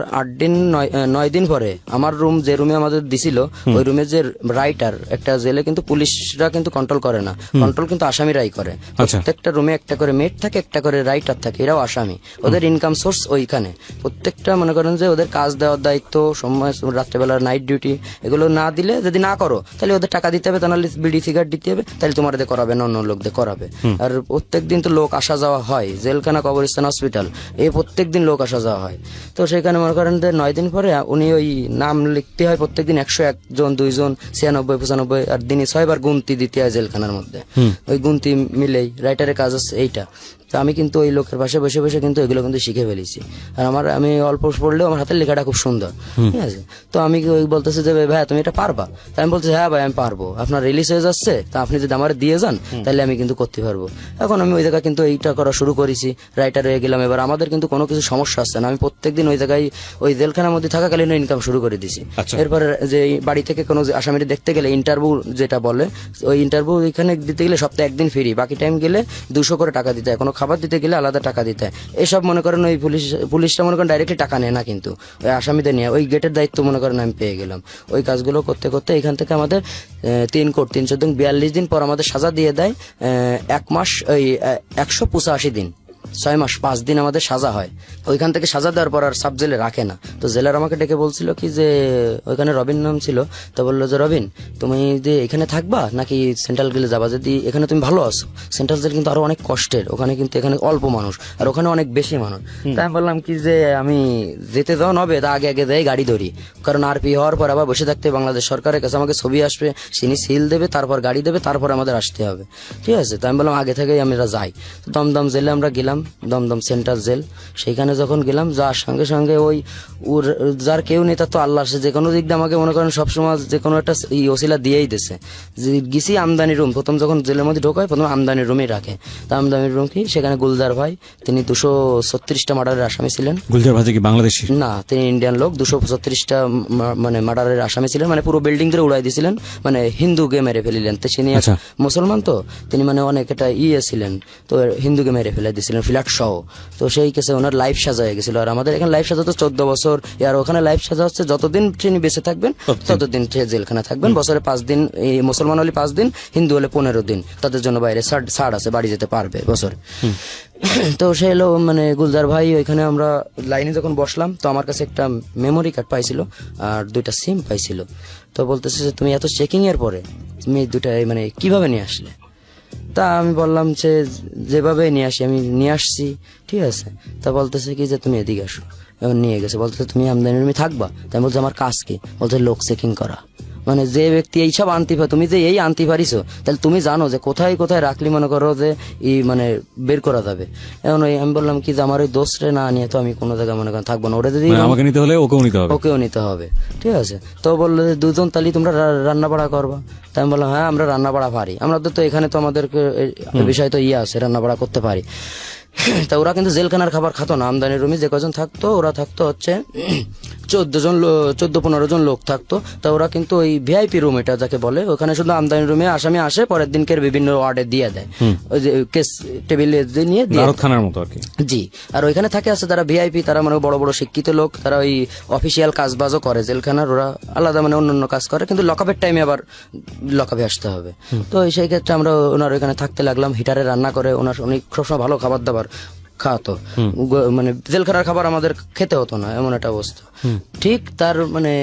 9 দিন পরে আমার রুম, যে রুমে আমাদের দিছিল, ওই রুমে যে রাইটার, একটা জেলে কিন্তু পুলিশরা কিন্তু কন্ট্রোল করে না, কন্ট্রোল কিন্তু আসামিরাই করে। প্রত্যেকটা রুমে একটা করে মেট থাকে, একটা করে রাইটার থাকে, এরাও আসামি, ওদের ইনকাম সোর্স ওইখানে। প্রত্যেকটা মনে করেন যে ওদের কাজ দেওয়ার দায়িত্ব, সময় রাত্রেবেলা নাইট ডিউটি, এগুলো না দিলে যদি না করো তাহলে ওদের টাকা দিতে হবে, তাহলে বিড়ি সিগারেট দিতে হবে, তাহলে তোমার দিয়ে করাবে না, অন্য লোকদের করাবে। আর প্রত্যেক দিন তো লোক আসা যাওয়া হয়, জেলখানা, কবরস্থান, হসপিটাল, এই প্রত্যেক দিন লোক আসা যাওয়া হয়। তো সেখানে মনে করেন যে 9 দিন পরে উনি ওই নাম লিখতে হয় প্রত্যেকদিন, 101 জন, 2 জন, 96, 95, আর দিনে 6 বার গুনতি দিতে হয় জেলখানার মধ্যে। ওই গুনতি মিলেই রাইটারের কাজ আছে এইটা। তো আমি কিন্তু ওই লোকের পাশে বসে বসে কিন্তু এগুলো কিন্তু শিখে ফেলেছি। আর আমি অল্প পড়লেও আমার হাতের লেখাটা খুব সুন্দর, ঠিক আছে। তো আমি ওই বলতেছি যে ভাই তুমি এটা পারবা? তাই আমি বলতেছি হ্যাঁ ভাই আমি পারবো, আপনার রিলিজ হয়ে যাচ্ছে, তা আপনি যদি আমার দিয়ে যান তাহলে আমি কিন্তু করতে পারবো। এখন আমি ওই জায়গায় কিন্তু এইটা করা শুরু করেছি, রাইটার হয়ে গেলাম। এবার আমাদের কিন্তু কোনো কিছু সমস্যা আসছে না, আমি প্রত্যেকদিন ওই জায়গায় ওই জেলখানার মধ্যে থাকাকালীন ইনকাম শুরু করে দিছি। এরপরে যে বাড়ি থেকে কোনো আসামিটি দেখতে গেলে ইন্টারভিউ যেটা বলে, ওই ইন্টারভিউ এখানে দিতে গেলে সপ্তাহে 1 দিন ফ্রি, বাকি টাইম গেলে 200 করে টাকা দিতে হয়, কোনো খাবার দিতে গেলে আলাদা টাকা দিতে হয়। এসব মনে করেন ওই পুলিশটা মনে করেন ডাইরেক্টলি টাকা নেয় না, কিন্তু ওই আসামিদের নিয়ে ওই গেটের দায়িত্ব মনে করেন আমি পেয়ে গেলাম। ওই কাজগুলো করতে করতে এখান থেকে আমাদের 3 কোট 314 দিন পর আমাদের সাজা দিয়ে দেয় 1 মাস ওই 185 দিন, 6 মাস 5 দিন আমাদের সাজা হয়। ওইখান থেকে সাজা দেওয়ার পর আর সাব জেলে রাখে না। তো জেলার আমাকে ডেকে বলছিল কি যে ওইখানে রবিন নাম ছিল, তো বললো যে রবিন তুমি যে এখানে থাকবা নাকি সেন্ট্রাল জেলে যাবা, যদি এখানে তুমি ভালো আছো, সেন্ট্রাল জেল কিন্তু আরো অনেক কষ্টের, ওখানে কিন্তু এখানে অল্প মানুষ আর ওখানে অনেক বেশি মানুষ। তাই আমি বললাম কি যে আমি যেতে যাও নবে তা আগে আগে যাই গাড়ি ধরি, কারণ আরপি হওয়ার পর আবার বসে থাকতে বাংলাদেশ সরকারের কাছে আমাকে ছবি আসবে, তিনি সিল দেবে, তারপর গাড়ি দেবে, তারপর আমাদের আসতে হবে, ঠিক আছে। তো আমি বললাম আগে থেকেই আমরা যাই। তো দমদম জেলে আমরা গেলাম, দমদম সেন্ট্রাল জেল। সেইখানে যখন গেলাম যার সঙ্গে সঙ্গে ওই যার কেউ নেই তার তো আল্লাহ, সে যে কোনো দিক দিয়ে আমাকে মনে করেন সবসময় যে কোনো একটা ওসিলা দিয়েই দিছে। যে গেছি আমদানি রুম, প্রথম যখন জেলের মধ্যে ঢোকায় প্রথম আমদানি রুমেই রাখে। তা আমদানি রুম কি, সেখানে গুলজার ভাই, তিনি 236টা মার্ডারের আসামি ছিলেন। গুলজার ভাজি কি বাংলাদেশি? না, তিনি ইন্ডিয়ান লোক। 236টা মানে মার্ডারের আসামি ছিলেন, মানে পুরো বিল্ডিং ধরে উড়াই দিয়েছিলেন, মানে হিন্দুকে মেরে ফেলিলেন। তো তিনি মুসলমান, তো তিনি মানে অনেক এটা ছিলেন, তো হিন্দুকে মেরে ফেলে দিয়েছিলেন ফ্ল্যাট সহ। তো সেই কেসে ওনার লাইফ সাজা হয়ে গেছিল। আর আমাদের এখানে লাইফ সাজা তো 14 বছর, আর ওখানে লাইফ সাজা হচ্ছে যতদিন তিনি বেঁচে থাকবেন ততদিন জেলখানে থাকবেন। বছরে 5 দিন, এই মুসলমান হলে 5 দিন, হিন্দু হলে 15 দিন, তাদের জন্য বাইরে ছাড় আছে, বাড়ি যেতে পারবে বছরে। তো সে এলো মানে গুলজার ভাই, ওইখানে আমরা লাইনে যখন বসলাম, তো আমার কাছে একটা মেমোরি কার্ড পাইছিল আর 2টা সিম পাইছিল। তো বলতেছে যে তুমি এত চেকিং এর পরে তুমি 2টা মানে কিভাবে নিয়ে আসলে? তা আমি বললাম যে যেভাবে নিয়ে আসি আমি নিয়ে আসছি, ঠিক আছে। তা বলতেছে কি যে তুমি এদিকে আসো, এখন নিয়ে গেছে। বলতেছে তুমি আমদানি রুমে থাকবা? তাই বলছে আমার কাজ কি? বলছে লোক চেকিং করা। মানে যে ব্যক্তি এইসব আনতে পারে, তুমি যে এই আনতে পারিছো, তাহলে তুমি জানো যে কোথায় কোথায় রাখলি মনে করো যে মানে বের করা যাবে। এখন ওই আমি বললাম কি যে আমার ওই দোষরে না নিয়ে তো আমি কোনো জায়গায় মনে করেন থাকবো না, ওটা যদি আমাকে নিতে হলে ওকেও নিতে হবে, ওকেও নিতে হবে, ঠিক আছে। তো বললো যে 2 জন তাহলে তোমরা রান্না বাড়া করবা? তাই আমি বললাম হ্যাঁ আমরা রান্না বাড়া পারি, আমাদের তো এখানে তো আমাদেরকে বিষয় তো আছে, রান্না বাড়া করতে পারি। তা ওরা কিন্তু জেলখানার খাবার খাতো না, আমদানি রুমে যে কজন থাকতো ওরা থাকতো হচ্ছে 14-15 জন লোক থাকতো। তা ওরা কিন্তু ওই ভিআইপি রুম এটা যাকে বলে, ওখানে শুধু আমদানি রুমে আসামি আসে, পরের দিনকে বিভিন্ন ওয়ার্ডে দিয়ে দেয়, ওই যে কেস টেবিলে নিয়ে থানার মতো আর কি। জি, আর ওইখানে থাকে আছে তারা ভিআইপি, তারা মানে বড় বড় শিক্ষিত লোক, তারা ওই অফিসিয়াল কাজ বাজও করে জেলখানার, ওরা আলাদা মানে অন্যান্য কাজ করে, কিন্তু লকআপের টাইমে আবার লকআপে আসতে হবে। তো সেই ক্ষেত্রে আমরা ওনার ওইখানে থাকতে লাগলাম, হিটারে রান্না করে, ওনার অনেক সবসময় ভালো খাবার দাবার খাওয়াতো, মানে জেলখানার খাবার আমাদের খেতে হতো না, এমন একটা অবস্থা। ঠিক তার মানে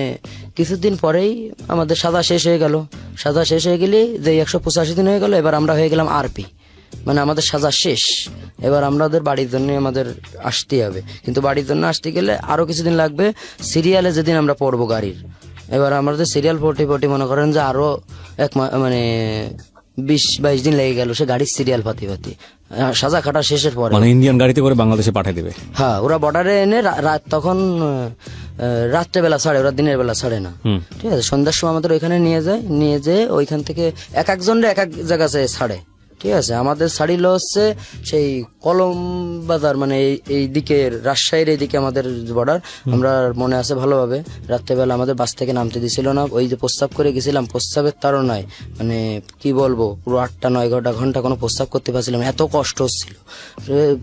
কিছুদিন পরেই আমাদের সাজা শেষ হয়ে গেল। সাজা শেষ হয়ে গেলে যে 185 দিন হয়ে গেল, এবার আমরা হয়ে গেলাম আরপি, মানে আমাদের সাজা শেষ। এবার আমাদের বাড়ির জন্য আমাদের আসতে হবে, কিন্তু বাড়ির জন্য আসতে গেলে আরো কিছুদিন লাগবে। সিরিয়ালে যেদিন আমরা পড়বো গাড়ির, এবার আমাদের সিরিয়াল পটি মনে করেন যে আরো মানে 20-22 দিন লেগে গেল সে গাড়ির সিরিয়াল পাতি সাজা খাটা শেষের পরে, মানে ইন্ডিয়ান গাড়িতে করে বাংলাদেশে পাঠিয়ে দেবে। হ্যাঁ, ওরা বর্ডারে এনে রাত তখন রাত্রেবেলা ছাড়ে, ওরা দিনের বেলা ছাড়ে না, ঠিক আছে। সন্ধ্যার সময় আমাদের ওইখানে নিয়ে যেয়ে ওইখান থেকে এক একজনের এক এক জায়গা ছাড়ে, ঠিক আছে। আমাদের ছাড়িল হচ্ছে সেই কলম বাজার, মানে এই দিকে রাজশাহীর এই দিকে আমাদের বর্ডার। আমরা মনে আছে ভালোভাবে, রাত্রেবেলা আমাদের বাস থেকে নামতে দিছিল না, ওই যে প্রস্তাব করে গেছিলাম, প্রস্তাবের তাড়নায় মানে কি বলবো, পুরো 8-9 ঘন্টা কোনো প্রস্তাব করতে পারছিলাম, এত কষ্ট হচ্ছিল।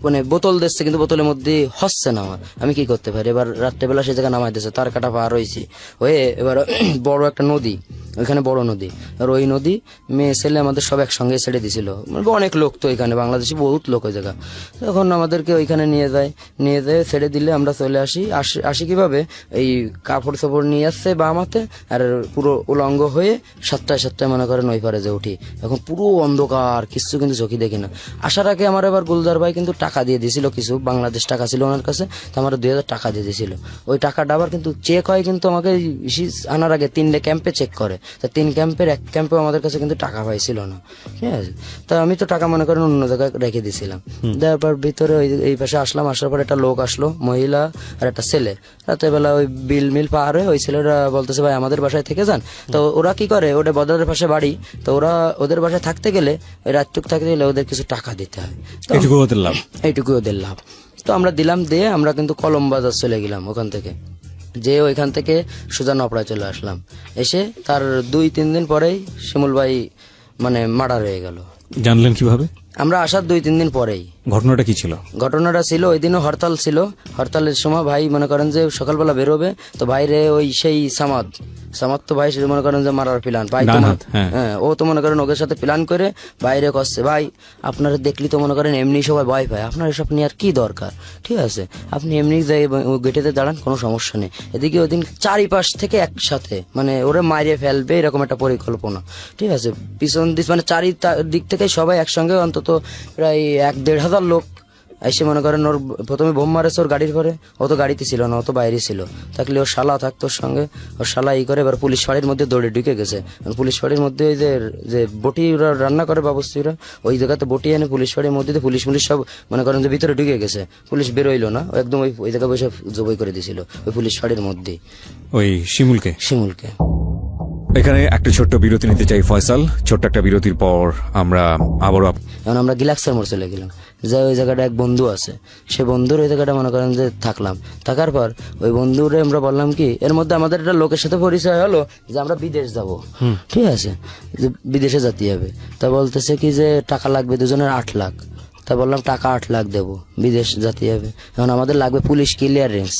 মানে বোতল দিচ্ছে কিন্তু বোতলের মধ্যে হচ্ছে না আমার, আমি কি করতে পারি। এবার রাত্রেবেলা সেই জায়গায় নামাই দিচ্ছে, তার কাটা পার হয়েছি হয়ে, এবার বড় একটা নদী, ওইখানে বড় নদী, আর ওই নদী মেয়ে ছেলে আমাদের সব একসঙ্গে ছেড়ে দিছিল, অনেক লোক তো এখানে বাংলাদেশি বহুত লোক ওই জায়গা। তখন আমাদেরকে ওইখানে নিয়ে যেয়ে ছেড়ে দিলে আমরা চলে আসি কিভাবে, এই কাপড় চাপড় নিয়ে আসছে বাম হাতে, আর পুরো উলঙ্গ হয়ে 7টায় মনে করেন ওই পারে যে উঠি। এখন পুরো অন্ধকার, কিছু কিন্তু চোখে দেখি না। আসার আগে আমার এবার গুলজার ভাই কিন্তু টাকা দিয়ে দিয়েছিল, কিছু বাংলাদেশ টাকা ছিল ওনার কাছে, তো আমার 2000 টাকা দিয়ে দিয়েছিল। ওই টাকাটা আবার কিন্তু চেক হয়, কিন্তু আমাকে আনার আগে 3টে ক্যাম্পে চেক করে, তা 3 ক্যাম্পের 1 ক্যাম্পে আমাদের কাছে কিন্তু টাকা পাইছিল না, ঠিক আছে। তা আমি তো টাকা মনে করেন অন্য জায়গায় রেখে দিয়েছিলাম। দেওয়ার পর ভিতরে এই পাশে আসলাম, আসার পর একটা লোক আসলো, মহিলা আর একটা ছেলে। রাতের ওই মিল পার হয়ে ওই ছেলেরা বলতেছে ভাই আমাদের বাসায় থেকে যান। তো ওরা কি করে, ওটা বর্ডারের পাশে বাড়ি, তো ওরা ওদের বাসায় থাকতে গেলে, ওই রাতটুক থাকতে গেলে ওদের কিছু টাকা দিতে হয়, এইটুকু ওদের লাভ। তো আমরা দিলাম, দিয়ে আমরা কিন্তু কলম বাজার চলে গেলাম ওখান থেকে, যে ওইখান থেকে সোজা নপড়ায় চলে আসলাম। এসে তার 2-3 দিন পরেই শিমুল ভাই মানে মার্ডার হয়ে গেল। জানলেন কিভাবে? আমরা আসার 2-3 দিন পরেই। ঘটনাটা কি ছিল? ঘটনাটা ছিল ওই দিনও হরতাল ছিল। হরতালের সময় ভাই মনে করেন যে সকালবেলা বেরোবে, তো বাইরে ওই সেই সামাদ তো ভাই সে মনে করেন যে মারার প্ল্যান ভাই ডান হাত, হ্যাঁ। হ্যাঁ, ও তো মনে করেন ওদের সাথে প্ল্যান করে বাইরে করছে, ভাই আপনারা দেখলি তো মনে করেন এমনি সবাই ভয় পায়, আপনার এসব নিয়ে আর কি দরকার, ঠিক আছে আপনি এমনি যাই গেটেতে দাঁড়ান, কোনো সমস্যা নেই। এদিকে ওই দিন চারিপাশ থেকে একসাথে মানে ওরা মারিয়ে ফেলবে এরকম একটা পরিকল্পনা, ঠিক আছে। পিছন দিক মানে দিক থেকে সবাই একসঙ্গে অন্তত প্রায় 1-1.5 হাজার লোক এসে মনে করেন ওর প্রথমে বোম মারেছে ওর গাড়ির পরে। ও তো গাড়িতে ছিল না, ও তো বাইরে ছিল। থাকলে ওর শালা থাকতো ওর সঙ্গে, ওর শালা করে এবার পুলিশ ফাঁড়ির মধ্যে দৌড়ে ঢুকে গেছে। পুলিশ ফাঁড়ির মধ্যে ওই যে বটি ওরা রান্না করে বাবুস্তিরা, ওই জায়গাতে বটি এনে পুলিশ ফাঁড়ির মধ্যে পুলিশ সব মনে করেন যে ভিতরে ঢুকে গেছে। পুলিশ বেরোইলো না, ও একদম ওই জায়গায় বসে জবই করে দিয়েছিল ওই পুলিশ ফাঁড়ির মধ্যেই ওই শিমুলকে। এখানে একটা ছোট্ট বিরতি নিতে চাই ফয়সাল। ছোট্ট একটা বিরতির পর আমরা আবারও এখন আমরা গিলাক্সার মোড় চলে গেলাম, যে ওই জায়গাটা এক বন্ধু আছে, সে বন্ধুর ওই জায়গাটা মনে করেন যে থাকলাম। থাকার পর ওই বন্ধুরে আমরা বললাম কি, এর মধ্যে আমাদের একটা লোকের সাথে পরিচয় হলো যে আমরা বিদেশ যাব, ঠিক আছে, যে বিদেশে যেতে হবে। তা বলতেছে কি যে টাকা লাগবে দুজনের 8 লাখ। তা বললাম টাকা 8 লাখ দেবো, বিদেশ যেতে হবে। এখন আমাদের লাগবে পুলিশ ক্লিয়ারেন্স।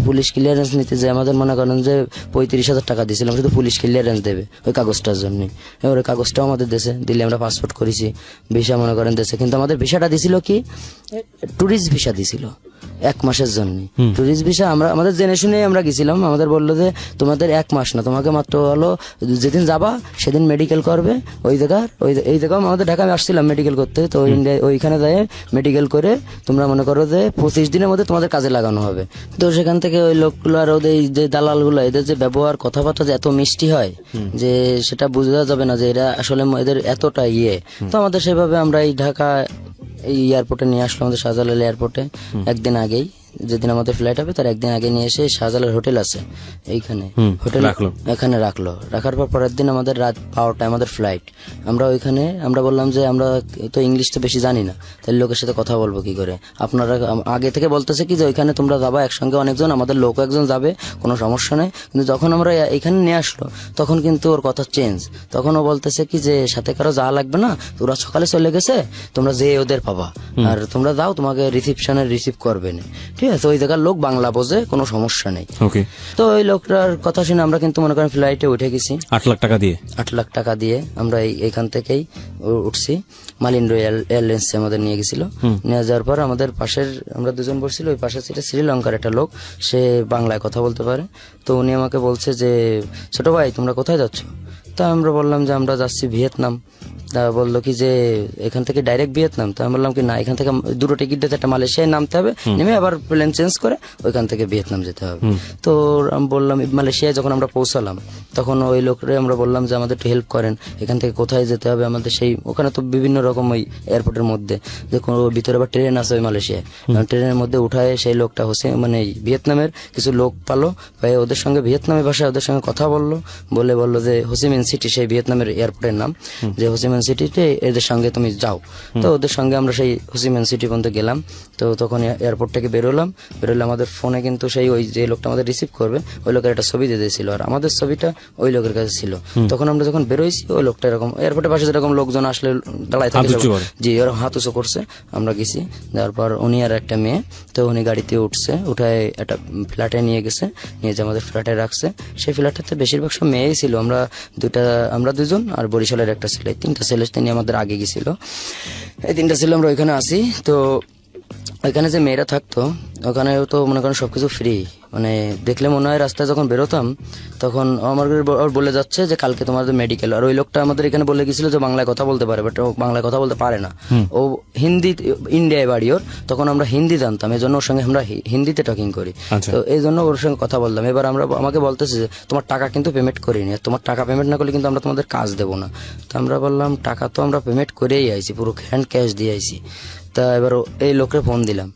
পুলিশ ক্লিয়ারেন্স নিতে যে আমাদের মনে করেন যে 35,000 টাকা দিয়েছিলাম শুধু পুলিশ ক্লিয়ারেন্স দেবে ওই কাগজটার জন্য। এবার ওই কাগজটাও আমাদের দেশে দিলে, আমরা পাসপোর্ট করেছি, ভিসা মনে করেন দেশে। কিন্তু আমাদের ভিসাটা দিছিল কি, ট্যুরিস্ট ভিসা দিছিল 1 মাসের জন্য। ট্যুরিস্ট ভিসা আমরা আমাদের জেনে শুনে আমরা গেছিলাম। আমাদের বললো যে তোমাদের 1 মাস না, তোমাকে মাত্র হলো যেদিন যাবা সেদিন মেডিকেল করবে ওই জায়গার এই জায়গায় আমাদের ঢাকায় আসছিলাম মেডিকেল করতে। তো ওইখানে যায় মেডিকেল করে তোমরা মনে করো যে 25 দিনের মধ্যে তোমাদের কাজে লাগানো হবে। তো সেখান থেকে ওই লোকগুলো আর ওদের যে দালালগুলো এদের যে ব্যবহার কথাবার্তা যে এত মিষ্টি হয় যে সেটা বোঝা যাবে না যে এরা আসলে এদের এতটা তো আমাদের সেভাবে আমরা এই ঢাকা এই এয়ারপোর্টে নিয়ে আসলো, আমাদের শাহজালাল এয়ারপোর্টে একদিন আগেই, যেদিন আমাদের ফ্লাইট হবে তার একদিন আগে নিয়ে এসে শাহজালাল হোটেল আছে এইখানে, হোটেল এখানে রাখার পর পরের দিন আমাদের রাত 12টায় আমাদের ফ্লাইট। আমরা ওইখানে আমরা বললাম যে আমরা তো ইংলিশ তো বেশি জানি না, তাহলে লোকের সাথে কথা বলবো কি করে। আপনারা আগে থেকে বলতেছে কি যে ওইখানে তোমরা যাবা একসঙ্গে অনেকজন, আমাদের লোক একজন যাবে, কোনো সমস্যা নেই। কিন্তু যখন আমরা এখানে নিয়ে আসলো তখন কিন্তু ওর কথা চেঞ্জ। তখন ও বলতেছে কি যে সাথে কারো যাওয়া লাগবে না, ওরা সকালে চলে গেছে, তোমরা যে ওদের পাবা, আর তোমরা যাও, তোমাকে রিসিপশনে রিসিভ করবে না, ঠিক আছে। ওই জায়গার লোক বাংলা বোঝে, কোনো সমস্যা নেই। তো ওই লোকটার কথা শুনে আমরা কিন্তু মনে করেন ফ্লাইটে উঠে গেছি 8 লাখ টাকা দিয়ে। 8 লাখ টাকা দিয়ে আমরা এইখান থেকেই উঠছি। মালিন রয়্যাল এয়ারলাইন্সে আমাদের নিয়ে গেছিল। নিয়ে যাওয়ার পর আমাদের পাশের আমরা দুজন বসছিল, ওই পাশের সিটে শ্রীলঙ্কার একটা লোক, সে বাংলায় কথা বলতে পারে। তো উনি আমাকে বলছে যে ছোট ভাই তোমরা কোথায় যাচ্ছ? তা আমরা বললাম যে আমরা যাচ্ছি ভিয়েতনাম। তা বললো কি যে এখান থেকে ডাইরেক্ট ভিয়েতনাম? তা আমি বললাম কি না, এখান থেকে 2টো টিকিট দিতে, একটা মালয়েশিয়ায় নামতে হবে, নেমে আবার প্লেন চেঞ্জ করে ওইখান থেকে ভিয়েতনাম যেতে হবে। তো আমি বললাম মালয়েশিয়ায় যখন আমরা পৌঁছালাম তখন ওই লোকরে আমরা বললাম যে আমাদের একটু হেল্প করেন, এখান থেকে কোথায় যেতে হবে আমাদের। সেই ওখানে তো বিভিন্ন রকম ওই এয়ারপোর্টের মধ্যে যে কোনো ভিতরে আবার ট্রেন আছে ওই মালয়েশিয়ায়, ট্রেনের মধ্যে উঠায় সেই লোকটা মানে ভিয়েতনামের কিছু লোক পালো, পাই ওদের সঙ্গে ভিয়েতনামী ভাষায় ওদের সঙ্গে কথা বললো, বললো যে হোসিমিন সিটি, সেই ভিয়েতনামের এয়ারপোর্টের নাম, যে হোসিমিন সিটিতে এদের সঙ্গে তুমি যাও। তো ওদের সঙ্গে আমরা সেই হোসিমিন সিটি পর্যন্ত গেলাম। তো তখন এয়ারপোর্ট থেকে বেরোলে আমাদের ফোনে কিন্তু সেই ওই যে লোকটা আমাদের রিসিভ করবে ওই লোকের একটা ছবি দিয়ে দিয়েছিল, আর আমাদের ছবিটা ওই লোকের কাছে ছিল। তখন আমরা যখন বেরোইছি ওই লোকটা এরকম এয়ারপোর্টের পাশে যেরকম লোকজন আসলে দাঁড়ায় থাকে, জি ওরা হাত উঁচু করছে, আমরা গেছি। তারপর উনি আর একটা মেয়ে, তো উনি গাড়িতে উঠছে, উঠায় একটা ফ্ল্যাটে নিয়ে গেছে, নিয়ে যে আমাদের ফ্ল্যাটে রাখছে। সেই ফ্ল্যাটটাতে বেশিরভাগ সব মেয়েই ছিল, আমরা দুজন আর বরিশালের একটা ছেলে, 3টা ছেলে তিনি আমাদের আগে গেছিল। এই 3টা ছেলে আমরা ওইখানে আসি। তো ওইখানে যে মেয়েরা থাকতো ওখানে তো মনে করেন সবকিছু ফ্রি, মানে দেখলে মনে হয় রাস্তায় যখন বেরোতাম তখন আমার বলে যাচ্ছে যে কালকে তোমাদের মেডিকেল। আর ওই লোকটা আমাদের এখানে বলে গেছিল যে বাংলায় কথা বলতে পারে, বাট ও বাংলায় কথা বলতে পারে না, ও হিন্দি, ইন্ডিয়ায় বাড়ি ওর। তখন আমরা হিন্দি জানতাম, এই জন্য ওর সঙ্গে আমরা হিন্দিতে টকিং করি। তো এই জন্য ওর সঙ্গে কথা বললাম। এবার আমাকে বলতেছে যে তোমার টাকা কিন্তু পেমেন্ট করিনি, তোমার টাকা পেমেন্ট না করলে কিন্তু আমরা তোমাদের কাজ দেবো না। তো আমরা বললাম টাকা তো আমরা পেমেন্ট করেই আইছি, পুরো হ্যান্ড ক্যাশ দিয়ে আইছি। তা এবার এই লোককে ফোন দিলাম,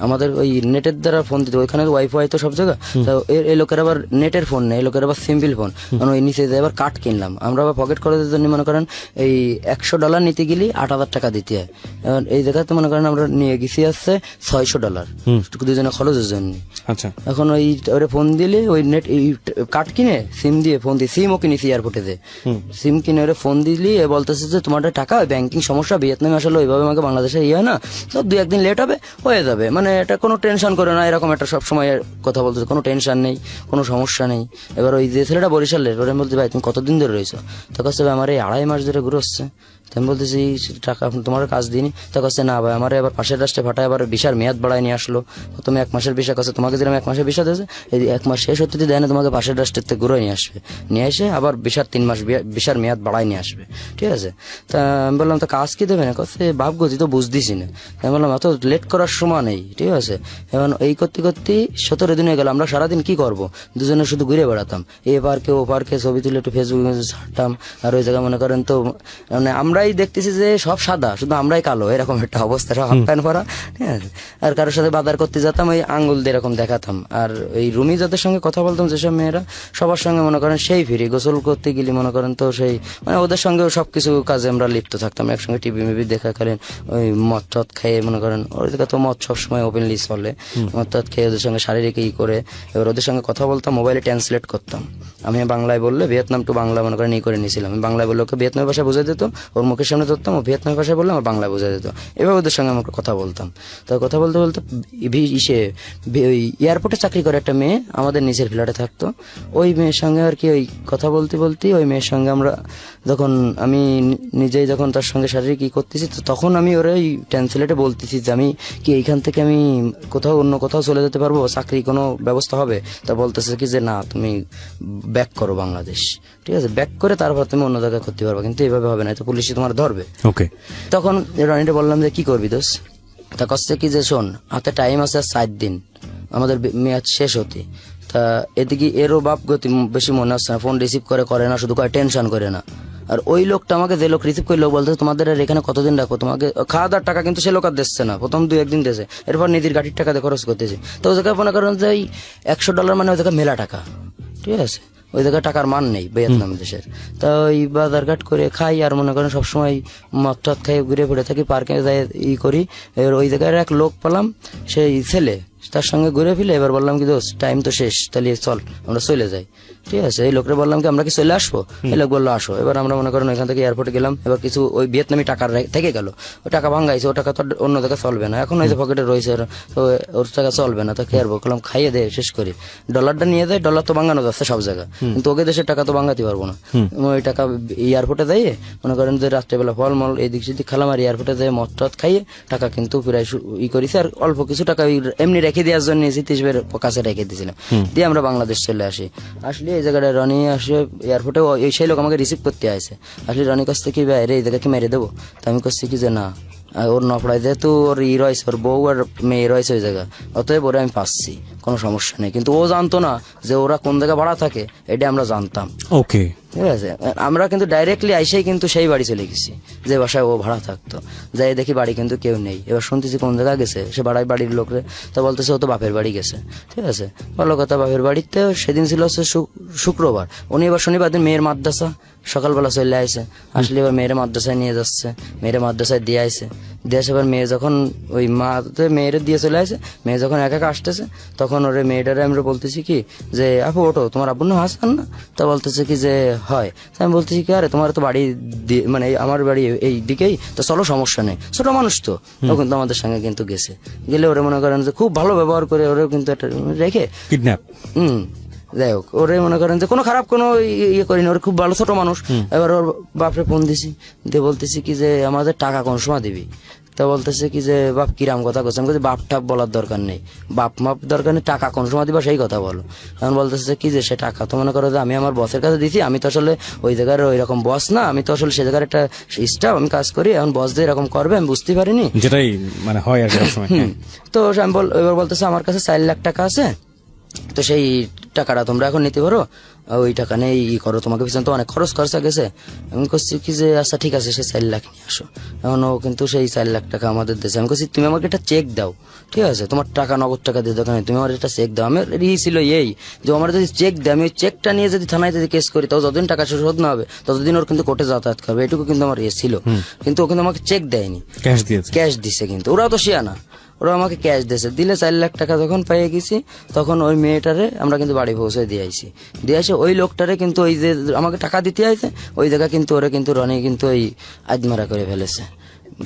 আমাদের ওই নেটের দ্বারা ফোন দিতে, ওইখানে ওয়াইফাই তো সব জায়গা, তো এই লোকের আবার নেটের ফোন নেই, এই লোকের আবার সিম্পল ফোন, মানে ওই নিচে যে আবার কার্ড কিনলাম আমরা, আবার পকেট খরচের জন্য মনে করেন এই $100 নিতে গেলে 8,000 টাকা দিতে হয়। এখন এই জায়গাতে মনে করেন আমরা নিয়ে গেছি আসছে $600 দুজনে খরচের জন্য। আচ্ছা, এখন ওরে ফোন দিলে ওই নেট এই কার্ড কিনে সিম দিয়ে ফোন দিয়ে, সিমও কিনেছি এয়ারপোর্টে যে সিম কিনে ওরে ফোন দিলি, বলতেছে যে তোমার টাকা ব্যাংকিং সমস্যা, ভিয়েতনামে আসলে ওইভাবে আমাকে বাংলাদেশে ইয়ে হয় না, তো 2-1 দিন লেট হবে, হয়ে যাবে, মানে এটা কোনো টেনশন করে না, এরকম একটা সবসময় কথা বলতেছে, কোনো টেনশন নেই, কোনো সমস্যা নেই। এবার ওই যে ছেলেটা বরিশালের, ওরে বলতে ভাই তুমি কতদিন ধরে রয়েছো, তো কাছে আমার এই 2.5 মাস ধরে ঘুরে হচ্ছে। আমি বলতেছি টাকা তোমার কাজ দিইনি, তো কাছে না ভাই আমার এবার পাশের রাষ্ট্রে ফাটায় আবার ভিসার মেয়াদ বাড়ায় নিয়ে আসলো, তুমি 1 মাসের ভিসা কাছে, তোমাকে যেরকম 1 মাসের ভিসা দিয়েছে এই 1 মাস শেষ হতে দেয় না, তোমাকে পাশের রাষ্ট্রের থেকে ঘুরে নিয়ে আসবে, নিয়ে এসে আবার ভিসার 3 মাস ভিসার মেয়াদ বাড়ায় নিয়ে আসবে, ঠিক আছে। তা আমি বললাম তো কাজ কি দেবে না, কাছে বাপ গতি তো বুঝতেছি না। আমি বললাম এত লেট করার সময় নেই, ঠিক আছে। এখন এই করতে করতে 17 দিন হয়ে গেল, আমরা সারাদিন কি করব, দুজনে শুধু ঘুরে বেড়াতাম, এ পার্কে ও পার্কে, ছবি তুলে একটু ফেসবুকে ছাড়তাম, আর ওই জায়গায় মনে করেন তো মানে আমরাই দেখতেছি যে সব সাদা, শুধু আমরাই কালো, এরকম একটা অবস্থা, সব হাফ প্যান্ট পরা, ঠিক আছে। আর কারোর সাথে বাজার করতে যেতাম, ওই আঙ্গুল দিয়ে এরকম দেখাতাম। আর এই রুমি যাদের সঙ্গে কথা বলতাম, যেসব মেয়েরা, সবার সঙ্গে মনে করেন সেই ফিরি, গোসল করতে গেলে মনে করেন তো সেই মানে ওদের সঙ্গেও সবকিছু কাজে আমরা লিপ্ত থাকতাম, একসঙ্গে টিভি মিভি দেখাকালীন ওই মদ টদ খেয়ে মনে করেন, ওই জায়গা তো মদ সবসময় ওপেনলি চলে, মদ টদ খেয়ে ওদের সঙ্গে শারীরিক ই করে, এবার ওদের সঙ্গে কথা বলতাম, মোবাইলে ট্রান্সলেট করতাম, আমি বাংলায় বললে ভিয়েতনাম টু বাংলা মনে করেন ই করে নিয়েছিলাম, আমি বাংলায় বললে ওকে ভিয়েতনামের ভাষা বুঝে দিত, ওর মুখের সামনে ধরতাম, ও ভিয়েতনামের ভাষায় বললে আমার বাংলা বোঝা যেত, এবার ওদের সঙ্গে আমাকে কথা বলতাম। তো কথা বলতে বলতে ওই এয়ারপোর্টে চাকরি করে একটা মেয়ে আমাদের নিচের ফ্ল্যাটে থাকতো, ওই মেয়ের সঙ্গে আর কি ওই কথা বলতে বলতে ওই মেয়ের সঙ্গে আমরা যখন আমি নিজেই যখন তার সঙ্গে শারীরিক ই করতেছি, তো তখন আমি ওরা ওই ট্রান্সলেটে বলতেছি যে আমি কি এইখান থেকে আমি কোথাও অন্য কোথাও চলে যেতে পারবো, চাকরি কোনো ব্যবস্থা হবে, তা বলতেছে কি যে না তুমি ব্যাক করো বাংলাদেশ, ঠিক আছে, ব্যাক করে তারপর তুমি অন্য জায়গায় করতে পারবে, কিন্তু এইভাবে হবে না, তো পুলিশে তোমার ধরবে। ওকে, তখন রনিটা বললাম যে কি করবি দোষ, তা কচ্ছে কি যে শোন হাতে টাইম আছে 7 দিন আমাদের মেয়াদ শেষ হতে, তা এদিকে এরও বাপ গতি বেশি মনে হচ্ছে না, ফোন রিসিভ করে না, শুধু কয় টেনশন করে না। আর ওই লোকটা আমাকে যে লোক রিসিভ করলো বলতে তোমাদের আর এখানে কতদিন রাখো, তোমাকে খাওয়া দাওয়ার টাকা কিন্তু সে লোক আর দিচ্ছে না, প্রথম 2-1 দিন দিয়েছে, এরপর নিজের গাড়ির টাকা দিয়ে খরচ করতেছে, তো ওই জায়গায় মনে করেন যে $100 মানে ওই জায়গায় মেলা টাকা, ঠিক আছে, ওই জায়গায় টাকার মান নেই ভিয়েতনাম দেশের। তা ওই বাজার ঘাট করে খাই, আর মনে করেন সবসময় মদ টদ খাই ঘুরে ফিরে থাকি, পার্কে যাই ই করি। এবার ওই জায়গায় এক লোক পেলাম, সেই ছেলে, তার সঙ্গে ঘুরে ফিরে এবার বললাম কি দোস্ত টাইম তো শেষ, তাহলে চল আমরা চলে যাই, ঠিক আছে। এই লোকরে বললাম কি আমরা কি চলে আসবো, এই লোক বললো আসো। এবার আমরা মনে করেন ওইখান থেকে এয়ারপোর্টে গেলাম, এবার কিছু ওই ভিয়েতনামি টাকার থেকে গেল, ওই টাকা ভাঙ্গাইছে, ও টাকা তো অন্য জায়গায় চলবে না, এখন ওই যে পকেটে রয়েছে, তো ওর টাকা চলবে না, তো কি আর বললাম খাইয়ে দে শেষ করি, ডলারটা নিয়ে যায়, ডলার তো ভাঙানো যাচ্ছে সব জায়গায়, কিন্তু ওকে দেশের টাকা তো ভাঙাতে পারবো না। ওই টাকা এয়ারপোর্টে যাইয়ে মনে করেন যে রাত্রেবেলা ফলমল এদিক সেদিক খেলাম, আর এয়ারপোর্টে যেয়ে মদ টদ খাইয়ে টাকা কিন্তু প্রায় ই করেছি, আর অল্প কিছু টাকা এমনি রেখে দেওয়ার জন্য স্মৃতির কাছে রেখে দিয়েছিলাম, দিয়ে আমরা বাংলাদেশ চলে আসি। আসলে এই জায়গাটা রনি আসে এয়ারপোর্টে, সেই লোক আমাকে রিসিভ করতে আসে, আসলে রনি কাছ থেকে বাইরে এই জায়গাকে মেরে দেবো, তো আমি করছি কি যে না, ওর নপড়ায় যেহেতু ওর ই রয়েছে, ওর বউ আর মেয়ে রয়েছে ওই জায়গা, অতএব ওরা আমি পাচ্ছি, কোনো সমস্যা নেই। কিন্তু ও জানতো না যে ওরা কোন জায়গায় ভাড়া থাকে, এটা আমরা জানতাম। ওকে, ঠিক আছে, আমরা কিন্তু ডাইরেক্টলি আইসেই কিন্তু সেই বাড়ি চলে গেছি যে বাসায় ও ভাড়া থাকতো, যাই দেখি বাড়ি কিন্তু কেউ নেই। এবার শুনতেছি কোন জায়গায় গেছে, সে বাড়ির লোকরে, তো বলতেছে ও তো বাপের বাড়ি গেছে, ঠিক আছে, ভালো কথা। বাপের বাড়িতে সেদিন ছিল হচ্ছে শুক্রবার, উনি এবার শনিবার দিন মেয়ের মাদ্রাসা সকালবেলা চলে আসে, আসলে এবার মেয়ের মাদ্রাসায় নিয়ে যাচ্ছে, মেয়ের মাদ্রাসায় দিয়ে আসে, দিয়ে আসে এবার মেয়ে যখন ওই মেয়ের দিয়ে চলে আসে, মেয়ে যখন একা একা আসতেছে, তখন ওরে মেয়েটারে আমরা বলতেছি কি যে আপু ওঠো, তোমার আব্বুর নাম হাসান না, তা বলতেছে কি যে হয়, আমি বলতেছি কি আরে তোমার তো বাড়ি মানে আমার বাড়ি এই দিকেই, তো চলো সমস্যা নেই, ছোট মানুষ তো, ও কিন্তু আমাদের সঙ্গে কিন্তু গেছে, গেলে ওরে মনে করেন যে খুব ভালো ব্যবহার করে, ওরে কিন্তু একটা রেখে কিডন্যাপ, যাই হোক, ওরে মনে করেন যে কোনো খারাপ কোনো ইয়ে করিনি, ওর খুব ভালো ছোট মানুষ। এবার ওর বাপরে ফোন দিছি, দিয়ে বলতেছি কি যে আমাদের টাকা কোন সময় দিবি, তা বলতেছে কি যে বাপ কিরাম কথা করছে, আমি বলছি বাপ টাপ বলার দরকার নেই, বাপ মাপ দরকার নেই, টাকা কোন সময় দিবা সেই কথা বলো। এখন বলতেছে কি যে সে টাকা তো মনে করো যে আমি আমার বসের কাছে দিছি, আমি তো আসলে ওই জায়গার ওই রকম বস না, আমি তো আসলে সে জায়গার একটা স্টাফ, আমি কাজ করি, এখন বস দিয়ে এরকম করবে আমি বুঝতে পারিনি, যেটাই মানে হয় আর কি সময়। তো আমি এবার বলতেছে আমার কাছে 4 লাখ টাকা আছে, তো সেই টাকাটা তোমরা এখন নিতে পারো। ওই টাকা নেই ই করো, তোমাকে পিছনে তো অনেক খরচ খরচা গেছে। আমি করছি কি যে আচ্ছা ঠিক আছে, সে 4 লাখ নিয়ে আসো। এখন ও কিন্তু সেই 4 লাখ টাকা আমাদের দেশে। আমি করছি তুমি আমাকে একটা চেক দাও, ঠিক আছে, তোমার টাকা নগদ টাকা দিয়ে দোকানে, তুমি আমার একটা চেক দাও। আমার ছিল এই যে আমার যদি চেক দেয়, আমি ওই চেকটা নিয়ে যদি থানায় যদি কেস করি, তাও যতদিন টাকা শোধ না হবে ততদিন ওর কিন্তু কোর্টে যাতায়াত করবে, এটুকু কিন্তু আমার ছিল। কিন্তু ও কিন্তু আমাকে চেক দেয়নি, ক্যাশ দিয়েছে। ক্যাশ দিছে। কিন্তু ওরাও তো শিয়ানা, ওরা আমাকে ক্যাশ দিয়েছে। দিলে 4 লাখ টাকা যখন পেয়ে গেছি, তখন ওই মেয়েটারে আমরা কিন্তু বাড়ি পৌঁছে দিয়ে আইছি। দিয়ে আসে ওই লোকটারে কিন্তু ওই যে আমাকে টাকা দিতে আইছে, ওই জায়গা কিন্তু ওরা কিন্তু রনি কিন্তু ওই আজমারা করে ফেলেছে।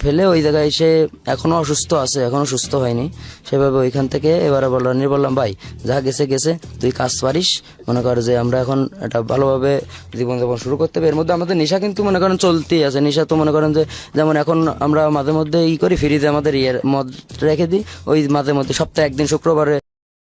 ফেলে ওই জায়গায় এসে এখনো অসুস্থ আছে, এখনো সুস্থ হয়নি সেভাবে। ওইখান থেকে এবারে বললাম ভাই যা গেছে গেছে, তুই কাজ পারিস, মনে কর যে আমরা এখন একটা ভালোভাবে জীবনযাপন শুরু করতে হবে। এর মধ্যে আমাদের নেশা কিন্তু মনে করেন চলতেই আছে। নেশা তো মনে করেন যে যেমন এখন আমরা মাঝে মধ্যে ই করি, ফ্রিজে আমাদের মদ রেখে দিই, ওই মাঝে মধ্যে সপ্তাহে একদিন শুক্রবারে